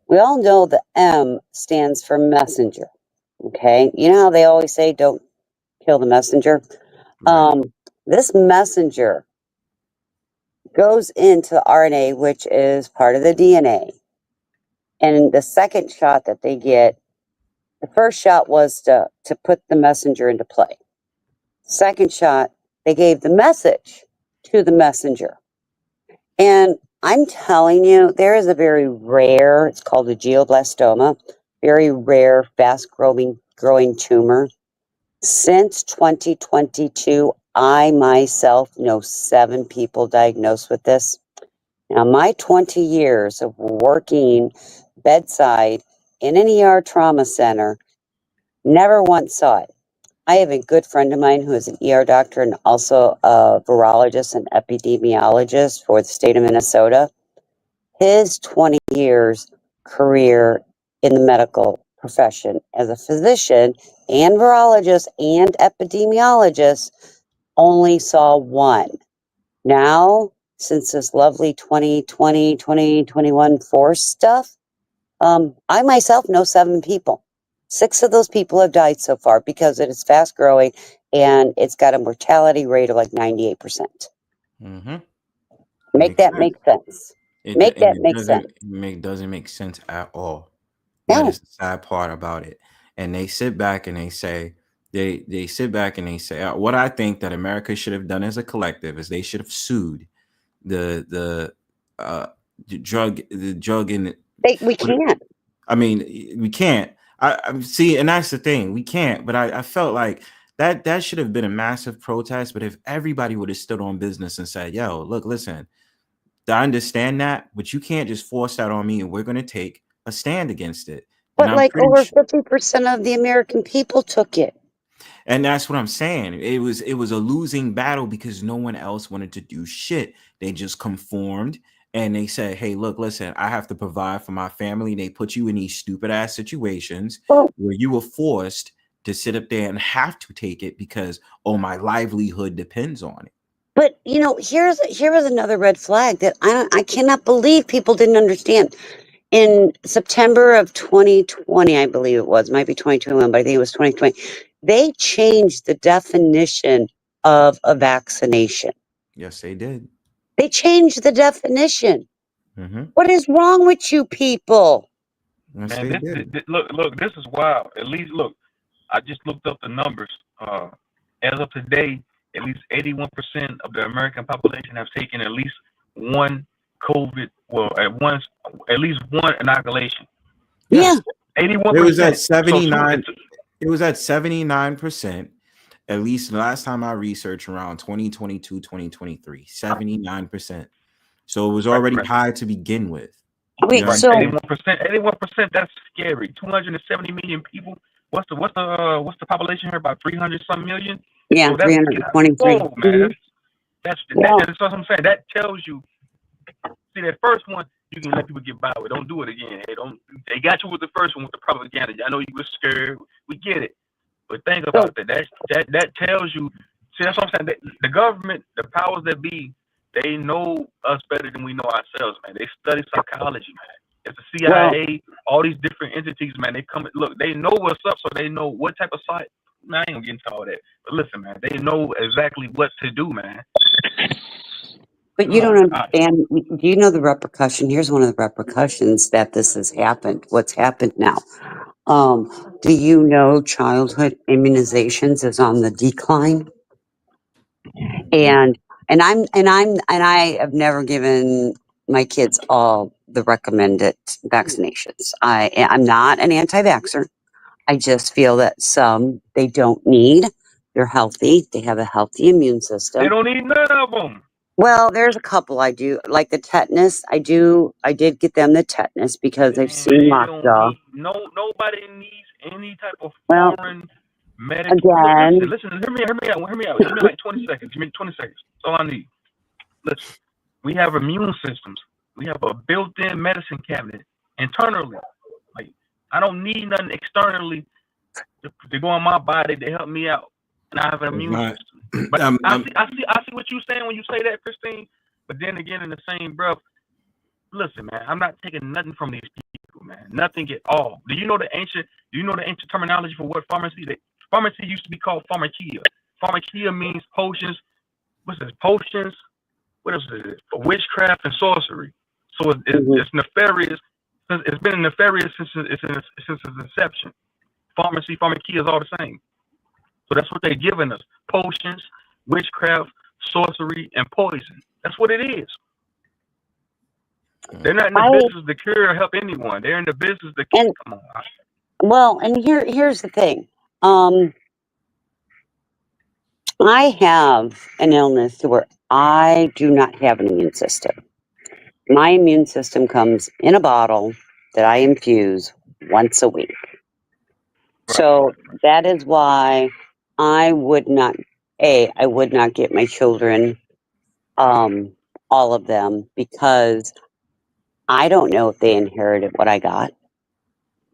We all know the M stands for messenger, okay? You know how they always say don't kill the messenger? This messenger goes into the RNA, which is part of the DNA. And the second shot that they get, the first shot was to put the messenger into play. Second shot, they gave the message to the messenger. And I'm telling you, there is a very rare, it's called a glioblastoma, very rare, fast-growing tumor. Since 2022, I myself know 7 people diagnosed with this. Now, my 20 years of working bedside in an ER trauma center, never once saw it. I have a good friend of mine who is an ER doctor and also a virologist and epidemiologist for the state of Minnesota. His 20 years career in the medical profession as a physician and virologist and epidemiologist only saw 1. Now, since this lovely 2020, 2021 force stuff, I myself know 7 people. 6 of those people have died so far because it is fast growing and it's got a mortality rate of like 98%. Make that make sense. Make that make sense. It doesn't make sense at all. That is the sad part about it. And they sit back and they say, they sit back and they say, what I think that America should have done as a collective is they should have sued the drug in. We can't. I mean, we can't. I see, and that's the thing. We can't. But I felt like that should have been a massive protest. But if everybody would have stood on business and said, yo, look, listen, I understand that, but you can't just force that on me, and we're going to take a stand against it. But like over 50% of the American people took it. And that's what I'm saying. It was a losing battle because no one else wanted to do shit. They just conformed. And they said, hey, look, listen, I have to provide for my family. They put you in these stupid ass situations where you were forced to sit up there and have to take it because, oh, my livelihood depends on it. But, you know, here was another red flag that I cannot believe people didn't understand. In September of 2020, I believe it was, might be 2021, but I think it was 2020, they changed the definition of a vaccination. Yes, they did. They changed the definition. What is wrong with you people? Man, look, this is wild. At least, look, I just looked up the numbers. As of today, at least 81% of the American population have taken at least one COVID, at least one inoculation. Yeah. 81%. It was at So 79. It was at 79%. At least last time I researched, around 2022, 2023, 79%. So it was already high to begin with. Wait, so 81%. That's scary. 270 million people. What's the population here? About 300 some million. yeah, So that's 323. whoa, man. That's what I'm saying. That tells you. See, that first one, you can let people get by with. Don't do it again. They got you with the first one with the propaganda. I know you were scared. We get it. But think about that. That tells you. See, that's what I'm saying. The government, the powers that be, they know us better than we know ourselves, man. They study psychology, man. It's the CIA, all these different entities, man. They come look. They know what's up, so they know what type of site. Man, I ain't gonna get into all that. But listen, man, they know exactly what to do, man. But you don't understand. Do you know the repercussion? Here's one of the repercussions that this has happened. What's happened now? Do you know childhood immunizations is on the decline? And I have never given my kids all the recommended vaccinations. I'm not an anti-vaxxer. I just feel that some they don't need. They're healthy. They have a healthy immune system. They don't need none of them. Well, there's a couple I do, like the tetanus. I did get them the tetanus because they've seen lockjaw. Nobody needs any type of Well, foreign medical. again, Listen, hear me out. Give me like 20 seconds. Give me 20 seconds. That's all I need. Listen, we have immune systems. We have a built-in medicine cabinet internally. Like, I don't need nothing externally to go on my body to help me out. And I have an immune system. But I see what you're saying when you say that, Christine. But then again, in the same breath, listen, man, I'm not taking nothing from these people, man. Nothing at all. Do you know the ancient terminology for what pharmacy? Pharmacy used to be called pharmakia. Pharmakia means potions. What's this? Potions. What else is it? Witchcraft and sorcery. So it's nefarious. It's been nefarious since its inception. Pharmacy, pharmakia is all the same. So that's what they're giving us. Potions, witchcraft, sorcery, and poison. That's what it is. They're not in the business to cure or help anyone. They're in the business to come on. Well, and here's the thing. I have an illness where I do not have an immune system. My immune system comes in a bottle that I infuse once a week. So that is why I would not get my children, all of them, because I don't know if they inherited what I got.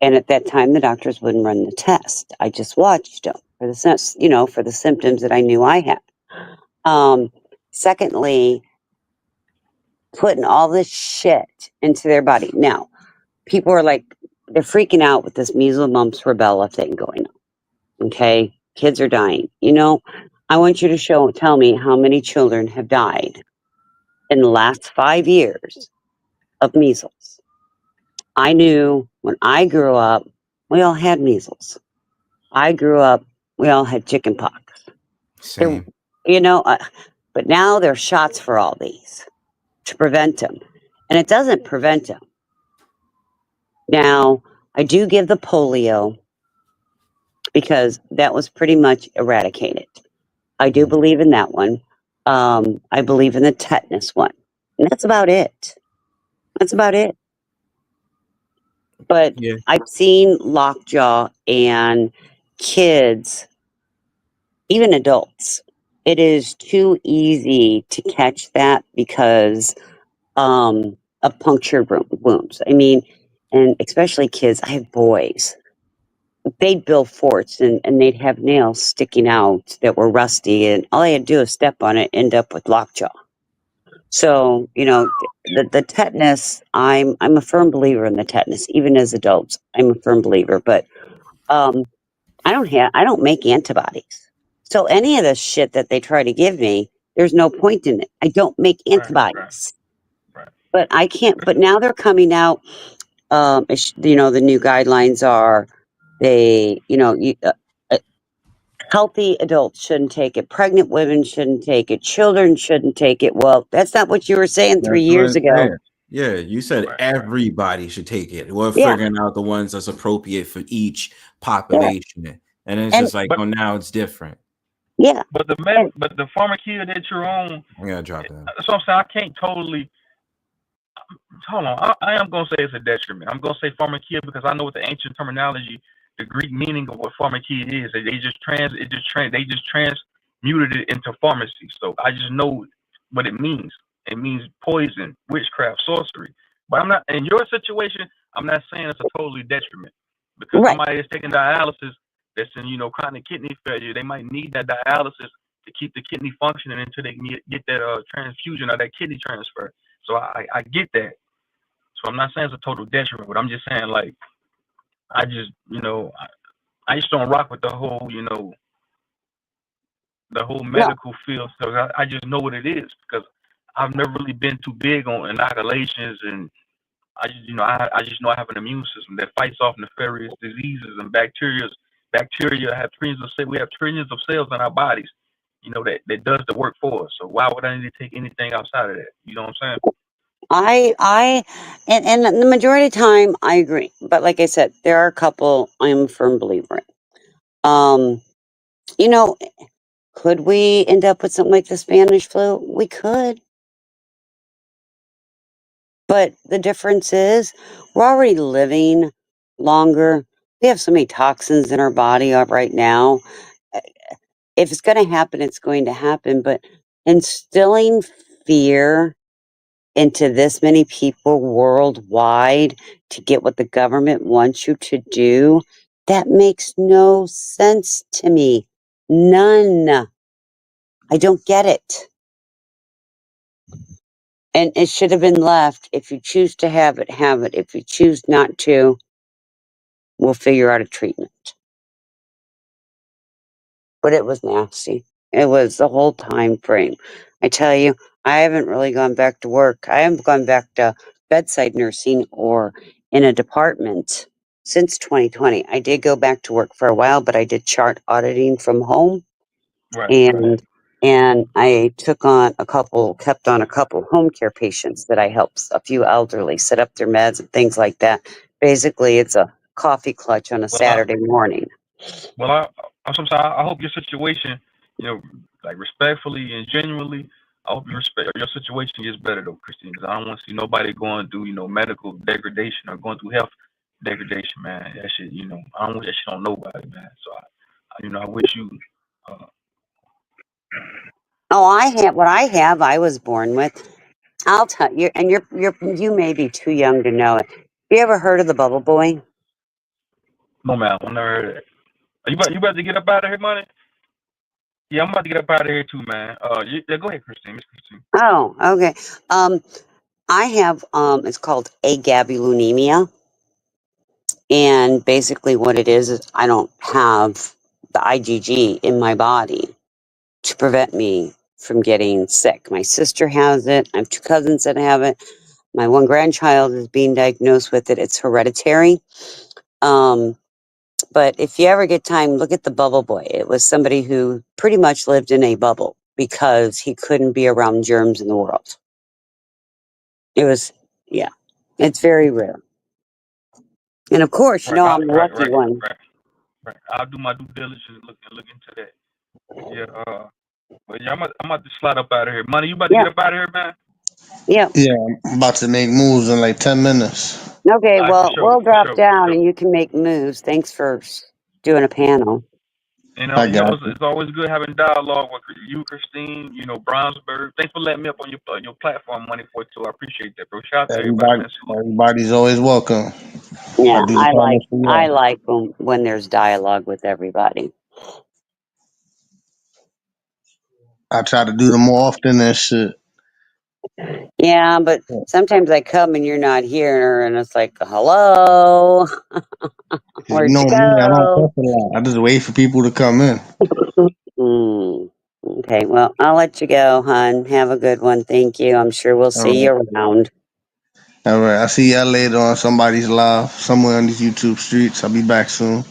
And at that time, the doctors wouldn't run the test. I just watched them for the symptoms that I knew I had. Secondly, putting all this shit into their body. Now, people are like, they're freaking out with this measles, mumps, rubella thing going on. Okay? Kids are dying. I want you to tell me how many children have died in the last 5 years of measles. I knew when I grew up, we all had measles. I grew up, we all had chicken pox. Same. But now there's shots for all these to prevent them. And it doesn't prevent them. Now, I do give the polio because that was pretty much eradicated. I do believe in that one. I believe in the tetanus one. And that's about it. But Yeah. I've seen lockjaw and kids, even adults. It is too easy to catch that because of punctured wounds. I mean, and especially kids. I have boys. They'd build forts and they'd have nails sticking out that were rusty, and all I had to do is step on it, end up with lockjaw. So, the tetanus, I'm a firm believer in the tetanus, even as adults. I'm a firm believer, but I don't make antibodies. So any of this shit that they try to give me, there's no point in it. I don't make antibodies. Right. But I can't, but now they're coming out, the new guidelines are, healthy adults shouldn't take it, pregnant women shouldn't take it, children shouldn't take it. Well, that's not what you were saying 3 That's years what I'm ago. saying. Yeah, you said Right. everybody should take it. We're Yeah. figuring out the ones that's appropriate for each Yeah. population. And it's And just like, But oh, now it's different. yeah. but the And but the pharmacia that you're on, I gotta drop that. that's what I'm saying. I can't totally. Hold on. I am gonna say it's a detriment. I'm gonna say pharmakia because I know what the ancient terminology, the Greek meaning of what pharmakia is. They just transmuted it into pharmacy. So I just know what it means. It means poison, witchcraft, sorcery. But I'm not in your situation. I'm not saying it's a totally detriment because right. somebody is taking dialysis that's in chronic kidney failure. They might need that dialysis to keep the kidney functioning until they can get that transfusion or that kidney transfer. So I get that. So I'm not saying it's a total detriment, but I'm just saying like I just I just don't rock with the whole No. medical field. So I just know what it is because I've never really been too big on inoculations, and I just I just know I have an immune system that fights off nefarious diseases and bacteria. Have we have trillions of cells in our bodies, that does the work for us. So why would I need to take anything outside of that? You know what I'm saying? And the majority of the time I agree. But like I said, there are a couple I'm a firm believer in. Could we end up with something like the Spanish flu? We could. But the difference is we're already living longer. We have so many toxins in our body right now. If it's going to happen, it's going to happen. But instilling fear into this many people worldwide to get what the government wants you to do, that makes no sense to me. None. I don't get it. And it should have been left. If you choose to have it, have it. If you choose not to, we'll figure out a treatment. But it was nasty. It was the whole time frame. I tell you, I haven't really gone back to work. I haven't gone back to bedside nursing or in a department since 2020. I did go back to work for a while, but I did chart auditing from home. Right. And I kept on a couple home care patients that I helped, a few elderly, set up their meds and things like that. Basically, it's a coffee clutch on a Saturday morning. I'm sorry. I hope your situation, like respectfully and genuinely, I hope your situation gets better though, Christine. Because I don't want to see nobody going through, medical degradation or going through health degradation, man. That shit, I don't wish that shit on nobody, man. So I wish you. Oh, I have what I have. I was born with. I'll tell you, and you may be too young to know it. You ever heard of the Bubble Boy? No, man. I never heard of that. You about to get up out of here, money? Yeah, I'm about to get up out of here too, man. Yeah, go ahead, Christine. Miss Christine. Oh, okay. I have it's called agabilunemia, and basically what it is I don't have the IgG in my body to prevent me from getting sick. My sister has it. I have 2 cousins that have it. My one grandchild is being diagnosed with it. It's hereditary. But if you ever get time, look at the Bubble Boy. It was somebody who pretty much lived in a bubble because he couldn't be around germs in the world. It was, yeah, it's very rare. And of course, Right, I'm the lucky one. right. I'll do my due diligence and look into that. Yeah. But yeah, I'm about to slide up out of here. Money, you about to Yeah, get up out of here, man? yeah. Yeah, I'm about to make moves in like 10 minutes. Okay, All right, well, for we'll drop sure. down and you can make moves. Thanks for doing a panel. I got you. It's always good having dialogue with you, Christine. Brownsburg. Thanks for letting me up on your platform, Money for too. I appreciate that, bro. Shout out to everybody, man. Everybody's always welcome. Yeah, I do the panels for I y'all. like when there's dialogue with everybody. I try to do them more often and shit. Yeah, but sometimes I come and you're not here, and it's like, hello, You where'd know you me, I don't go? cuss a lot. I just wait for people to come in. Okay, well, I'll let you go, hon. Have a good one. Thank you. I'm sure we'll All see right. you around. All right. I'll see y'all later on somebody's live somewhere on these YouTube streets. I'll be back soon.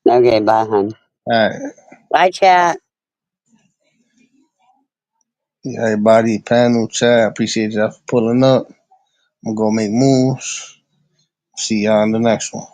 Okay, bye, hon. All right. Bye, chat. Yeah, everybody, panel, chat. Appreciate y'all for pulling up. I'm gonna go make moves. See y'all in the next one.